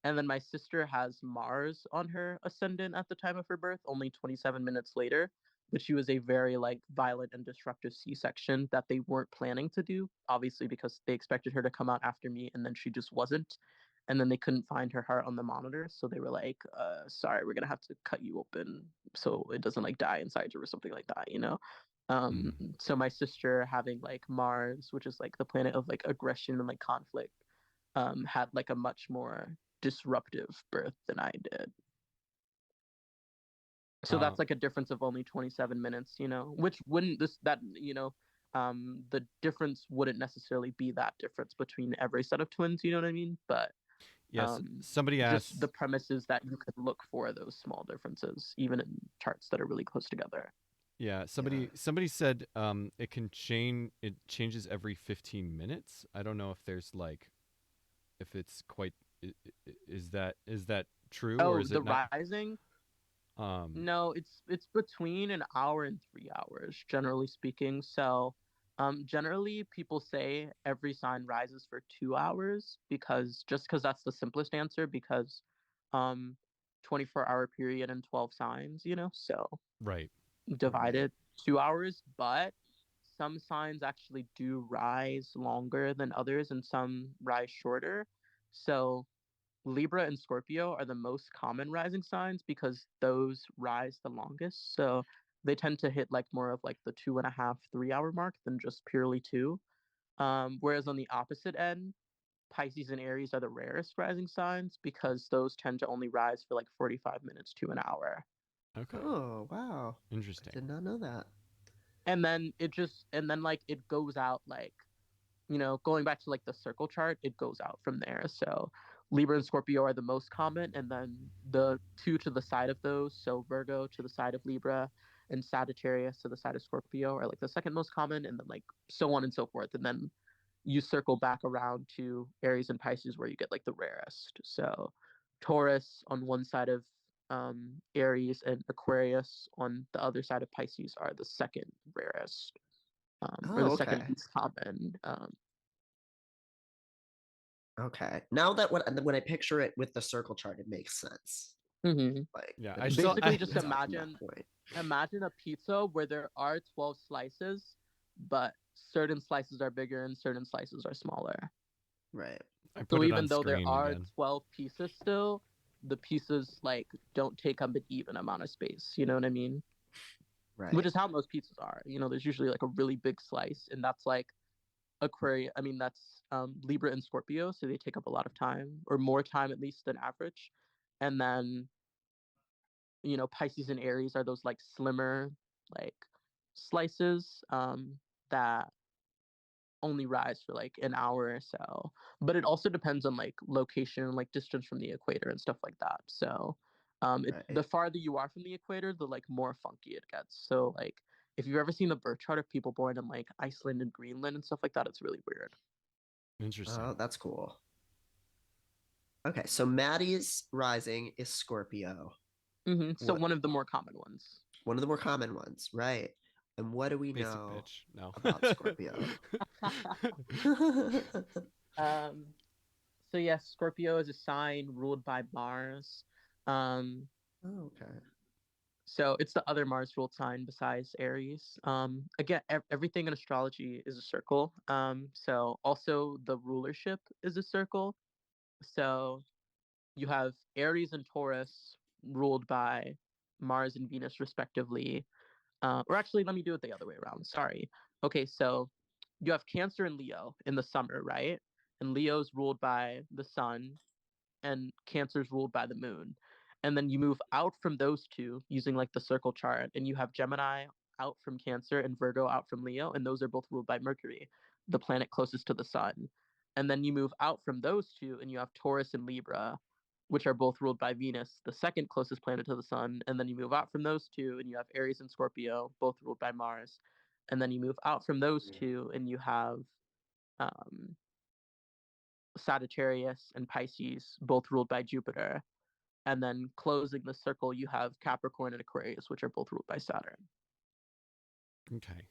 And then my sister has Mars on her ascendant at the time of her birth, only 27 minutes later. But she was a very like violent and destructive C-section that they weren't planning to do, obviously because they expected her to come out after me, and then she just wasn't. And then they couldn't find her heart on the monitor, so they were like, "Sorry, we're gonna have to cut you open so it doesn't like die inside you or something like that." Mm. So my sister having like Mars, which is like the planet of like aggression and like conflict, had like a much more disruptive birth than I did. So that's like a difference of only 27 minutes, which wouldn't the difference wouldn't necessarily be that difference between every set of twins, you know what I mean? But Yes, somebody just the asked. premise is that you could look for those small differences even in charts that are really close together. Yeah, Yeah. somebody said it can change. It changes every 15 minutes. I don't know if there's like if it's quite is that true or Oh, is the it not? rising? Um, No, it's between an hour and 3 hours, generally speaking. So, generally people say every sign rises for 2 hours because that's the simplest answer because, um, 24-hour period and 12 signs, so right. Right. divided 2 hours. But some signs actually do rise longer than others, and some rise shorter. So Libra and Scorpio are the most common rising signs because those rise the longest. So they tend to hit like more of like the 2.5, 3 hour mark than just purely two. Whereas on the opposite end, Pisces and Aries are the rarest rising signs because those tend to only rise for like 45 minutes to an hour. Okay. Oh, wow. I Interesting. did not know that. And then like it goes out like going back to like the circle chart, it goes out from there. So Libra and Scorpio are the most common, and then the two to the side of those, so Virgo to the side of Libra and Sagittarius to the side of Scorpio are like the second most common, and then like so on and so forth. And then you circle back around to Aries and Pisces where you get like the rarest. So Taurus on one side of Aries and Aquarius on the other side of Pisces are the second rarest, or Oh, the second okay. least common. Okay. Now that when I picture it with the circle chart, it makes sense. Mm-hmm. Like Yeah, that I it still Basically, I just evens out from that imagine point. imagine a pizza where there are 12 slices, but certain slices are bigger and certain slices are smaller. Right. I So put it on even though there screen are again. 12 pieces still, the pieces like don't take up an even amount of space. You know what I mean? Which Right. is how most pizzas are. There's usually like a really big slice, and that's like Aquarius. I mean, that's Libra and Scorpio, so they take up a lot of time, or more time at least than average. And then Pisces and Aries are those like slimmer like slices that only rise for like an hour or so. But it also depends on like location, like distance from the equator and stuff like that. So Right. the farther you are from the equator, the like more funky it gets. So like if you've ever seen the birth chart of people born in like Iceland and Greenland and stuff like that, it's really weird. Interesting. Oh, that's cool. Okay, so Maddie's rising is Scorpio. So What one of the more common ones. one of the more common ones, right? And what do we Basic know bitch. No. about Scorpio? um, so yes, Scorpio is a sign ruled by Mars. Um, Oh, okay. So it's the other Mars ruled sign besides Aries. Again, everything in astrology is a circle. So also the rulership is a circle. So you have Aries and Taurus ruled by Mars and Venus respectively. Or actually, let me do it the other way around. Sorry. Okay, so you have Cancer and Leo in the summer, right? And Leo's ruled by the sun, and Cancer's ruled by the moon. And then you move out from those two using like the circle chart, and you have Gemini out from Cancer and Virgo out from Leo, and those are both ruled by Mercury, the planet closest to the sun. And then you move out from those two, and you have Taurus and Libra, which are both ruled by Venus, the second closest planet to the sun. And then you move out from those two, and you have Aries and Scorpio, both ruled by Mars. And then you move out from those two, and you have um, Sagittarius and Pisces, both ruled by Jupiter. And then closing the circle, you have Capricorn and Aquarius, which are both ruled by Saturn. Okay.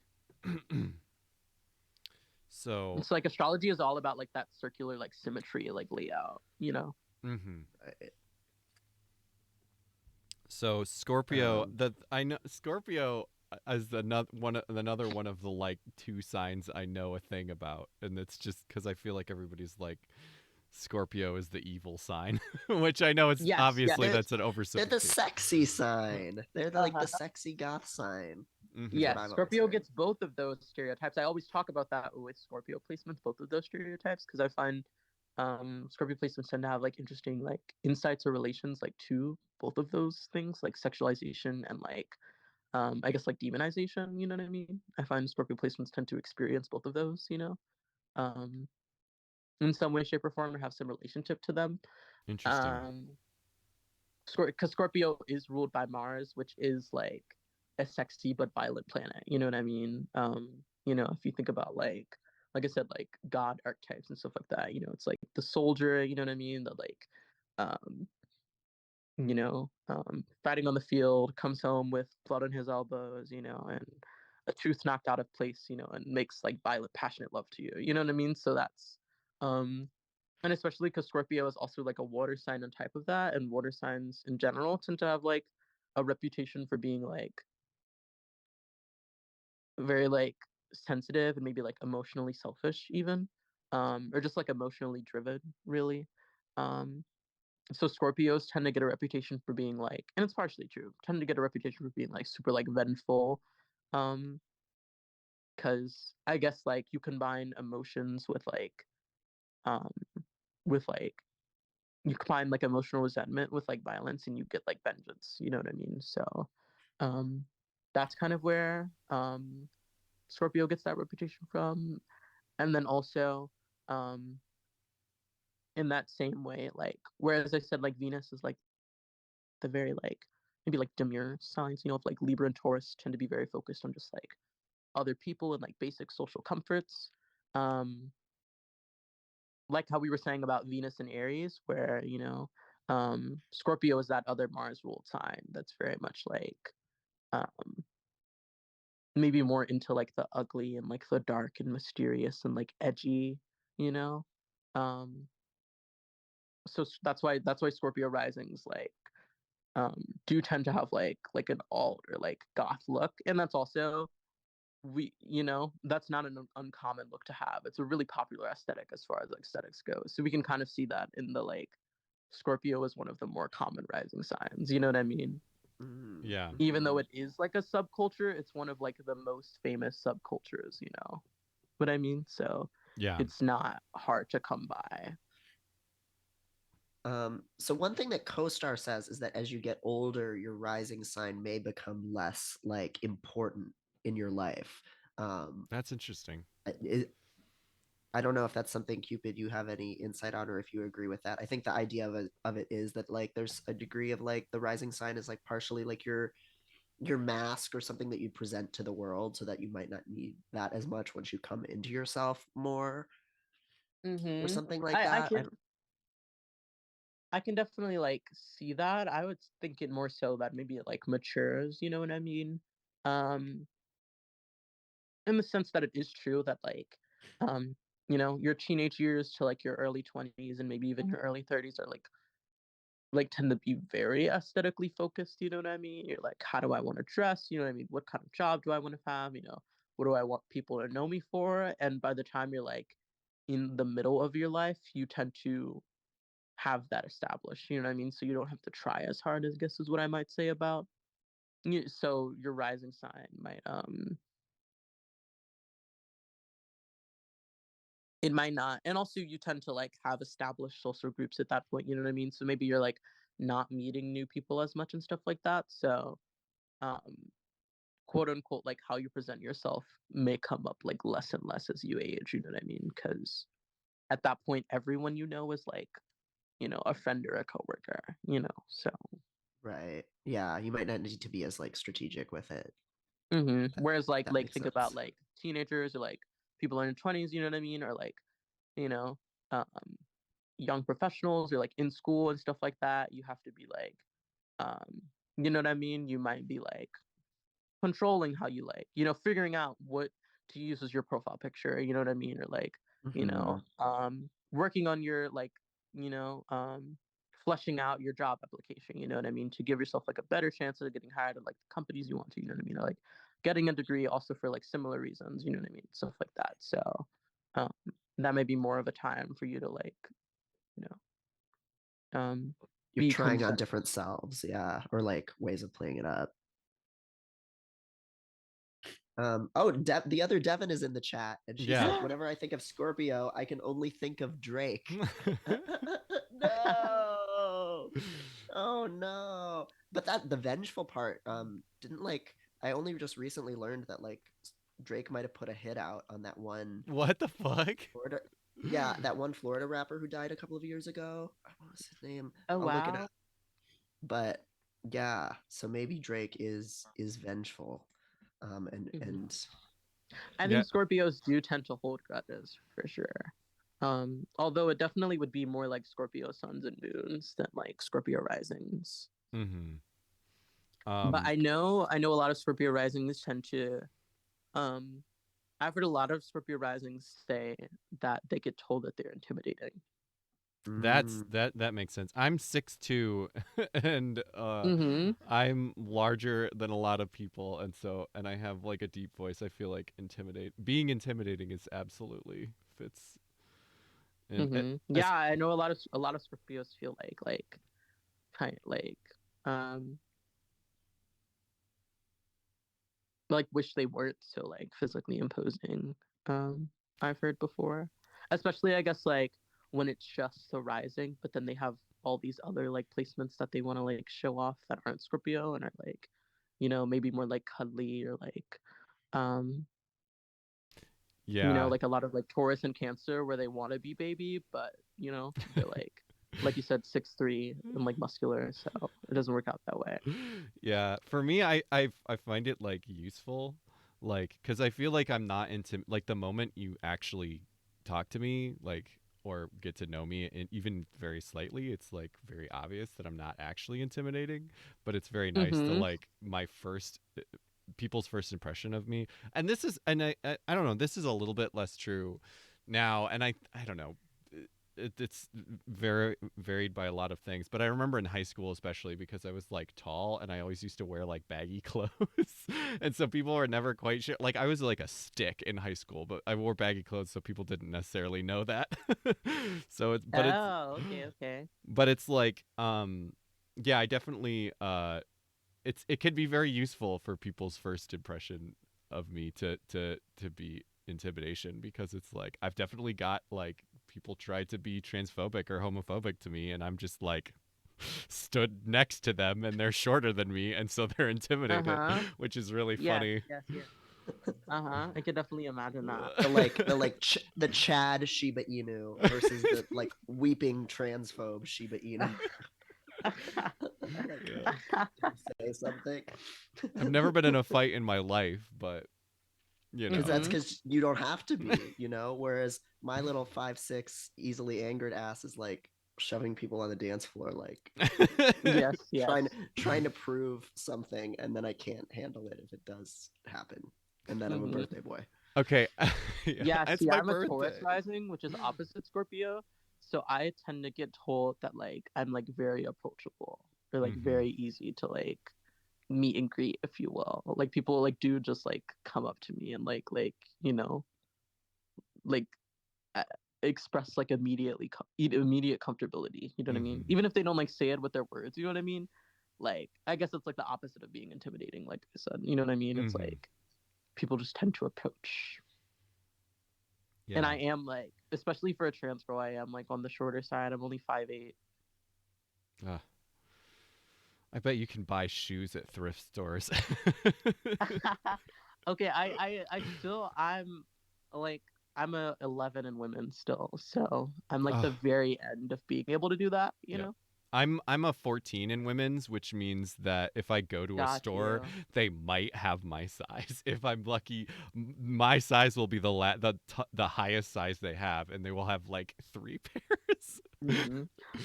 So, It's like astrology is all about like that circular like symmetry, like layout. mhm. Right. So Scorpio, Um, that I know Scorpio as another one of the like two signs I know a thing about, and it's just because I feel like everybody's like Scorpio is the evil sign, which I know it's Yes, obviously yes. they're that's an they're the oversimplification. sexy sign. They're the, like the Uh-huh. sexy goth sign, is Hmm. what Yes, I've always Scorpio heard. gets both of those stereotypes. I always talk about that with Scorpio placements, both of those stereotypes, because I find Scorpio placements tend to have like interesting like insights or relations like to both of those things, like sexualization and like I guess like demonization, you know what I mean? I find Scorpio placements tend to experience both of those, you know, um, in some way, shape, or form, or have some relationship to them. Interesting. Um, because Scorpio is ruled by Mars, which is like a sexy but violent planet. You know what I mean? You know, if you think about like I said, like God archetypes and stuff like that. You know, it's like the soldier. You know what I mean? The like, um, fighting on the field, comes home with blood on his elbows. You know, and a tooth knocked out of place. You know, and makes like violent, passionate love to you. You know what I mean? So that's um and especially because Scorpio is also like a water sign on type of that, and water signs in general tend to have like a reputation for being like very like sensitive and maybe like emotionally selfish even, or just like emotionally driven really. Um, so Scorpios tend to get a reputation for being like, and it's partially true, tend to get a reputation for being like super like vengeful, um, because I guess like you combine emotions um with like you combine like emotional resentment with like violence and you get like vengeance, you know what I mean? So um that's kind of where Scorpio gets that reputation from. And then also um in that same way, like whereas I said like Venus is like the very like maybe like demure signs, you know, of like Libra and Taurus tend to be very focused on just like other people and like basic social comforts. um like how we were saying about Venus and Aries, where Scorpio is that other Mars ruled sign that's very much like um, maybe more into like the ugly and like the dark and mysterious and like edgy, you know. Um, so that's why Scorpio risings like do tend to have like an alt or like goth look, and that's also that's not an uncommon look to have. It's a really popular aesthetic as far as like aesthetics goes, so we can kind of see that in the like Scorpio is one of the more common rising signs, you know what I mean? Yeah. Even though Mm-hmm. it is like a subculture, it's one of like the most famous subcultures, you know what I mean? So Yeah. it's not hard to come by. So one thing that CoStar says is that as you get older, your rising sign may become less like important in your life. Um, That's interesting. it, I don't know if that's something Cupid you have any insight on, or if you agree with that. I think the idea of it is that like there's a degree of like the rising sign is like partially like your mask or something that you present to the world, so that you might not need that as much once you come into yourself more or Mm-hmm. something like I, I that. can I can definitely like see that. I would think it more so that maybe it like matures, you know what I mean? Um, in the sense that it is true that um, your teenage years to like your early 20s and maybe even your early 30s are like tend to be very aesthetically focused, you know what I mean? You're like, how do I want to dress? You know what I mean? What kind of job do I want to have? What do I want people to know me for? And by the time you're like in the middle of your life, you tend to have that established, you know what I mean? So you don't have to try as hard, I guess is what I might say about you. So your rising sign might it might not. And also you tend to like have established social groups at that point, you know what I mean? So maybe you're like not meeting new people as much and stuff like that. So um quote unquote like how you present yourself may come up like less and less as you age, you know what I mean? Because at that point everyone you know is like, a friend or a coworker, so Right. Yeah, you might not need to be as like strategic with it. whereas That like makes think about sense. like teenagers or like people in their 20s, you know what I mean? Or like, you know, um young professionals or like in school and stuff like that, you have to be like um you know what I mean? You might be like controlling how you like, figuring out what to use as your profile picture, you know what I mean? Or like, Hmm. working on your like, you know, fleshing out your job application, you know what I mean? To give yourself like a better chance of getting hired at like the companies you want to, you know what I mean? Or like getting a degree also for like similar reasons, you know what I mean? Stuff like that. So um that may be more of a time for you to like, you um You're become trying on centered. different selves, yeah, or like ways of playing it up. The other Devin is in the chat, and she Yeah. said, "Whenever I think of Scorpio, I can only think of Drake." No, oh no! But the vengeful part, didn't like. I only just recently learned that like Drake might have put a hit out on that one What the fuck? Florida. Yeah, that one Florida rapper who died a couple of years ago. What was his name? Oh I'll look it wow. up. But yeah, so maybe Drake is vengeful, and Mhm. and I Yeah. think Scorpios do tend to hold grudges for sure. Although it definitely would be more like Scorpio suns and moons than like Scorpio risings. Mm-hmm. But I know a lot of Scorpio risings tend to um I've heard a lot of Scorpio risings say that they get told that they're intimidating. That makes sense. I'm 6'2", and Mm-hmm. I'm larger than a lot of people, and I have like a deep voice. I feel like being intimidating is absolutely fits. And Mm-hmm. Yeah, I know a lot of Scorpios feel like kind of um like wish they weren't so like physically imposing. I've heard before, especially I guess like when it's just the rising, but then they have all these other like placements that they want to like show off that aren't Scorpio and are like, maybe more like cuddly or like, um, yeah, like a lot of like Taurus and Cancer where they want to be baby, but they're like you said, 6'3" and like muscular, so it doesn't work out that way. Yeah, for me, I find it like useful, like because I feel like I'm not into like the moment you actually talk to me, like or get to know me, and even very slightly, it's like very obvious that I'm not actually intimidating, but it's very nice to Mm-hmm. like my first people's first impression of me, and this is and I don't know, this is a little bit less true now, and I don't know, it's very varied by a lot of things, but I remember in high school especially because I was like tall and I always used to wear like baggy clothes and so people were never quite sure, like I was like a stick in high school, but I wore baggy clothes so people didn't necessarily know that. So it's Oh, okay. but it's like yeah, I definitely it could be very useful for people's first impression of me to be intimidation, because it's like I've definitely got like people try to be transphobic or homophobic to me and I'm just like stood next to them and they're shorter than me and so they're intimidated, Uh-huh. which is really Yes, funny. yes. I can definitely imagine that. the Chad Shiba Inu versus the like weeping transphobe Shiba Inu. Say something. I've never been in a fight in my life, but you know. That's because you don't have to be, whereas my little 5'6" easily angered ass is like shoving people on the dance floor, like Yes. trying to prove something, and then I can't handle it if it does happen, and then I'm a birthday boy. Okay. Yeah, it's see, my I'm a birthday. Taurus rising, which is opposite Scorpio. So I tend to get told that like I'm like very approachable or like very easy to like meet and greet, if you will. Like people like do just like come up to me and like uh, express like immediate comfortability. You know what I mean? Even if they don't like say it with their words, you know what I mean? Like I guess it's like the opposite of being intimidating. Like I said, you know what I mean? It's like people just tend to approach. Yeah. And I am like, especially for a trans girl, I am like on the shorter side. I'm only 5'8". I bet you can buy shoes at thrift stores. Okay, I'm like I'm a 11 in women still, so I'm like the very end of being able to do that. You know. I'm a 14 in women's, which means that if I go to a store, they might have my size. If I'm lucky, my size will be the highest size they have, and they will have like 3 pairs.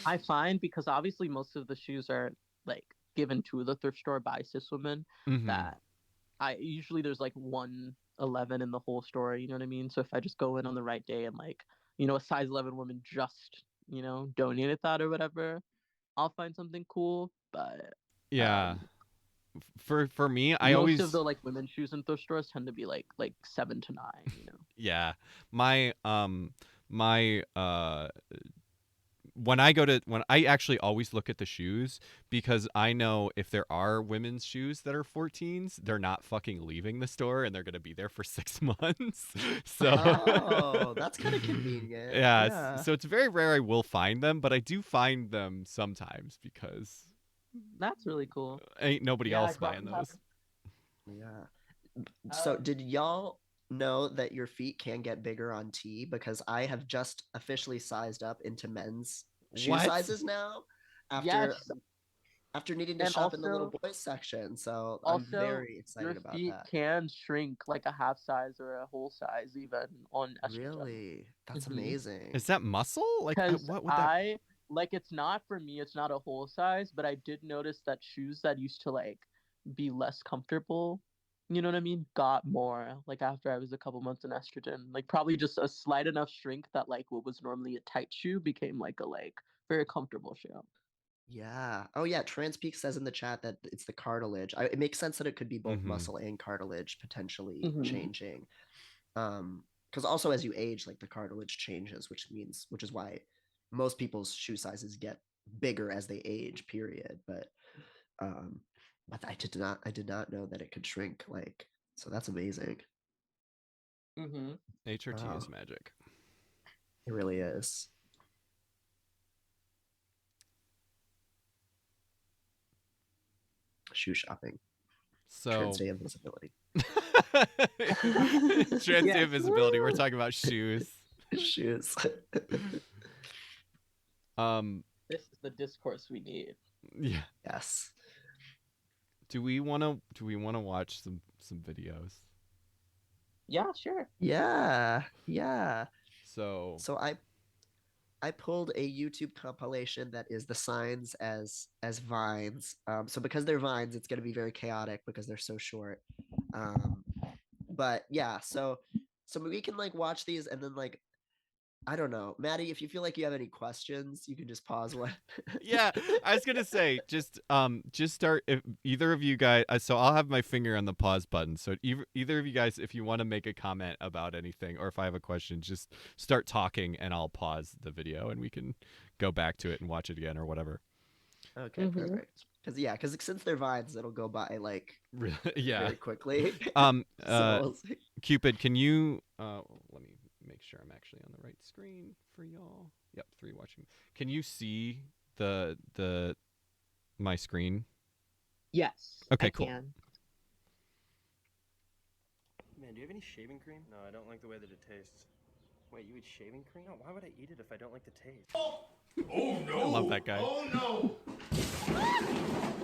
I find, because obviously most of the shoes are like given to the thrift store by cis women, that I usually there's like 111 in the whole store. You know what I mean? So if I just go in on the right day and like a size 11 woman just donated that or whatever, I'll find something cool. But yeah, for me, I most always of the like women's shoes in thrift stores tend to be like 7 to 9. Yeah, my my when I actually always look at the shoes, because I know if there are women's shoes that are 14s, they're not fucking leaving the store and they're going to be there for 6 months. So Oh, that's kind of convenient. yeah, Yeah. so it's very rare I will find them, but I do find them sometimes because That's really cool. ain't nobody Yeah, I else buying definitely have- those. Yeah. So did y'all know that your feet can get bigger on T? Because I have just officially sized up into men's shoe What? sizes now after Yes, after needing to and shop in the little also- boys section. So I'm Also, very your excited about feet that. can shrink like a half size or a whole size even on estrogen. Really? That's Mhm. amazing. Is that muscle? Like Because what would that like it's not for me, it's not a whole size, but I did notice that shoes that used to like be less comfortable, you know what I mean, got more like after I was a couple months in estrogen. Like probably just a slight enough shrink that like what was normally a tight shoe became like a very comfortable shoe. Yeah. Oh yeah, Transpeak says in the chat that it's the cartilage. It makes sense that it could be both Mhm. muscle and cartilage potentially Mhm. changing. Because also as you age, like the cartilage changes, which is why most people's shoe sizes get bigger as they age, period. But I did not know that it could shrink, like, so that's amazing. Mm-hmm. HRT Wow. is magic. It really is. Shoe shopping. So Transday invisibility. Transday Yes. visibility. We're talking about shoes. Shoes. This is the discourse we need. Yeah. Yes. Do we want to watch some videos? Yeah, sure. Yeah. Yeah. So So I pulled a YouTube compilation that is the signs as vines. So because they're vines, it's going to be very chaotic because they're so short. But yeah, so we can like watch these and then like, I don't know, Maddie, if you feel like you have any questions, you can just pause one. yeah, I was gonna say just start if either of you guys. So I'll have my finger on the pause button. So either of you guys, if you want to make a comment about anything or if I have a question, just start talking and I'll pause the video and we can go back to it and watch it again or whatever. Okay, perfect. Because since they're vines, it'll go by like Yeah, very quickly. so Qupid, can you let me make sure I'm actually on the right screen for y'all. Yep, 3 watching. Can you see the my screen? Yes. Okay, I cool. can. Man, do you have any shaving cream? No, I don't like the way that it tastes. Wait, you eat shaving cream? No, why would I eat it if I don't like the taste? Oh no! I love that guy. Oh no!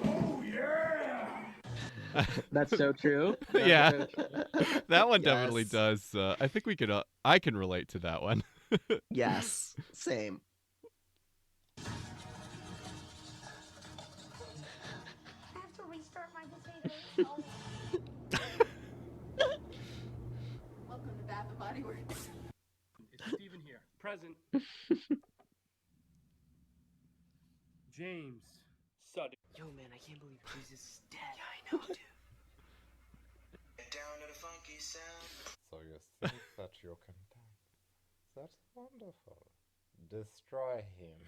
Oh yeah! That's so true. That's Yeah. so true. That one definitely Yes. does. I think we could. I can relate to that one. Yes, same. I have to restart my potatoes. Welcome to Bath and Body Works. It's Steven here. Present. James. Sudden. Yo, man, I can't believe Breeze is dead. Yeah, I know, dude. Down to the funky sound. So you think that you can dance? That's wonderful. Destroy him.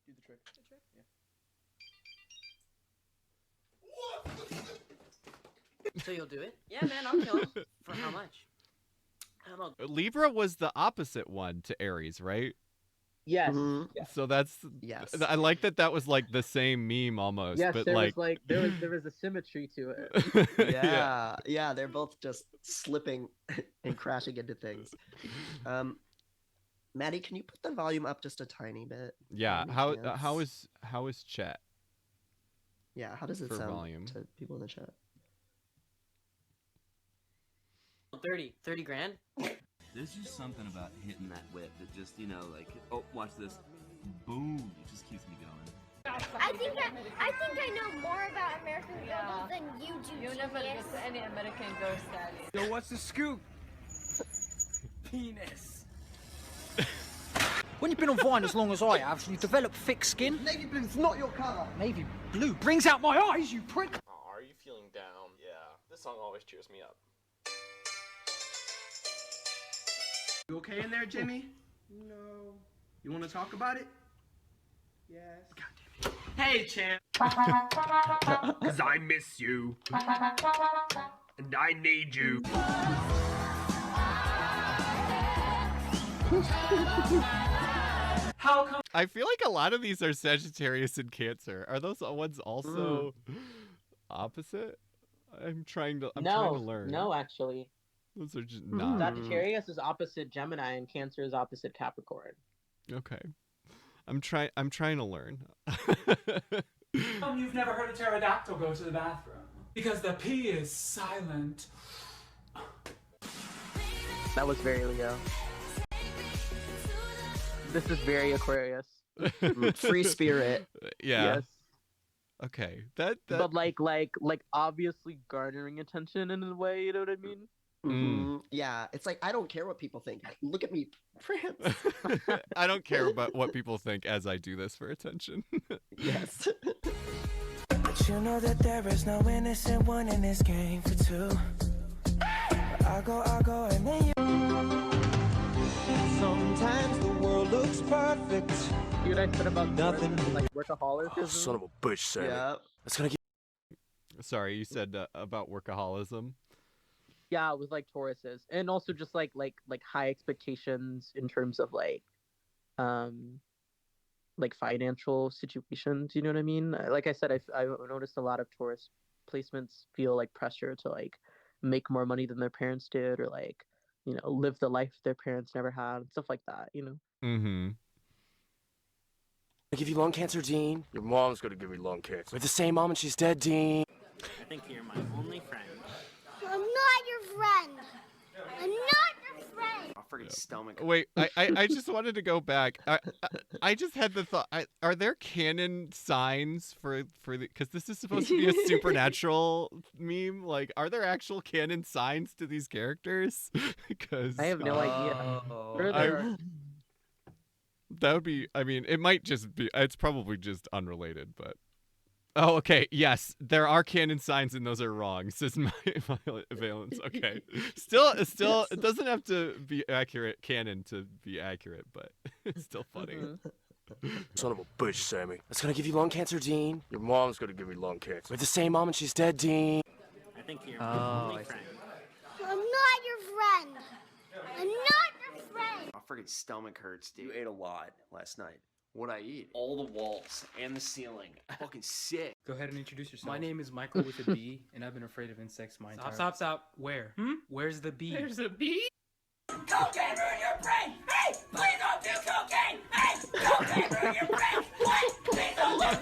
Do the trick. The trick? Yeah. So you'll do it? Yeah, man, I'll kill him. For how much? I don't know. Libra was the opposite one to Aries, right? Yes. Mhm. Yes. So that's. Yes. I like that was like the same meme almost. Yes, but there like was there was a symmetry to it. Yeah, they're both just slipping and crashing into things. Maddie, can you put the volume up just a tiny bit? Yeah. Any How chance? is chat? Yeah, how does it for sound volume? to people in the chat? 30 grand? There's just something about hitting that whip that just, like, oh, watch this. Boom. It just keeps me going. I think I know more about American Girl than you do. You never get to any American Girl studies. Yo, what's the scoop? Penis. When you've been on Vine as long as I have, you develop thick skin. Navy blue's not your color. Navy blue brings out my eyes, you prick. Oh, are you feeling down? Yeah. This song always cheers me up. You okay in there, Jimmy? No. You want to talk about it? Yes. Hey, champ. Cause I miss you. And I need you. How come? I feel like a lot of these are Sagittarius and Cancer. Are those ones also opposite? I'm trying to learn. No, actually. Those are just not. Sagittarius is opposite Gemini and Cancer is opposite Capricorn. Okay. I'm trying to learn. You've never heard a pterodactyl go to the bathroom. Because the pee is silent. That was very Leo. This is very Aquarius. Free spirit. Yeah. Yes. Okay. That But like obviously garnering attention in a way, you know what I mean? Yeah, it's like I don't care what people think. Look at me, France. I don't care about what people think as I do this for attention. Yes. But you know that there is no innocent one in this game for two. I go, and then you. Sometimes the world looks perfect. Dude, I said about nothing like workaholism. Son of a bitch, Sam. Yeah. That's gonna get. Sorry, you said about workaholism. Yeah, with like Tauruses, and also just like high expectations in terms of like financial situations. You know what I mean? Like I said, I noticed a lot of Taurus placements feel like pressure to like make more money than their parents did, or like live the life their parents never had, stuff like that. Mm-hmm. I give you lung cancer, Dean. Your mom's gonna give me lung cancer. We're the same mom and she's dead, Dean. I think you're my only friend. I'm not your friend. I'm not your friend. I'll freaking stomach. Wait, I just wanted to go back. I just had the thought: are there canon signs for the? Because this is supposed to be a supernatural meme. Like, are there actual canon signs to these characters? Because I have no idea. That would be. I mean, it might just be. It's probably just unrelated, but. Oh, okay. Yes, there are canon signs, and those are wrong. Says my Valence. Okay. Still, Yes. it doesn't have to be accurate canon to be accurate, but it's still funny. Son of a bitch, Sammy. That's gonna give you lung cancer, Dean. Your mom's gonna give me lung cancer. We're the same mom and she's dead, Dean. I think you're my only friend. I'm not your friend. I'm not your friend. My freaking stomach hurts, dude. You ate a lot last night. What'd I eat? All the walls and the ceiling. Fucking sick. Go ahead and introduce yourself. My name is Michael with a B, and I've been afraid of insects my entire life. Stop. Where? Where's the B? There's a bee? Cocaine ruin your brain! Hey, please don't do cocaine! Hey, cocaine ruin your brain! Please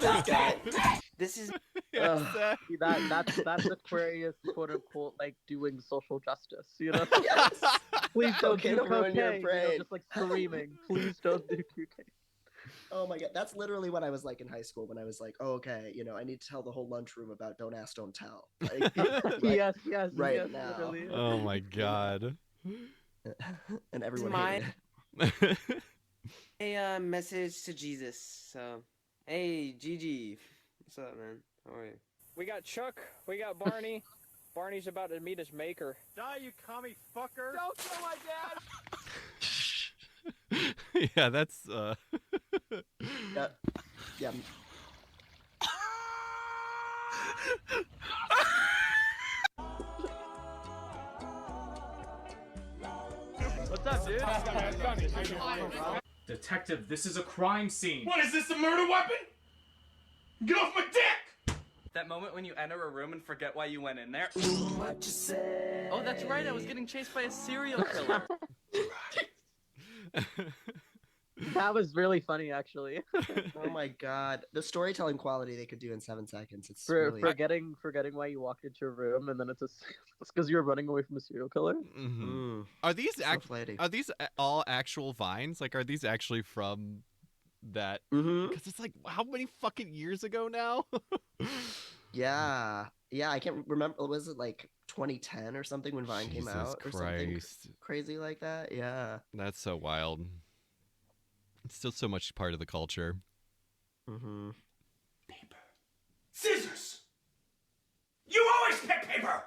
don't do cocaine! This is that's Aquarius, quote unquote, like doing social justice. Yes. Please don't do Cocaine ruin your cocaine. brain. Just like screaming, please don't do cocaine. Oh my god, that's literally what I was like in high school when I was like, oh, okay, I need to tell the whole lunchroom about don't ask, don't tell. Like, Yes, right yes, now. literally. Oh my god. And everyone my it. a message to Jesus. So, hey, Gigi, what's up, man? How are you? We got Chuck. We got Barney. Barney's about to meet his maker. Die, you commie fucker! Don't kill my dad! Yeah, that's Yeah. What's up, dude? Detective, this is a crime scene. What is this, a murder weapon? Get off my dick! That moment when you enter a room and forget why you went in there. What you say? Oh, that's right. I was getting chased by a serial killer. That was really funny, actually. Oh my god, the storytelling quality they could do in 7 seconds. It's Forgetting really... why you walked into a room, and then it's because you were running away from a serial killer. Mm-hmm. Are these all actual vines? Like, are these actually from that? Because it's like, how many fucking years ago now? Yeah, I can't remember. Was it like 2010 or something when Vine came out, or something crazy like that? Yeah, that's so wild. It's still so much part of the culture. Paper. Scissors! You always pick paper!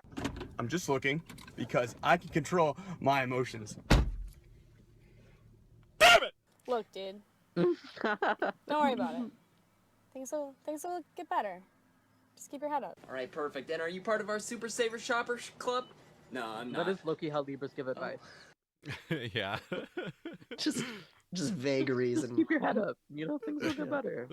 I'm just looking because I can control my emotions. Look, dude. Don't worry about it. things will get better. Just keep your head up. All right, perfect. And are you part of our Super Saver Shopper Club? No, I'm not. That is low-key how Libras give advice. Yeah. just vagaries and keep your head up. You know, things will get better.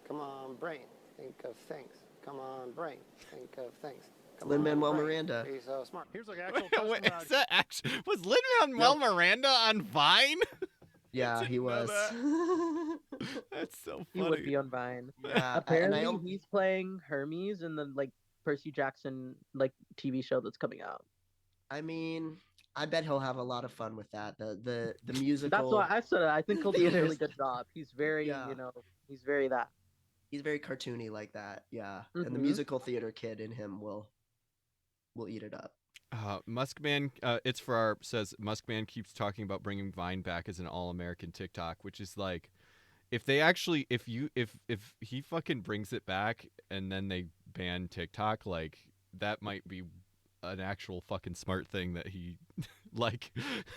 Come on, brain. Think of things. Come on, brain. Think of things. Lin-Manuel Miranda. He's so smart. Here's like actual Wait, is that actually was Lin-Manuel Miranda on Vine? Yeah, he was. That's so funny. He would be on Vine. Yeah, apparently he's playing Hermes in the like Percy Jackson like TV show that's coming out. I mean, I bet he'll have a lot of fun with that. The musical. That's why I said it. I think he'll do a really good job. He's very, you know, he's very that. He's very cartoony like that. Yeah, and the musical theater kid in him will eat it up. Muskman, it's for our says Muskman keeps talking about bringing Vine back as an all-American TikTok, which is like, if they actually, if he fucking brings it back and then they ban TikTok, like that might be an actual fucking smart thing that he like.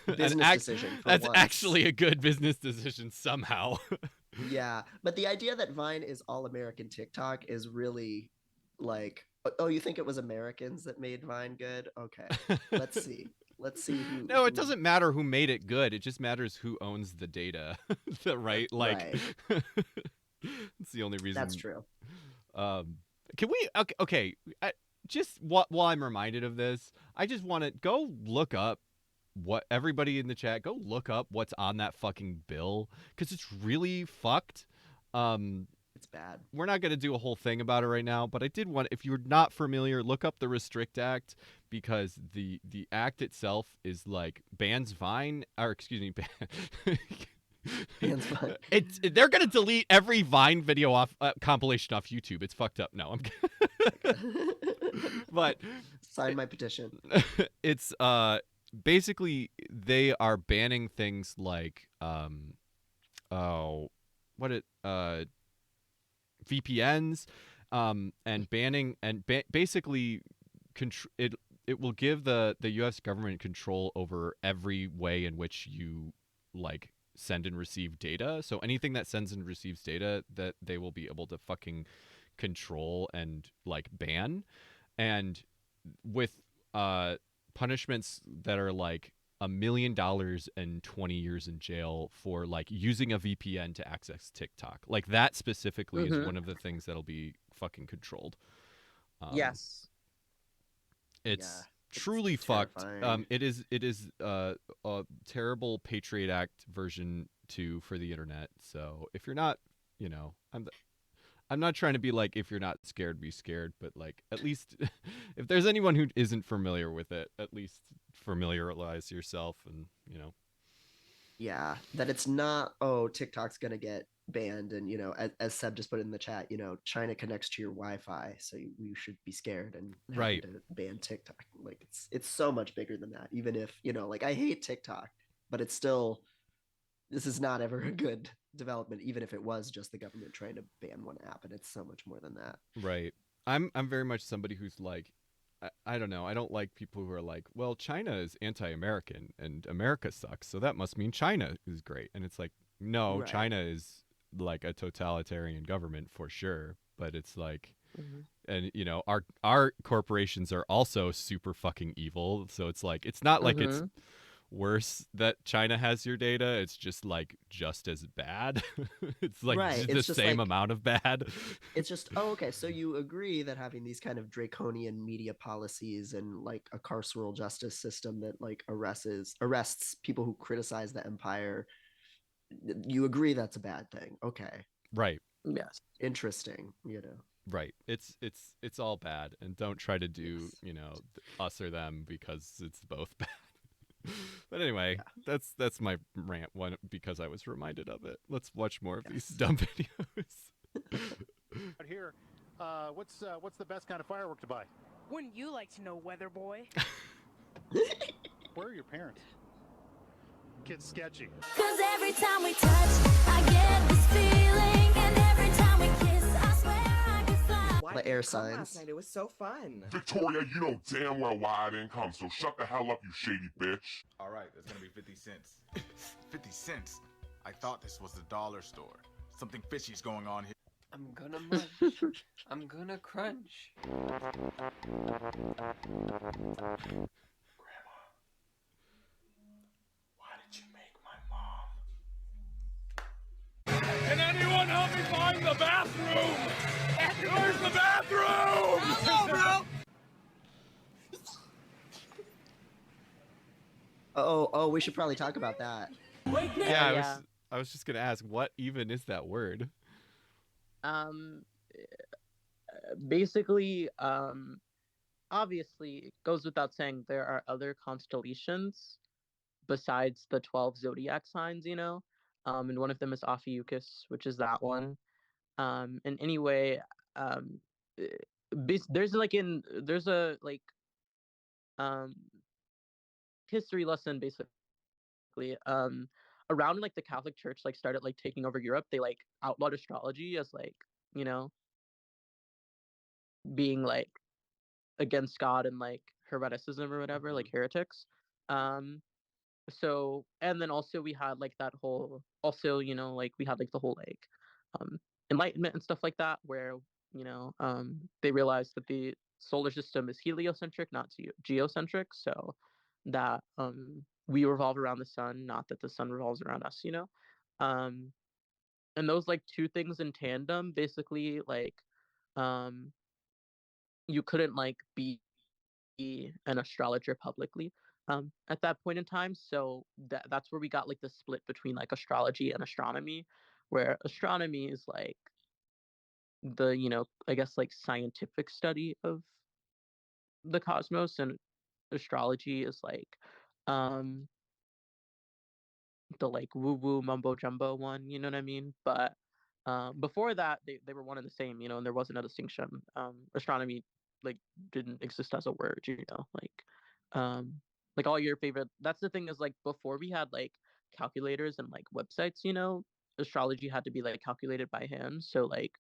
Business decision. That's actually a good business decision somehow. Yeah, but the idea that Vine is all-American TikTok is really like. Oh, you think it was Americans that made Vine good? Okay, let's see. Let's see who. No, it doesn't matter who made it good. It just matters who owns the data, right? Like, it's the only reason. That's true. Can we? Okay. Just while I'm reminded of this, I just want to go look up what everybody in the chat go look up what's on that fucking bill because it's really fucked. It's bad. We're not going to do a whole thing about it right now, but I did want, if you're not familiar, look up the Restrict Act because the act itself is like bans Vine, or excuse me, bans Vine. They're going to delete every Vine video off compilation off YouTube. It's fucked up. No, I'm but sign my petition. It's basically they are banning things like VPNs, and banning and basically it will give the U.S. government control over every way in which you like send and receive data. So anything that sends and receives data, that they will be able to fucking control and like ban, and with punishments that are like $1 million and 20 years in jail for like using a VPN to access TikTok. Like that specifically is one of the things that'll be fucking controlled. Yes. It's truly fucked. It is a terrible Patriot Act version 2 for the internet. So if you're not, you know, I'm not trying to be like, if you're not scared, be scared, but like at least if there's anyone who isn't familiar with it, at least familiarize yourself and, you know. Yeah, that it's not, oh, TikTok's going to get banned. And, you know, as Seb just put in the chat, you know, China connects to your Wi-Fi. So you should be scared and right to ban TikTok. Like it's so much bigger than that. Even if, you know, like I hate TikTok, but it's still, this is not ever a good development, even if it was just the government trying to ban one app, and it's so much more than that. Right. I'm very much somebody who's like, I don't know, I don't like people who are like, well, China is anti-American and America sucks, so that must mean China is great. And it's like, no, right. China is like a totalitarian government for sure, but it's like, and you know, our corporations are also super fucking evil, so it's like, it's not like it's worse that China has your data, it's just like just as bad. It's like the same amount of bad. It's just, oh, okay, so you agree that having these kind of draconian media policies and like a carceral justice system that like arrests people who criticize the empire, you agree that's a bad thing. Okay, right. Yes, interesting. You know, right, it's all bad, and don't try to do you know, us or them, because it's both bad. But anyway, that's my rant one because I was reminded of it. Let's watch more of these dumb videos. Out here, what's the best kind of firework to buy? Wouldn't you like to know, weather boy? Where are your parents? Kid's sketchy. 'Cause every time we touch, I get this feeling, and every time we kiss, I swear I could fly. The air signs. Last night? It was so fun. Victoria, you know damn well why I didn't come, so shut the hell up, you shady bitch. All right, that's gonna be 50 cents. 50 cents. I thought this was the dollar store. Something fishy's going on here. I'm gonna munch. I'm gonna crunch. Can anyone help me find the bathroom? Where's the bathroom? Hello, bro. Oh, we should probably talk about that. Yeah, I was just gonna ask, what even is that word? Basically, obviously, it goes without saying there are other constellations besides the 12 zodiac signs, you know, and one of them is Ophiuchus, which is that one. And anyway, eh, there's a um history lesson basically. Around like the Catholic Church like started like taking over Europe, they like outlawed astrology as like, you know, being like against God and like hereticism or whatever, like heretics. Um, so and then also we had like that whole also, you know, like we had like the whole like um enlightenment and stuff like that where, you know, they realized that the solar system is heliocentric, not geocentric, so that we revolve around the sun, not that the sun revolves around us, you know. Um and those like two things in tandem basically like um you couldn't like be an astrologer publicly at that point in time. So that's where we got like the split between like astrology and astronomy, where astronomy is like the, you know, I guess like scientific study of the cosmos, and astrology is like um the like woo woo mumbo jumbo one, you know what I mean? But before that, they were one and the same, you know, and there wasn't a distinction. Astronomy like didn't exist as a word, you know, um, like all your favorite. That's the thing is like before we had like calculators and like websites, you know, astrology had to be like calculated by hand. So like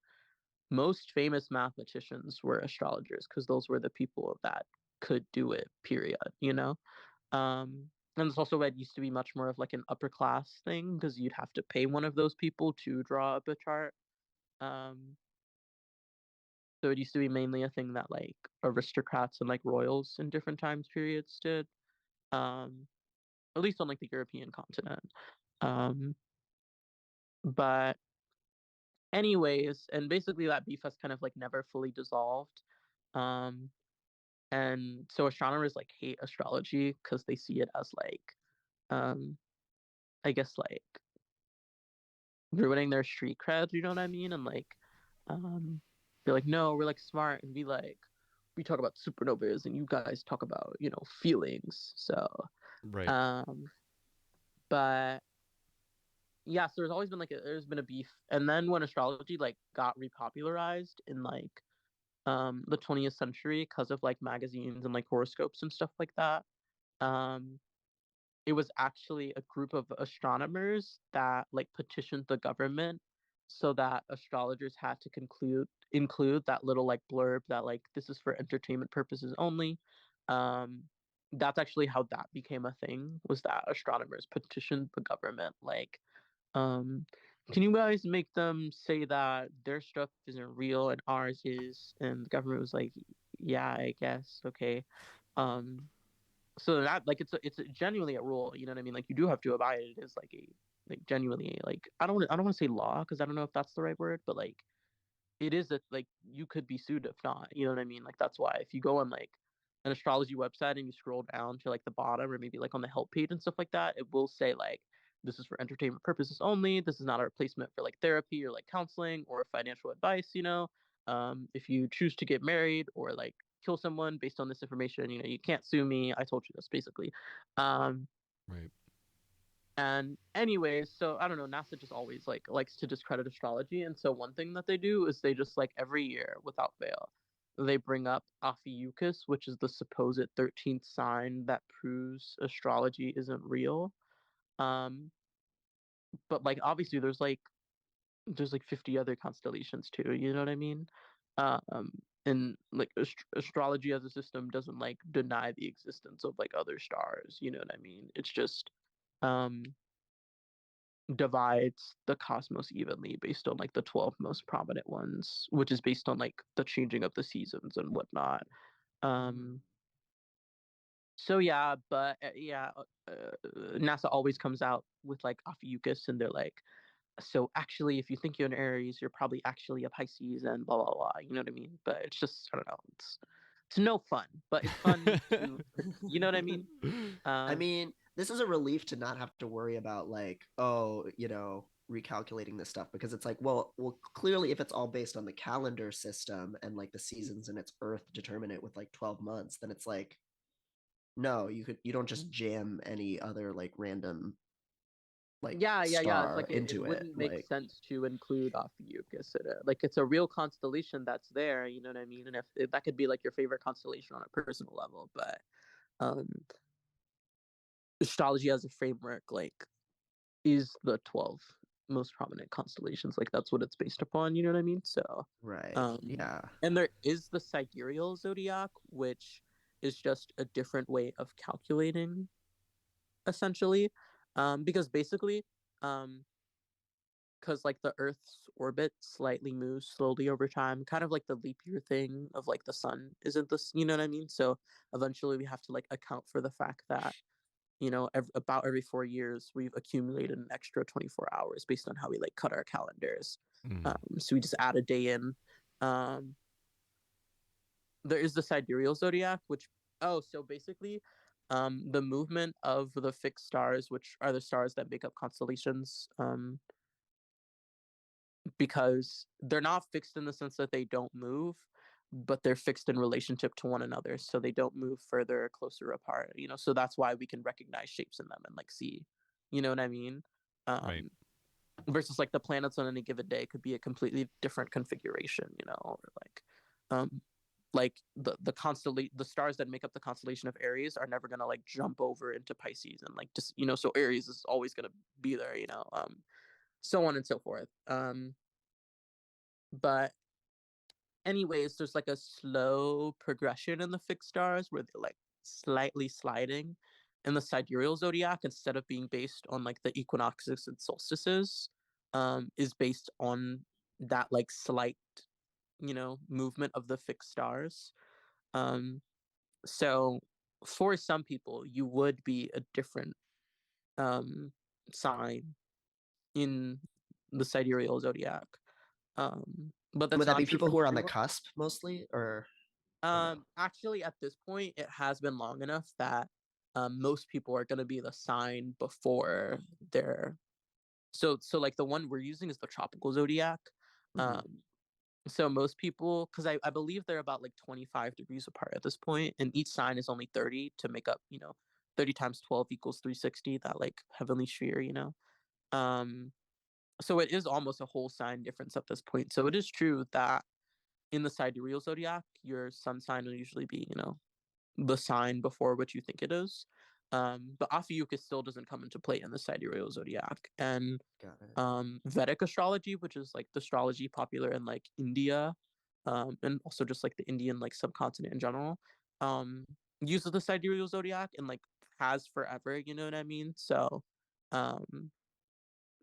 most famous mathematicians were astrologers because those were the people that could do it. Period. You know. Um, and it's also it used to be much more of like an upper class thing because you'd have to pay one of those people to draw up a chart. Um, so it used to be mainly a thing that like aristocrats and like royals in different times periods did. Um, at least on like the European continent. Um, but anyways, and basically that beef has kind of like never fully dissolved. Um, and so astronomers like hate astrology because they see it as like um I guess like ruining their street cred, you know what I mean? And like they're like, no, we're like smart and we talk about supernovas and you guys talk about, you know, feelings. So Right. but yeah, so there's been a beef. And then when astrology like got repopularized in like the 20th century because of like magazines and like horoscopes and stuff like that, um it was actually a group of astronomers that like petitioned the government so that astrologers had to include that little like blurb that like this is for entertainment purposes only. um that's actually how that became a thing, was that astronomers petitioned the government like um can you guys make them say that their stuff isn't real and ours is, and the government was like, yeah, I guess, okay. um so that like it's genuinely a rule, you know what I mean? Like you do have to abide it. It is like a like genuinely like I don't want to say law because I don't know if that's the right word, but like it is a like you could be sued if not, you know what I mean? Like that's why if you go on like an astrology website and you scroll down to like the bottom or maybe like on the help page and stuff like that, it will say like this is for entertainment purposes only. This is not a replacement for like therapy or like counseling or financial advice, you know. If you choose to get married or like kill someone based on this information, you know, you can't sue me. I told you this basically. Um, Right. and anyways, so I don't know, NASA just always like likes to discredit astrology. And so one thing that they do is they just like every year without fail, they bring up Ophiuchus, which is the supposed 13th sign that proves astrology isn't real. Um, but like obviously there's like 50 other constellations too, you know what I mean? Um, and like astrology as a system doesn't like deny the existence of like other stars, you know what I mean? It's just um divides the cosmos evenly based on like the 12 most prominent ones, which is based on like the changing of the seasons and whatnot. So yeah, but NASA always comes out with like Ophiuchus, and they're like, so actually, if you think you're an Aries, you're probably actually a Pisces, and blah blah blah. You know what I mean? But it's just, I don't know. It's no fun, but it's fun to, you know what I mean? I mean, this is a relief to not have to worry about like, oh, recalculating this stuff, because it's like, well, clearly if it's all based on the calendar system and like the seasons and its Earth determine it with like 12 months, then it's like, no, you don't just jam any other like random like yeah. It's star like it into it. wouldn't make Like, sense to include Ophiuchus in it. Like it's a real constellation that's there. You know what I mean? And if that could be like your favorite constellation on a personal level, but um, astrology as a framework, like, is the 12 most prominent constellations. Like that's what it's based upon, you know what I mean? So right. Yeah. And there is the sidereal zodiac, which is just a different way of calculating, essentially. Because basically, because like the Earth's orbit slightly moves slowly over time, kind of like the leap year thing of like the sun isn't this, you know what I mean? So eventually we have to like account for the fact that, about every 4 years, we've accumulated an extra 24 hours based on how we like cut our calendars. So we just add a day in. There is the sidereal zodiac, so basically, the movement of the fixed stars, which are the stars that make up constellations, because they're not fixed in the sense that they don't move, but they're fixed in relationship to one another, so they don't move further or closer apart. So that's why we can recognize shapes in them and like see, you know what I mean? Right. Versus like the planets on any given day could be a completely different configuration, or like the stars that make up the constellation of Aries are never gonna like jump over into Pisces and like just so Aries is always gonna be there, so on and so forth. But anyways, there's like a slow progression in the fixed stars where they're like slightly sliding. In the sidereal zodiac, instead of being based on like the equinoxes and solstices, is based on that like slight, movement of the fixed stars. So for some people, you would be a different sign in the sidereal zodiac. But that's would that not be true people for who are on the everyone. cusp mostly, or? Actually, at this point, it has been long enough that most people are going to be the sign before their. So like the one we're using is the tropical zodiac. Mhm. So most people, because I believe they're about like 25 degrees apart at this point, and each sign is only 30 to make up, 30 times 12 equals 360, that like heavenly sphere. Um, so it is almost a whole sign difference at this point. So it is true that in the sidereal zodiac, your sun sign will usually be, the sign before which you think it is. But Ophiuchus still doesn't come into play in the sidereal zodiac. And Got it. Vedic astrology, which is like the astrology popular in like India, and also just like the Indian like subcontinent in general, uses the sidereal zodiac and like has forever, you know what I mean? So um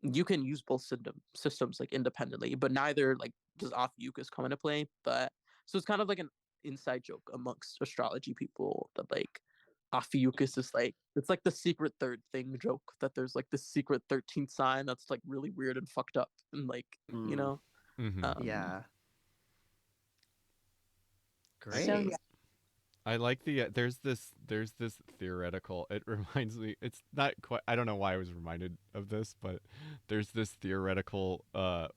you can use both systems like independently, but neither like does Ophiuchus come into play. But so it's kind of like an inside joke amongst astrology people that like Ophiuchus is like, it's like the secret third thing joke that there's like this secret 13th sign that's like really weird and fucked up and like Yeah. Great. So yeah. I like the there's this theoretical, it reminds me, it's not quite, I don't know why I was reminded of this, but there's this theoretical I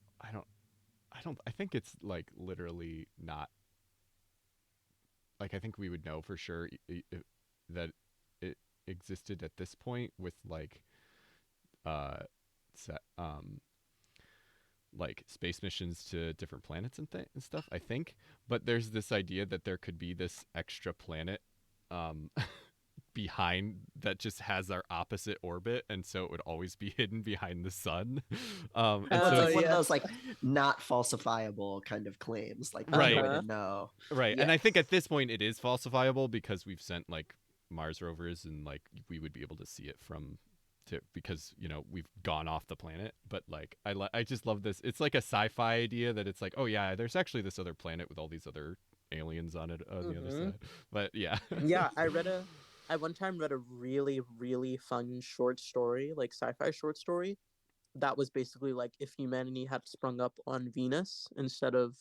think it's like literally not, like I think we would know for sure that it existed at this point with like set, like space missions to different planets and stuff, I think. But there's this idea that there could be this extra planet behind that just has our opposite orbit, and so it would always be hidden behind the sun. And Well, it's so like one of those like not falsifiable kind of claims, like there's right, no way to know. right. And I think at this point it is falsifiable because we've sent like Mars rovers, and like we would be able to see it from because we've gone off the planet. But like I just love this. It's like a sci-fi idea that it's like, oh yeah, there's actually this other planet with all these other aliens on it on the other side. But yeah. Yeah, I one time read a really, really fun short story, like sci-fi short story, that was basically like if humanity had sprung up on Venus instead of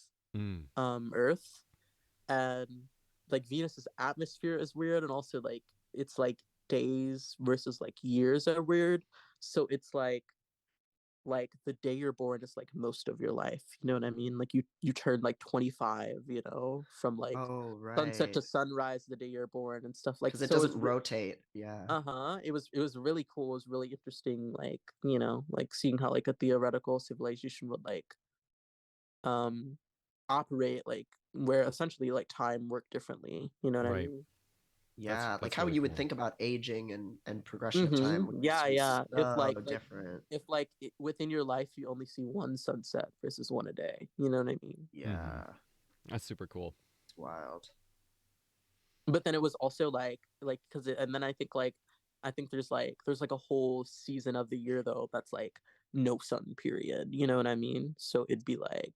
Earth, and like Venus's atmosphere is weird, and also like it's like days versus like years are weird. So it's like the day you're born is like most of your life. You know what I mean? Like you turn like 25, from like sunset to sunrise the day you're born and stuff like. Because it so doesn't rotate. Yeah. It was really cool. It was really interesting. Like like seeing how like a theoretical civilization would like operate, like where essentially like time worked differently. You know what I mean? Yeah, That's like how really you would cool. think about aging and progression of time would Yeah, be yeah. so If like different. if like within your life you only see one sunset versus one a day. You know what I mean? Yeah. That's super cool. It's wild. But then it was also like because and then I think there's like a whole season of the year though that's like no sun period. You know what I mean? So it'd be like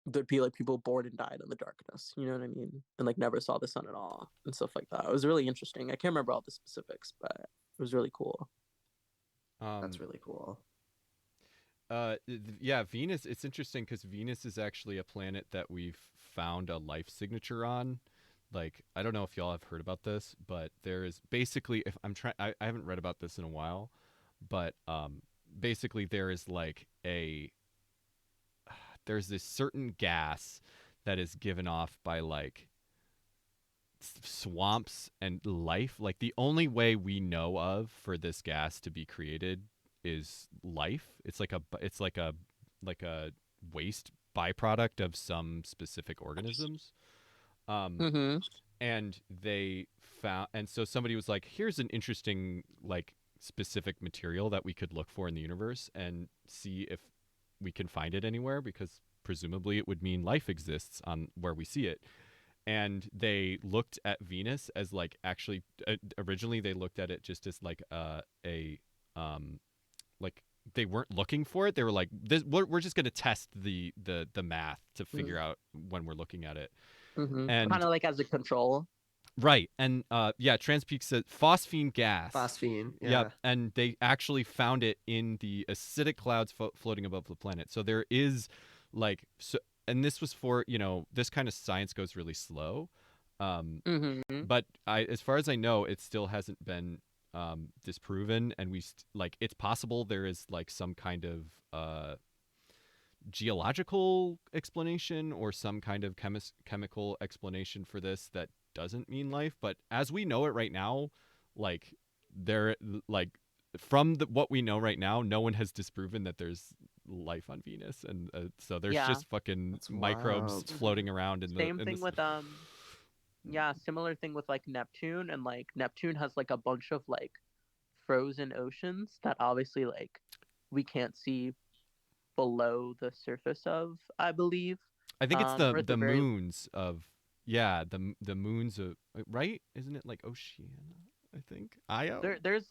there'd be like people born and died in the darkness. You know what I mean? And like never saw the sun at all and stuff like that. It was really interesting. I can't remember all the specifics, but it was really cool. That's really cool. Yeah, Venus. It's interesting because Venus is actually a planet that we've found a life signature on. Like, I don't know if y'all have heard about this, but there is basically, if I'm trying, I haven't read about this in a while, but basically there is like there's this certain gas that is given off by like swamps and life. Like the only way we know of for this gas to be created is life. It's like a waste byproduct of some specific organisms. And they found, and so somebody was like, here's an interesting like specific material that we could look for in the universe and see if we can find it anywhere, because presumably it would mean life exists on where we see it. And they looked at Venus as like actually originally they looked at it just as like like they weren't looking for it. They were like, we're just going to test the math to figure out when we're looking at it. And kind of like as a control. Right. And TransPeak said phosphine gas. Phosphine. Yeah. Yep. And they actually found it in the acidic clouds floating above the planet. So there is like, and this was for, this kind of science goes really slow. But as far as I know, it still hasn't been disproven. And it's possible there is like some kind of geological explanation or some kind of chemical explanation for this that doesn't mean life. But as we know it right now, like from what we know right now, no one has disproven that there's life on Venus, and so there's just fucking microbes floating around in Same thing with similar thing with like Neptune, and like Neptune has like a bunch of like frozen oceans that obviously like we can't see below the surface of, I believe. I think it's the moons of the moons of, right? Isn't it like Oceania? I think Io. There's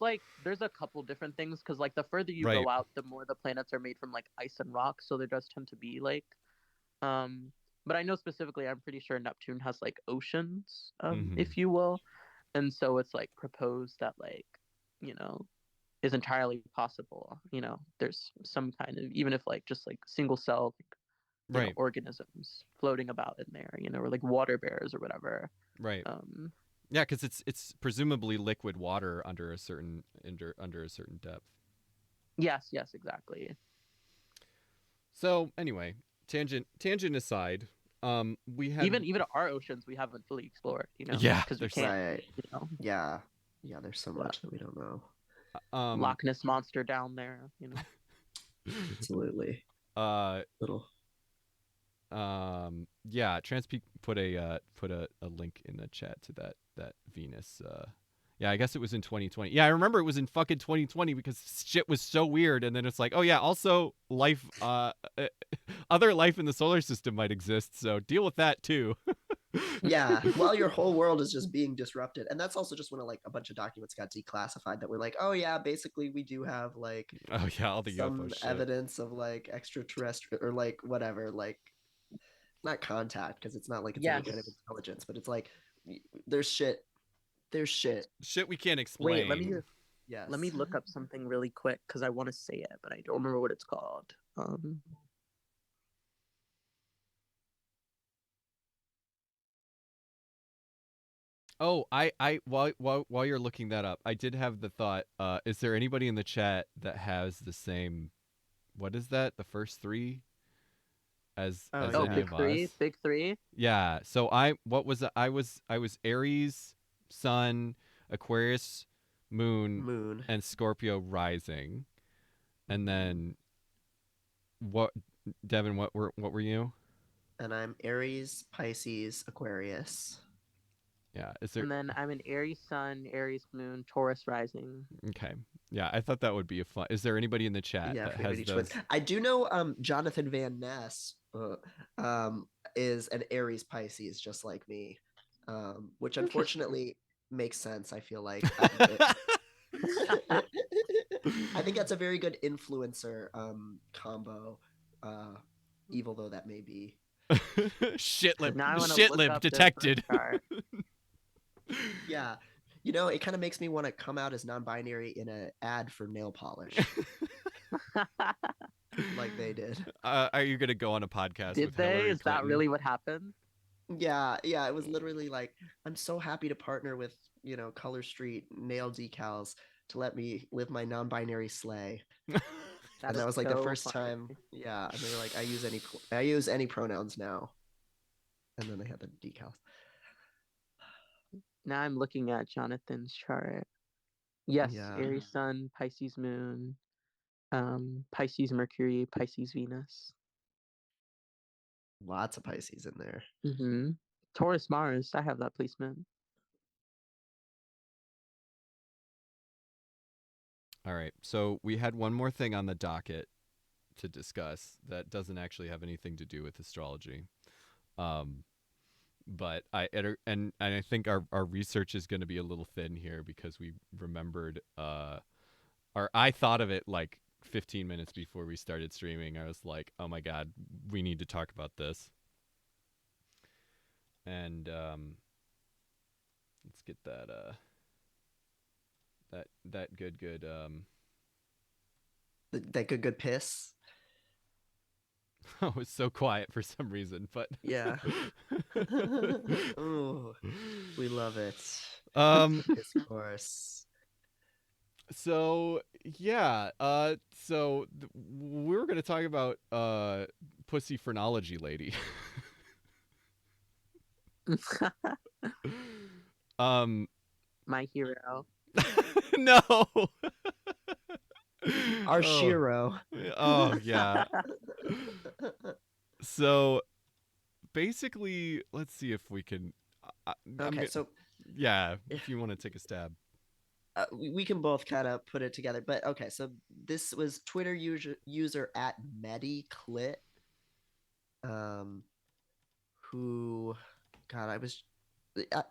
a couple different things, because like the further you go out, the more the planets are made from like ice and rock, so there does tend to be like but I know specifically, I'm pretty sure Neptune has like oceans, if you will, and so it's like proposed that like is entirely possible. There's some kind of, even if like just like single cell organisms floating about in there, or like water bears or whatever. Right. Yeah, because it's presumably liquid water under a certain depth. Yes, exactly. So anyway, tangent aside, we have even our oceans we haven't fully explored. Yeah, because we can't. Yeah, there's so much that we don't know. Loch Ness monster down there. Absolutely. Little. TransPeak put a link in the chat to that Venus. I guess it was in 2020. Yeah, I remember it was in fucking 2020 because shit was so weird. And then it's like, oh yeah, also life, other life in the solar system might exist. So deal with that too. Yeah, while your whole world is just being disrupted. And that's also just when like a bunch of documents got declassified that were like, oh yeah, basically we do have like Oh yeah, all the some UFO shit. evidence of like extraterrestrial or like whatever, like not contact because it's not like it's any kind of intelligence, but it's like there's shit. There's shit. Shit we can't explain. Wait, Yes. let me look up something really quick because I want to say it, but I don't remember what it's called. Oh, while you're looking that up, I did have the thought. Is there anybody in the chat that has the same? What is that? The first three? As any big of three, us? big three. Yeah. So I was Aries, Sun, Aquarius, Moon, and Scorpio rising, and then what? Devin, what were you? And I'm Aries, Pisces, Aquarius. Yeah. Is there? And then I'm an Aries Sun, Aries Moon, Taurus rising. Okay. Yeah, I thought that would be a fun. Is there anybody in the chat that has those? I do know Jonathan Van Ness is an Aries Pisces just like me, which unfortunately makes sense. I feel like I think that's a very good influencer combo, evil though that may be. Shitlib detected. Yeah, you know, it kind of makes me want to come out as non-binary in an ad for nail polish. Like they did. Are you gonna go on a podcast? Did with they? Hillary Is that Clinton? really what happened? Yeah, it was literally like, I'm so happy to partner with, you know, Color Street nail decals to let me live my non-binary sleigh. And that was like the first time. Yeah, and they were like, I use any pronouns now. And then they had the decals. Now I'm looking at Jonathan's chart. Yes, Aries Sun, Pisces Moon, Pisces Mercury, Pisces Venus. Lots of Pisces in there. Mm-hmm. Taurus Mars, I have that placement. All right, so we had one more thing on the docket to discuss that doesn't actually have anything to do with astrology. But I think our research is going to be a little thin here because we remembered I thought of it like 15 minutes before we started streaming. I was like, oh my god, we need to talk about this. And let's get that that good that good piss. Oh, it's so quiet for some reason, but yeah. Ooh, we love it. Discourse. So yeah, so we were gonna talk about pussy phrenology lady. My hero. No. Our Shiro. Oh yeah. So basically, let's see if we can. So yeah, if you want to take a stab. We can both kind of put it together, but okay. So this was Twitter user at Maddie Clit, who, God,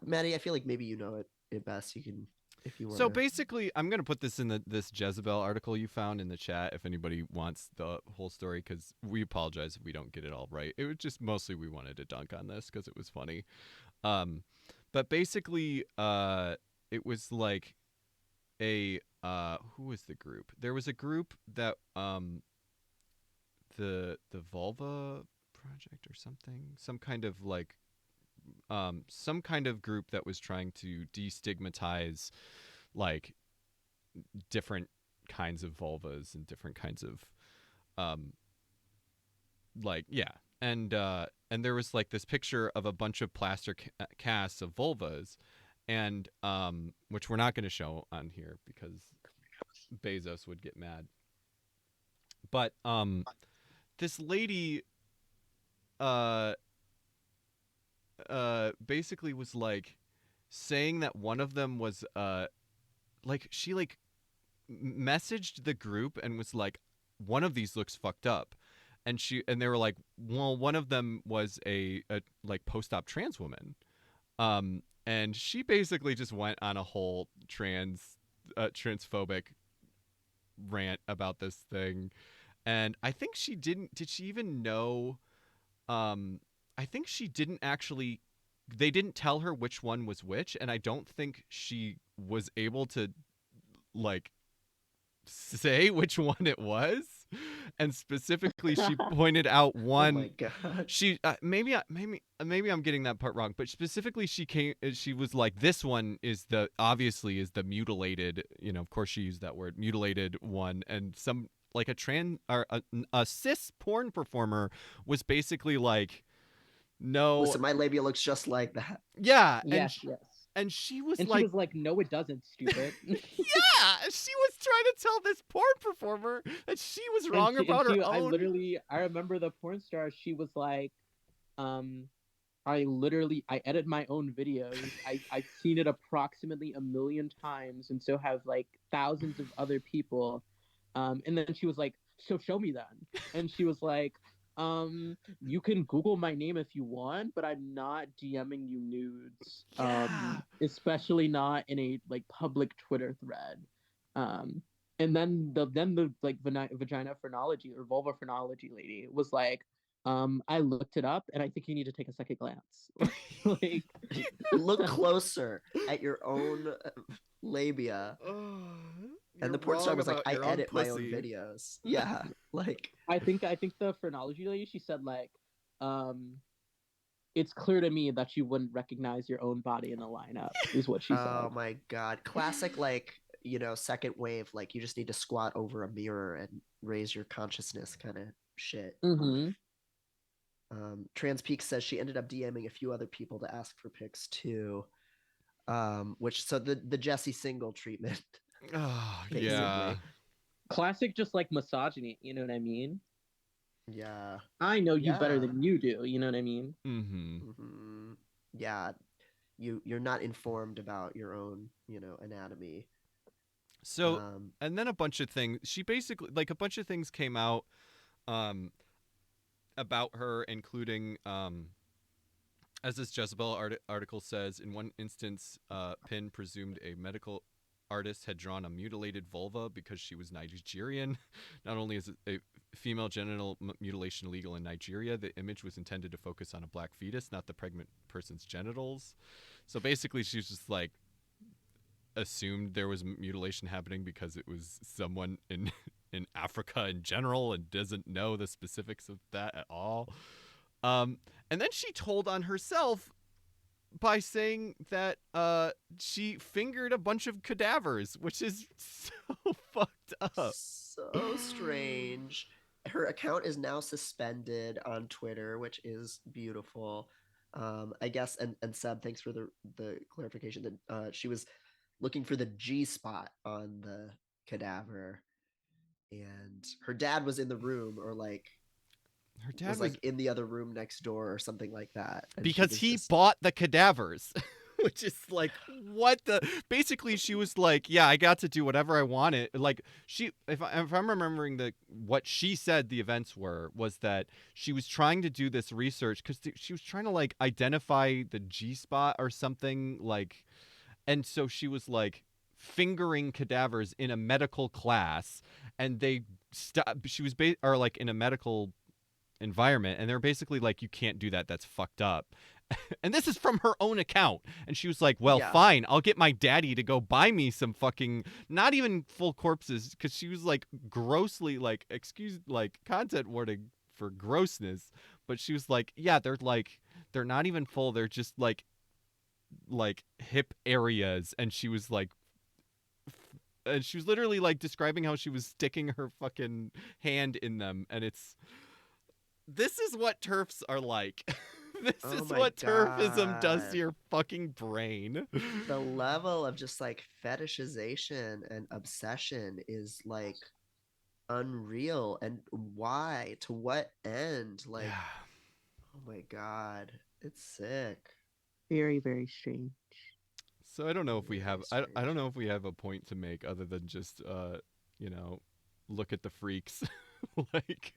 Maddie. I feel like maybe you know it best. You can, if you want. So basically, I'm gonna put this in this Jezebel article you found in the chat if anybody wants the whole story, because we apologize if we don't get it all right. It was just mostly we wanted to dunk on this because it was funny. But basically, it was like a who was the group? There was a group that the Vulva Project or something, some kind of like some kind of group that was trying to destigmatize like different kinds of vulvas and different kinds of like and there was like this picture of a bunch of plaster casts of vulvas, and which we're not going to show on here because Bezos would get mad. But this lady basically was like saying that one of them was like she like messaged the group and was like, one of these looks fucked up, and they were like, well, one of them was a like post-op trans woman, and she basically just went on a whole transphobic rant about this thing. And I think did she even know, I think she didn't actually, they didn't tell her which one was which, and I don't think she was able to like say which one it was. And specifically she pointed out one. Oh my god. She maybe I'm getting that part wrong, but specifically she was like, this one is obviously is the mutilated, of course she used that word, mutilated one. And some like a cis porn performer was basically like, no, Listen, my labia looks just like that. yeah. Yes. And she was And like, she was like, no, it doesn't, stupid. yeah, she was trying to tell this porn performer that she was wrong about her own. I remember the porn star, she was like, I edit my own videos. I've seen it approximately 1 million times, and so have like thousands of other people. And then she was like, so show me then. And she was like, you can Google my name if you want, but I'm not DMing you nudes. Especially not in a like public Twitter thread. And then the like vagina phrenology or vulva phrenology lady was like, I looked it up and I think you need to take a second glance. Like, look closer at your own labia. And the porn star was like, I edit my own videos. Yeah. Like, I think the phrenology lady, she said like, it's clear to me that you wouldn't recognize your own body in a lineup, is what she said. Oh my god. Classic, like, second wave, like you just need to squat over a mirror and raise your consciousness kind of shit. Mm-hmm. Transpeak says she ended up DMing a few other people to ask for pics too. Which, so the Jesse Single treatment. Oh, yeah. Classic, just like misogyny, you know what I mean? Yeah. I know you better than you do, you know what I mean? Mm-hmm. Yeah. You're not informed about your own, anatomy. So, and then a bunch of things, she basically, like, a bunch of things came out about her, including, as this Jezebel article says, in one instance, Pin presumed a medical artist had drawn a mutilated vulva because she was Nigerian. Not only is a female genital mutilation illegal in Nigeria, the image was intended to focus on a black fetus, not the pregnant person's genitals. So basically, she's just like assumed there was mutilation happening because it was someone in Africa in general, and doesn't know the specifics of that at all. And then she told on herself by saying that she fingered a bunch of cadavers, which is so fucked up. So strange. Her account is now suspended on Twitter, which is beautiful. I guess, and Seb, thanks for the clarification that she was looking for the G spot on the cadaver, and her dad was in the room, or like her dad was like in the other room next door or something like that, because he bought the cadavers. Which is like, what the? Basically, she was like, "Yeah, I got to do whatever I wanted." Like, if I'm remembering what she said, the events was that she was trying to do this research because she was trying to like identify the G spot or something, like, and so she was like fingering cadavers in a medical class, and she was or like in a medical environment, and they're basically like, you can't do that, that's fucked up. And this is from her own account, and she was like, well, fine, I'll get my daddy to go buy me some fucking, not even full corpses, because she was like grossly, like, content warning for grossness, but she was like, yeah, they're not even full, they're just like hip areas. And she was like, and she was literally like describing how she was sticking her fucking hand in them, and this is what TERFs are like. This is what TERFism does to your fucking brain. The level of just like fetishization and obsession is like unreal. And why? To what end? Like, oh my god, it's sick. Very, very strange. So I don't know if we have I don't know if we have a point to make other than just look at the freaks. Like,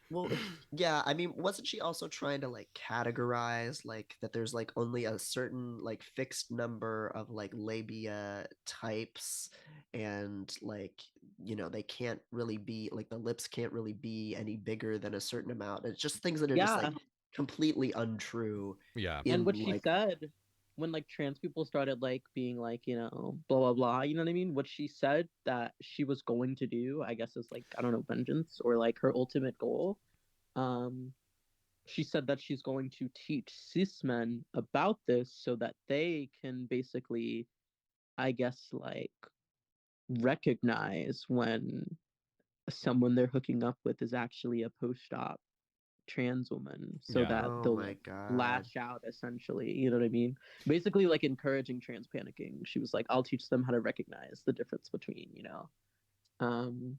Well, yeah, I mean, wasn't she also trying to like categorize like that there's like only a certain like fixed number of like labia types and like, they can't really be like the lips can't really be any bigger than a certain amount. It's just things that are just like Yeah. completely untrue yeah. And in what she like said when like trans people started like being like, blah blah blah, you know what I mean? What she said that she was going to do, I guess, is like, I don't know, vengeance or like her ultimate goal. Um, she said that she's going to teach cis men about this so that they can basically, I guess, like recognize when someone they're hooking up with is actually a post-op trans woman so Yeah. that oh they'll my like God. lash out essentially, you know what I mean? Basically like encouraging trans panicking. She was like, I'll teach them how to recognize the difference between, um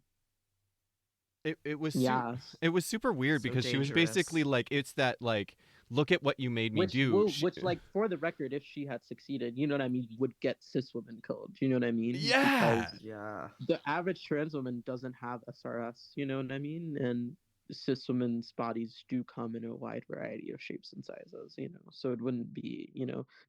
It was yeah. it was super weird So because she was basically dangerous. like, it's that like, look at what you made me do. Which like for the record, if she had succeeded, you know what I mean, would get cis women killed. You know what I mean? Yeah. Because Yeah. the average trans woman doesn't have SRS, you know what I mean? And cis women's bodies do come in a wide variety of shapes and sizes, so it wouldn't be,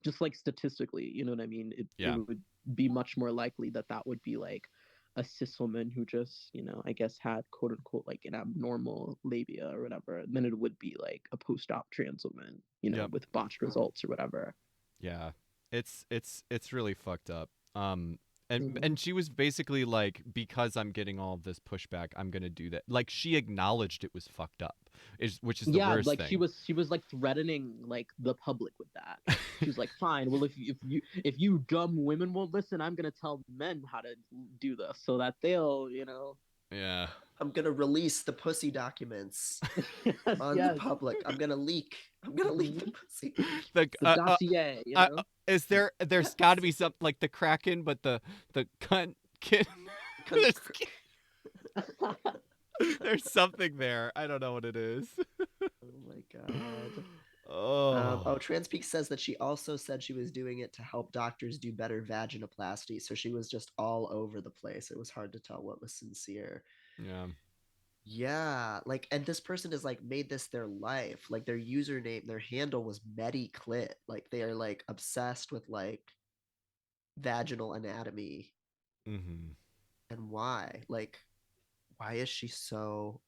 just like statistically, you know what I mean? It Yeah. would be much more likely that that would be like a cis woman who just, I guess had quote unquote like an abnormal labia or whatever, than it would be like a post-op trans woman, Yep. with botched results or whatever. Yeah. It's really fucked up. And she was basically like, because I'm getting all of this pushback, I'm gonna do that. Like, she acknowledged it was fucked up, which is the Yeah, worst like thing. she was like threatening like the public with that. She was like, fine, well if you dumb women won't listen, I'm gonna tell men how to do this so that they'll, Yeah. I'm gonna release the pussy documents on yes. the public. I'm gonna leak the pussy. The dossier, is there's got to be something like the Kraken, but the cunt kid. There's something there. I don't know what it is. Oh my God. Oh. TransPeak says that she also said she was doing it to help doctors do better vaginoplasty. So she was just all over the place. It was hard to tell what was sincere. Yeah. Yeah, like, and this person has like made this their life. Like their username, their handle was MediClit. Like they are like obsessed with like vaginal anatomy. Mm-hmm. And why? Like, why is she so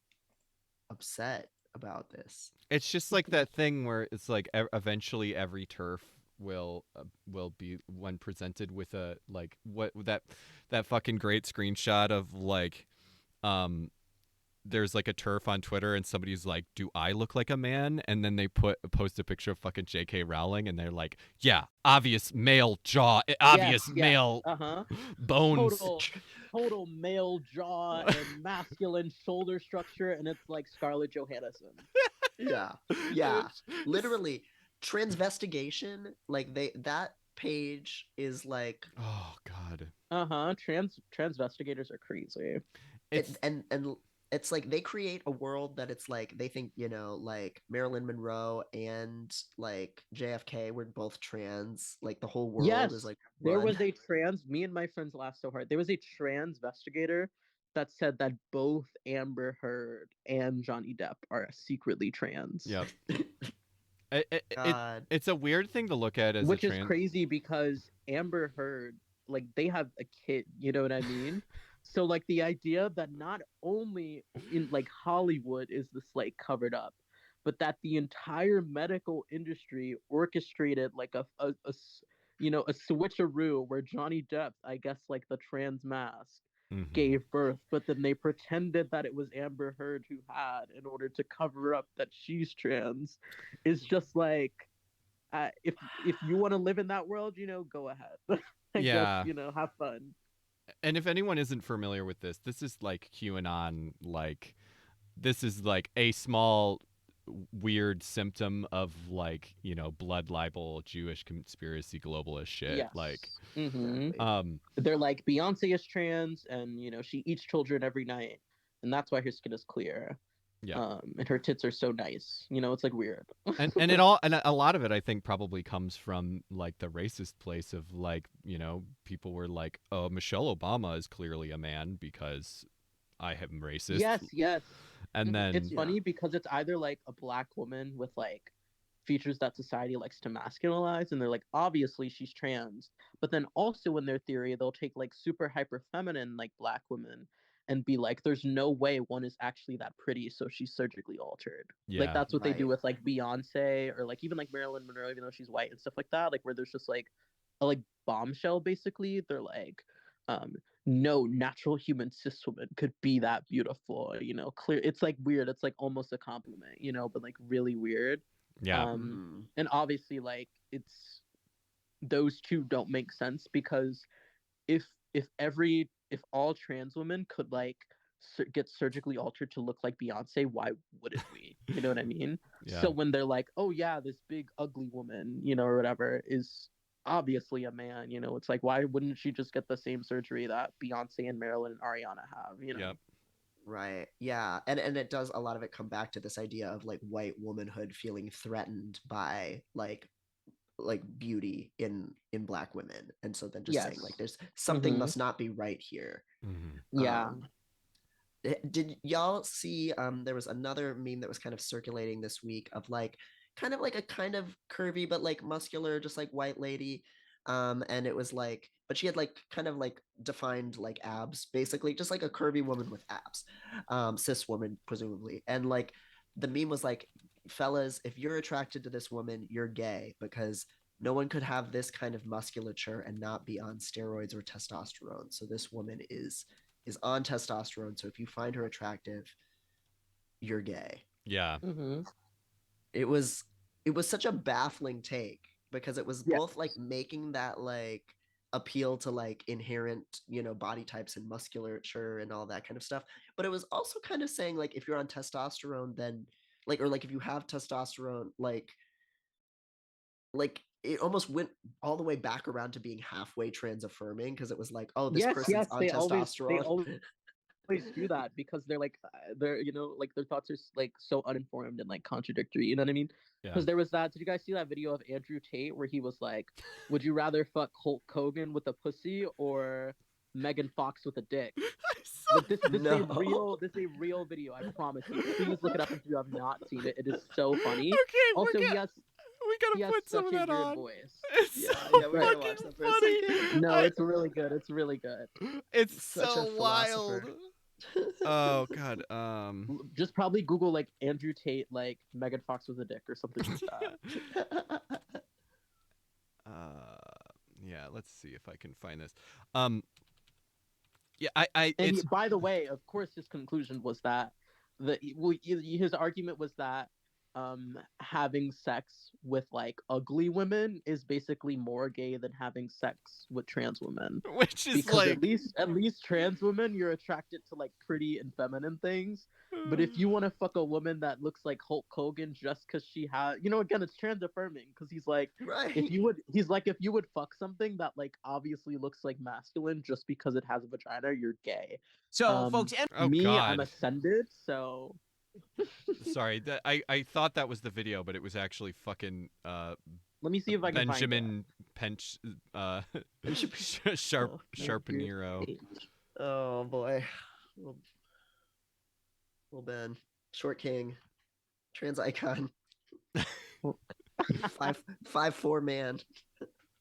upset about this? It's just like that thing where it's like eventually every turf will be, when presented with a like what that fucking great screenshot of like there's like a turf on Twitter and somebody's like, do I look like a man? And then they post a picture of fucking JK Rowling and they're like, yeah, obvious male jaw, obvious male bones. Total male jaw and masculine shoulder structure, and it's like Scarlett Johansson. Yeah. Literally, transvestigation, like that page is like, oh God. Transvestigators are crazy. And it's like they create a world that it's like they think, like Marilyn Monroe and like JFK were both trans. Like the whole world is like there was a me and my friends laughed so hard. There was a transvestigator that said that both Amber Heard and Johnny Depp are secretly trans. Yep. It's a weird thing to look at as which is crazy because Amber Heard, like, they have a kid, you know what I mean? So like the idea that not only in like Hollywood is this like covered up, but that the entire medical industry orchestrated like a switcheroo where Johnny Depp, I guess like the trans mask, gave birth, but then they pretended that it was Amber Heard who had, in order to cover up that she's trans, is just like, if you want to live in that world, go ahead. I guess, have fun. And if anyone isn't familiar with this is like QAnon, like this is like a small weird symptom of like, blood libel, Jewish conspiracy, globalist shit. Yes. Like they're like, Beyonce is trans and she eats children every night and that's why her skin is clear. Yeah. And her tits are so nice. It's like weird. and a lot of it I think probably comes from like the racist place of like, people were like, oh, Michelle Obama is clearly a man because I am racist. Yes. And then it's funny because it's either like a black woman with like features that society likes to masculinize, and they're like, obviously she's trans. But then also in their theory, they'll take like super hyper feminine like black women and be like, there's no way one is actually that pretty, so she's surgically altered. Yeah. Like that's what they do with like Beyonce, or like even like Marilyn Monroe, even though she's white and stuff like that. Like where there's just like a like bombshell basically. They're like, no natural human cis woman could be that beautiful, you know. Clear, it's like weird. It's like almost a compliment, you know, but like really weird. Yeah. And obviously like it's those two don't make sense, because if all trans women could like get surgically altered to look like Beyonce, why wouldn't we? You know what I mean? Yeah. So when they're like, oh yeah, this big ugly woman, you know, or whatever, is obviously a man, you know, it's like, why wouldn't she just get the same surgery that Beyonce and Marilyn and Ariana have, you know? Yep. Right. Yeah. And it does, a lot of it come back to this idea of like white womanhood feeling threatened by like beauty in black women. And so then just saying like there's something must not be right here. Yeah. Did y'all see there was another meme that was kind of circulating this week of like kind of like a kind of curvy but like muscular just like white lady, and it was like, but she had like kind of like defined like abs, basically just like a curvy woman with abs, cis woman presumably. And like the meme was like, fellas, if you're attracted to this woman, you're gay, because no one could have this kind of musculature and not be on steroids or testosterone. So this woman is on testosterone. So if you find her attractive, you're gay. Yeah. It was such a baffling take, because it was both like making that like appeal to like inherent, you know, body types and musculature and all that kind of stuff. But it was also kind of saying like, if you're on testosterone, then like, or like if you have testosterone, like it almost went all the way back around to being halfway trans affirming, because it was like, oh, this person's on testosterone. They always do that, because they're like, they're, you know, like their thoughts are like so uninformed and like contradictory, you know what I mean? Because there was that, did you guys see that video of Andrew Tate where he was like, would you rather fuck Hulk Hogan with a pussy or Megan Fox with a dick? Like, this is a real video, I promise you. Please look it up if you have not seen it. It is so funny. Okay, also we gotta put some of that on. Voice. It's so we're gonna watch that for a second. No, it's really good. It's really good. It's Such so a wild. Oh god. Just probably Google like Andrew Tate like Megan Fox with a dick or something like that. Yeah, let's see if I can find this. Yeah, and by the way, of course his conclusion was that his argument was that having sex with like ugly women is basically more gay than having sex with trans women, which is because like at least trans women, you're attracted to like pretty and feminine things. But if you want to fuck a woman that looks like Hulk Hogan just because she has, you know, again, it's trans affirming, because he's like, if you would fuck something that like obviously looks like masculine just because it has a vagina, you're gay. So folks, I'm ascended, so sorry, I thought that was the video, but it was actually fucking let me see if I can Benjamin Pench Sharpanero. Oh boy. Little Ben, short king, trans icon, 5'4" man,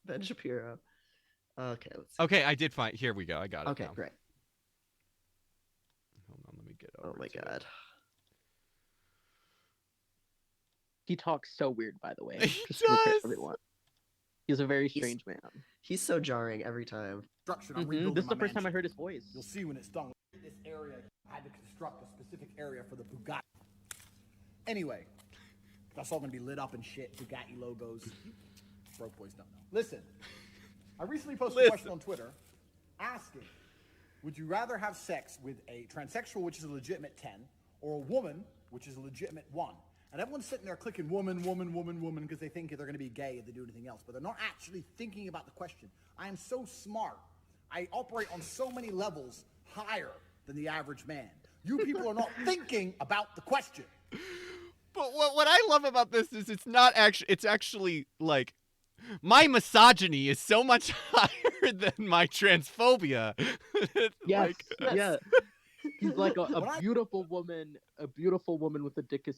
Ben Shapiro. Okay, let's see. Okay, I did find. Here we go. I got it. Okay, now. great. Hold on, let me get over. Oh my god. He talks so weird, by the way. He Just to does. everyone. He's a very strange man. He's so jarring every time. This is the first time I heard his voice. You'll see when it's done. This area, I had to construct a specific area for the Bugatti. Anyway, that's all gonna be lit up and shit. Bugatti logos. Broke boys don't know. Listen, I recently posted a question on Twitter asking, would you rather have sex with a transsexual, which is a legitimate 10, or a woman, which is a legitimate 1? And everyone's sitting there clicking woman, woman, woman, woman, because they think they're going to be gay if they do anything else. But they're not actually thinking about the question. I am so smart. I operate on so many levels higher than the average man. You people are not thinking about the question. But what I love about this is it's not actually, it's actually like, my misogyny is so much higher than my transphobia. Yes, yeah. He's like a beautiful woman. A beautiful woman with a dick is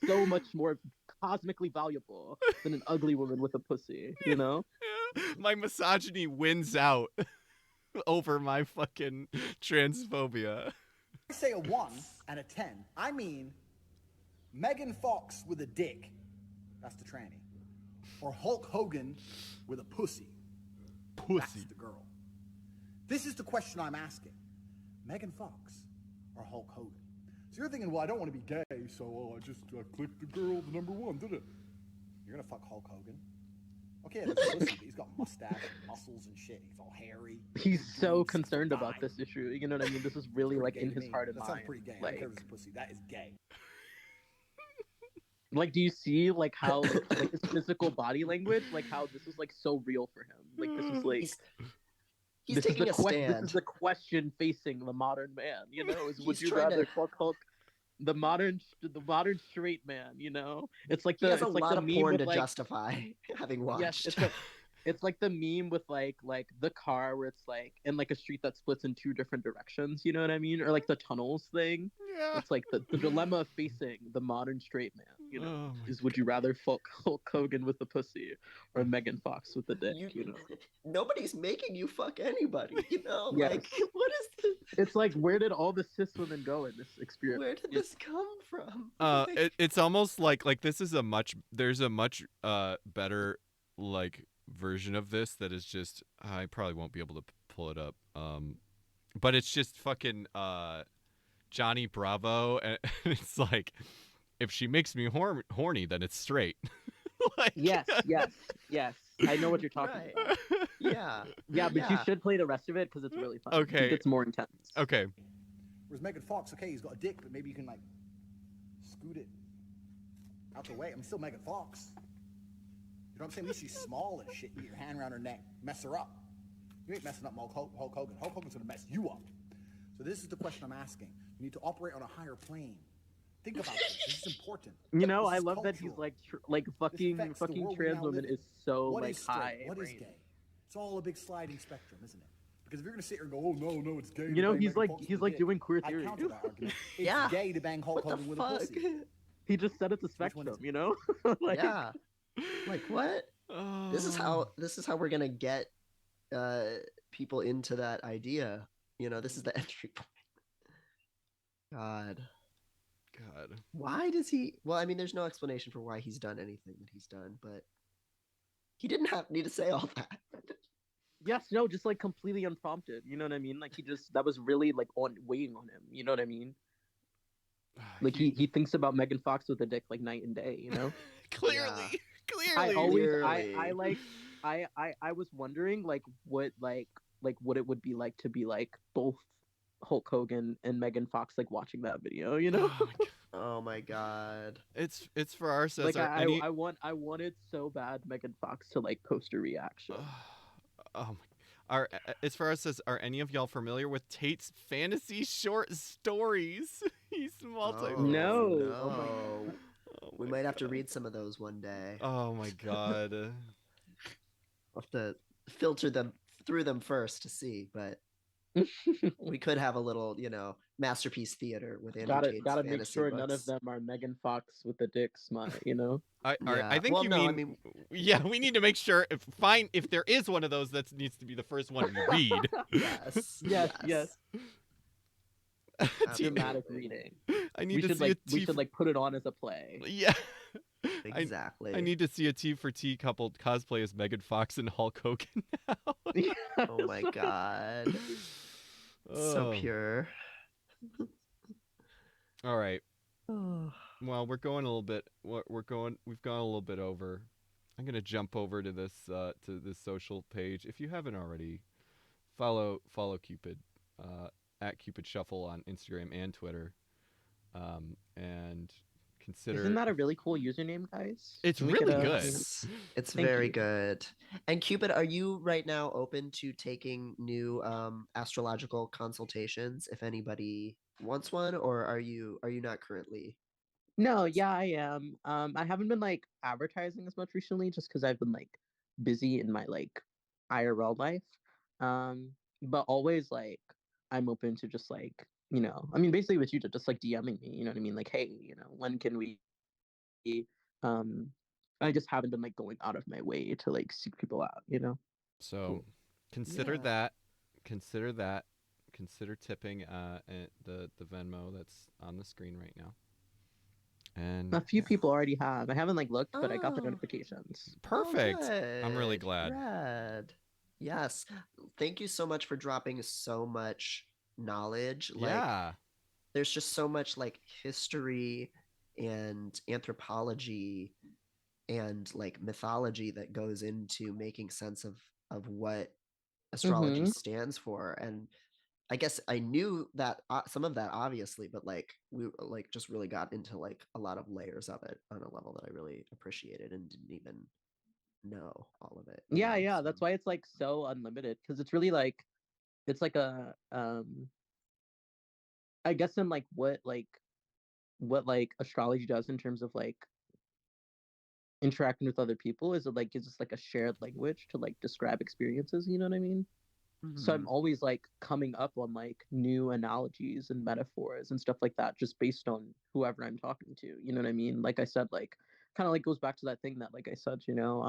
so much more cosmically valuable than an ugly woman with a pussy. You know? My misogyny wins out over my fucking transphobia. I say a 1 and a 10, I mean Megan Fox with a dick. That's the tranny. Or Hulk Hogan with a pussy. That's the girl. This is the question I'm asking. Megan Fox or Hulk Hogan? So you're thinking, well, I don't want to be gay, so I just clicked the girl, the number 1, did it? You're gonna fuck Hulk Hogan? Okay, that's a pussy, but he's got mustache and muscles and shit. He's all hairy. He's so concerned about this issue. You know what I mean? This is really like in his heart and That mind. sounds pretty gay. I Like, don't care if it's a pussy. That is gay. like, do you see like how like his physical body language, like how this is like so real for him? Like this is like he's this taking is a the stand. This is the question facing the modern man. You know, is would He's you trying rather to- fuck Hulk? The modern straight man, you know, it's like He the has a it's like lot the of meme porn with to like justify having watched. yes, it's like the meme with like the car where it's like in like a street that splits in 2 different directions. You know what I mean? Or like the tunnels thing. Yeah. It's like the dilemma of facing the modern straight man. You know, Oh my is would you rather fuck Hulk Hogan with the pussy or Megan Fox with the dick? You know. Nobody's making you fuck anybody, you know? Yes. Like, what is this? It's like, where did all the cis women go in this experience? Where did this come from? It's almost like this is there's a much better like version of this that is just I probably won't be able to pull it up. But it's just fucking Johnny Bravo, and it's like if she makes me horny, then it's straight. Like, yes. I know what you're talking about. Yeah. Yeah, but you should play the rest of it because it's really fun. Okay. It gets more intense. Okay. Whereas Megan Fox, okay, he's got a dick, but maybe you can like scoot it out the way. I'm still Megan Fox. You know what I'm saying? At least she's small and shit. You get your hand around her neck, mess her up. You ain't messing up Hulk Hogan. Hulk Hogan's gonna mess you up. So this is the question I'm asking. You need to operate on a higher plane. Think about this. This is important. You know, This I is love that he's cultural. like This fucking affects the world we trans now woman live in. is so What like is straight? high. What is brain. gay? It's all a big sliding spectrum, isn't it? Because if you're gonna sit here and go, oh no, it's gay. You know, to bang he's Megan like Fox with he's a like dick," doing queer I theory. counter that argument. It's Yeah. gay to bang Hulk What the Hogan with a fuck? pussy. He just said it's a spectrum, you know? Like, Yeah. Like what? This is how we're gonna get people into that idea. You know, this is the entry point. God. Why does he? Well, I mean, there's no explanation for why he's done anything that he's done, but he didn't need to say all that. Yes, no, just like completely unprompted. You know what I mean? Like that was really like weighing on him. You know what I mean? Like he thinks about Megan Fox with a dick like night and day. You know? Clearly. I always I was wondering like what what it would be like to be like both Hulk Hogan and Megan Fox like watching that video. You know? Oh my god. It's for our says Like any... I wanted so bad Megan Fox to like post a reaction. Oh my. As far as says, are any of y'all familiar with Tate's fantasy short stories? He's multi. No. Oh, we might have to read some of those one day. Oh my god. We'll have to filter them through them first to see, but we could have a little, masterpiece theater with Andrew Tate's Gotta make fantasy sure books. none of them are Megan Fox with the dick smut, you know? I think yeah, we need to make sure if there is one of those that needs to be the first one we read. Yes. Dramatic reading. I need to see we should like put it on as a play. Yeah. Exactly. I need to see a T for T couple cosplay as Megan Fox and Hulk Hogan now. Oh my god. So pure. All right. Well, we're going a little bit. We've gone a little bit over. I'm gonna jump over to this social page. If you haven't already, follow Qupid at Qupid Shuffle on Instagram and Twitter, and consider. Isn't that a really cool username, guys? It's really good. It's very good. And Qupid, are you right now open to taking new astrological consultations if anybody wants one, or are you not currently? No, yeah, I am. I haven't been like advertising as much recently just because I've been like busy in my like IRL life. But always like I'm open to just like you know, I mean, basically with you just like DMing me, you know what I mean? Like, hey, you know, when can we, um, I just haven't been like going out of my way to like seek people out, you know? So Cool. consider Yeah. that. Consider that. Consider tipping the Venmo that's on the screen right now. And A few people already have. I haven't like looked, but I got the Oh. notifications. perfect. Oh, I'm really good. glad. Rad. Yes. Thank you so much for dropping so much knowledge. Like, Yeah. there's just so much like history and anthropology and like mythology that goes into making sense of what astrology Mm-hmm. stands for. And I guess I knew that some of that obviously, but like we like just really got into like a lot of layers of it on a level that I really appreciated and didn't even know all of it. You Yeah, know? yeah. So, That's why it's like so unlimited because it's really like it's like a I guess in like what like astrology does in terms of like interacting with other people is it like gives us like a shared language to like describe experiences, you know what I mean? So I'm mhm. always like coming up on like new analogies and metaphors and stuff like that just based on whoever I'm talking to, you know what I mean? Like I said, like kind of like goes back to that thing that like I said, you know,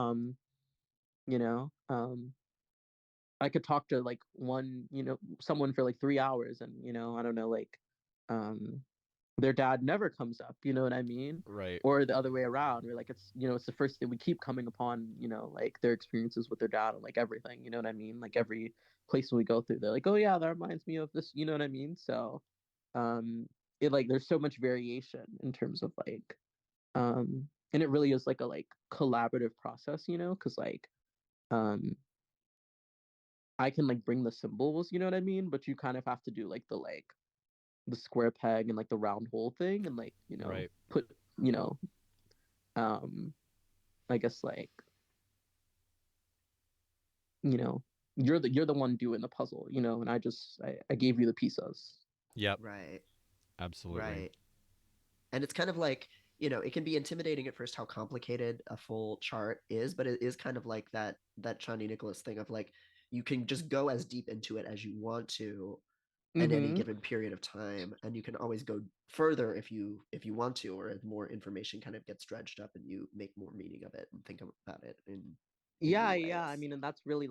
I could talk to like one, you know, someone for like 3 hours and, you know, I don't know, like um their dad never comes up, you know what I mean? Right. Or the other way around, where like it's, you know, it's the first thing we keep coming upon, you know, like their experiences with their dad and like everything, you know what I mean? Like every place we go through, they're like, oh yeah, that reminds me of this, you know what I mean? So um it like there's so much variation in terms of like and it really is like a like collaborative process, you know, because like um I can like bring the symbols, you know what I mean? But you kind of have to do like the square peg and like the round hole thing and like, you know, Right. put, you know, um I guess like, you know, you're the one doing the puzzle, you know, and I gave you the pieces. Yep. Right. Absolutely. Right. And it's kind of like, you know, it can be intimidating at first how complicated a full chart is, but it is kind of like that Chani Nicholas thing of like you can just go as deep into it as you want to in any Mm-hmm. given period of time, and you can always go further if you want to, or as more information kind of gets dredged up and you make more meaning of it and think about it in Yeah, new yeah. I ways. mean, and that's really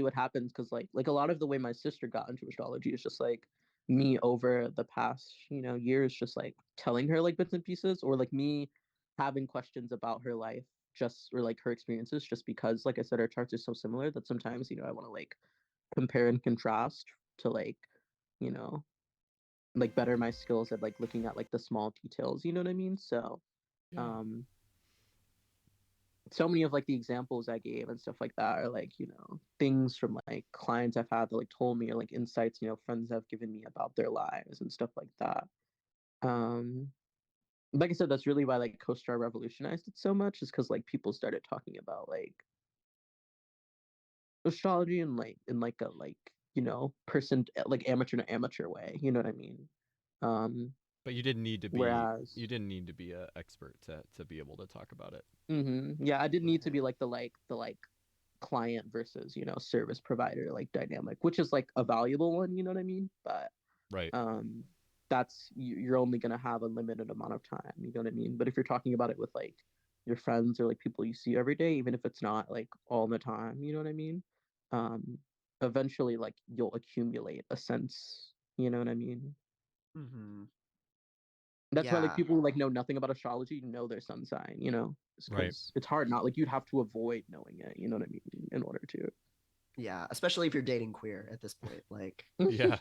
what happens because like a lot of the way my sister got into astrology is just like me over the past, you know, years just like telling her like bits and pieces or like me having questions about her life just or like her experiences just because like I said our charts are so similar that sometimes, you know, I want to like compare and contrast to like, you know, like better my skills at like looking at like the small details, you know what I mean? So Yeah. so many of like the examples I gave and stuff like that are like, you know, things from like clients I've had that like told me or like insights, you know, friends have given me about their lives and stuff like that. Um, like I said, that's really why like CoStar revolutionized it so much, is because like people started talking about like astrology in like a like, you know, person like amateur to amateur way, you know what I mean? Um, But you didn't need to be whereas a expert to be able to talk about it. yeah, I didn't need to be like the like client versus, you know, service provider like dynamic, which is like a valuable one, you know what I mean? But Right. that's you're only gonna have a limited amount of time, you know what I mean? But if you're talking about it with like your friends or like people you see every day, even if it's not like all the time, you know what I mean? Um, eventually like you'll accumulate a sense, you know what I mean? Mm-hmm. That's why like Yeah. people who like know nothing about astrology know their sun sign, you know, Right. because it's hard not like you'd have to avoid knowing it, you know what I mean, in order to. Yeah, especially if you're dating queer at this point, like Yeah.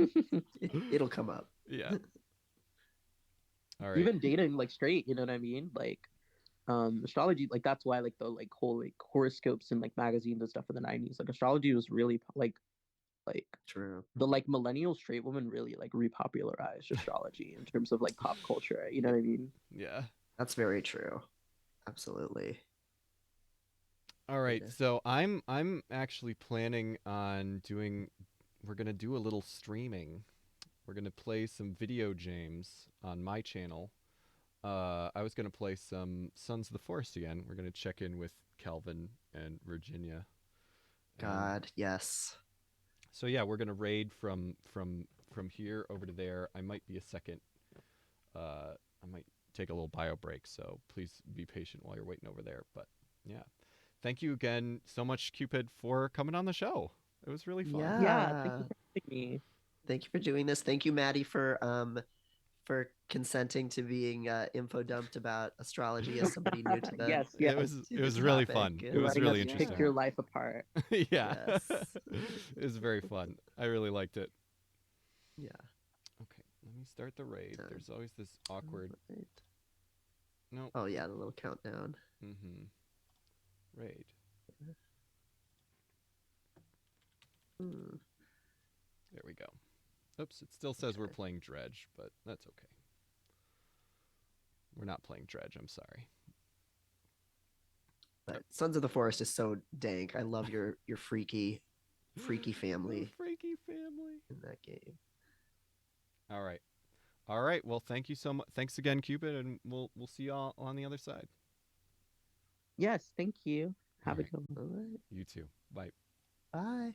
it'll come up. Yeah. All right. Even dating like straight, you know what I mean? Like astrology, like that's why like the like whole like horoscopes and like magazines and stuff in the 90s, like astrology was really like True. the like millennial straight woman really like repopularized astrology in terms of like pop culture, you know what I mean? Yeah. That's very true. Absolutely. All right. So I'm actually planning on doing we're going to do a little streaming. We're going to play some video games on my channel. I was going to play some Sons of the Forest again. We're going to check in with Calvin and Virginia. God, yes. So yeah, we're going to raid from from here over to there. I might be a second. I might take a little bio break, so please be patient while you're waiting over there. But yeah, thank you again so much, Qupid, for coming on the show. It was really fun. Yeah, thank you for having me. Thank you for doing this. Thank you, Maddie, for consenting to being info dumped about astrology as somebody new to the Yes, It was really fun. It was really interesting. Pick your life apart. Yeah. Yes. It was very fun. I really liked it. Yeah. Okay, let me start the raid. There's always this awkward. No. Oh yeah, the little countdown. Raid. There we go. Oops, it still says we're playing Dredge, but that's okay. We're not playing Dredge, I'm sorry. But Sons of the Forest is so dank. I love your freaky family. Freaky family in that game. All right. All right. Well, thank you so much. Thanks again, Qupid, and we'll see you all on the other side. Yes, thank you. Have a good one. All right. You too. Bye. Bye.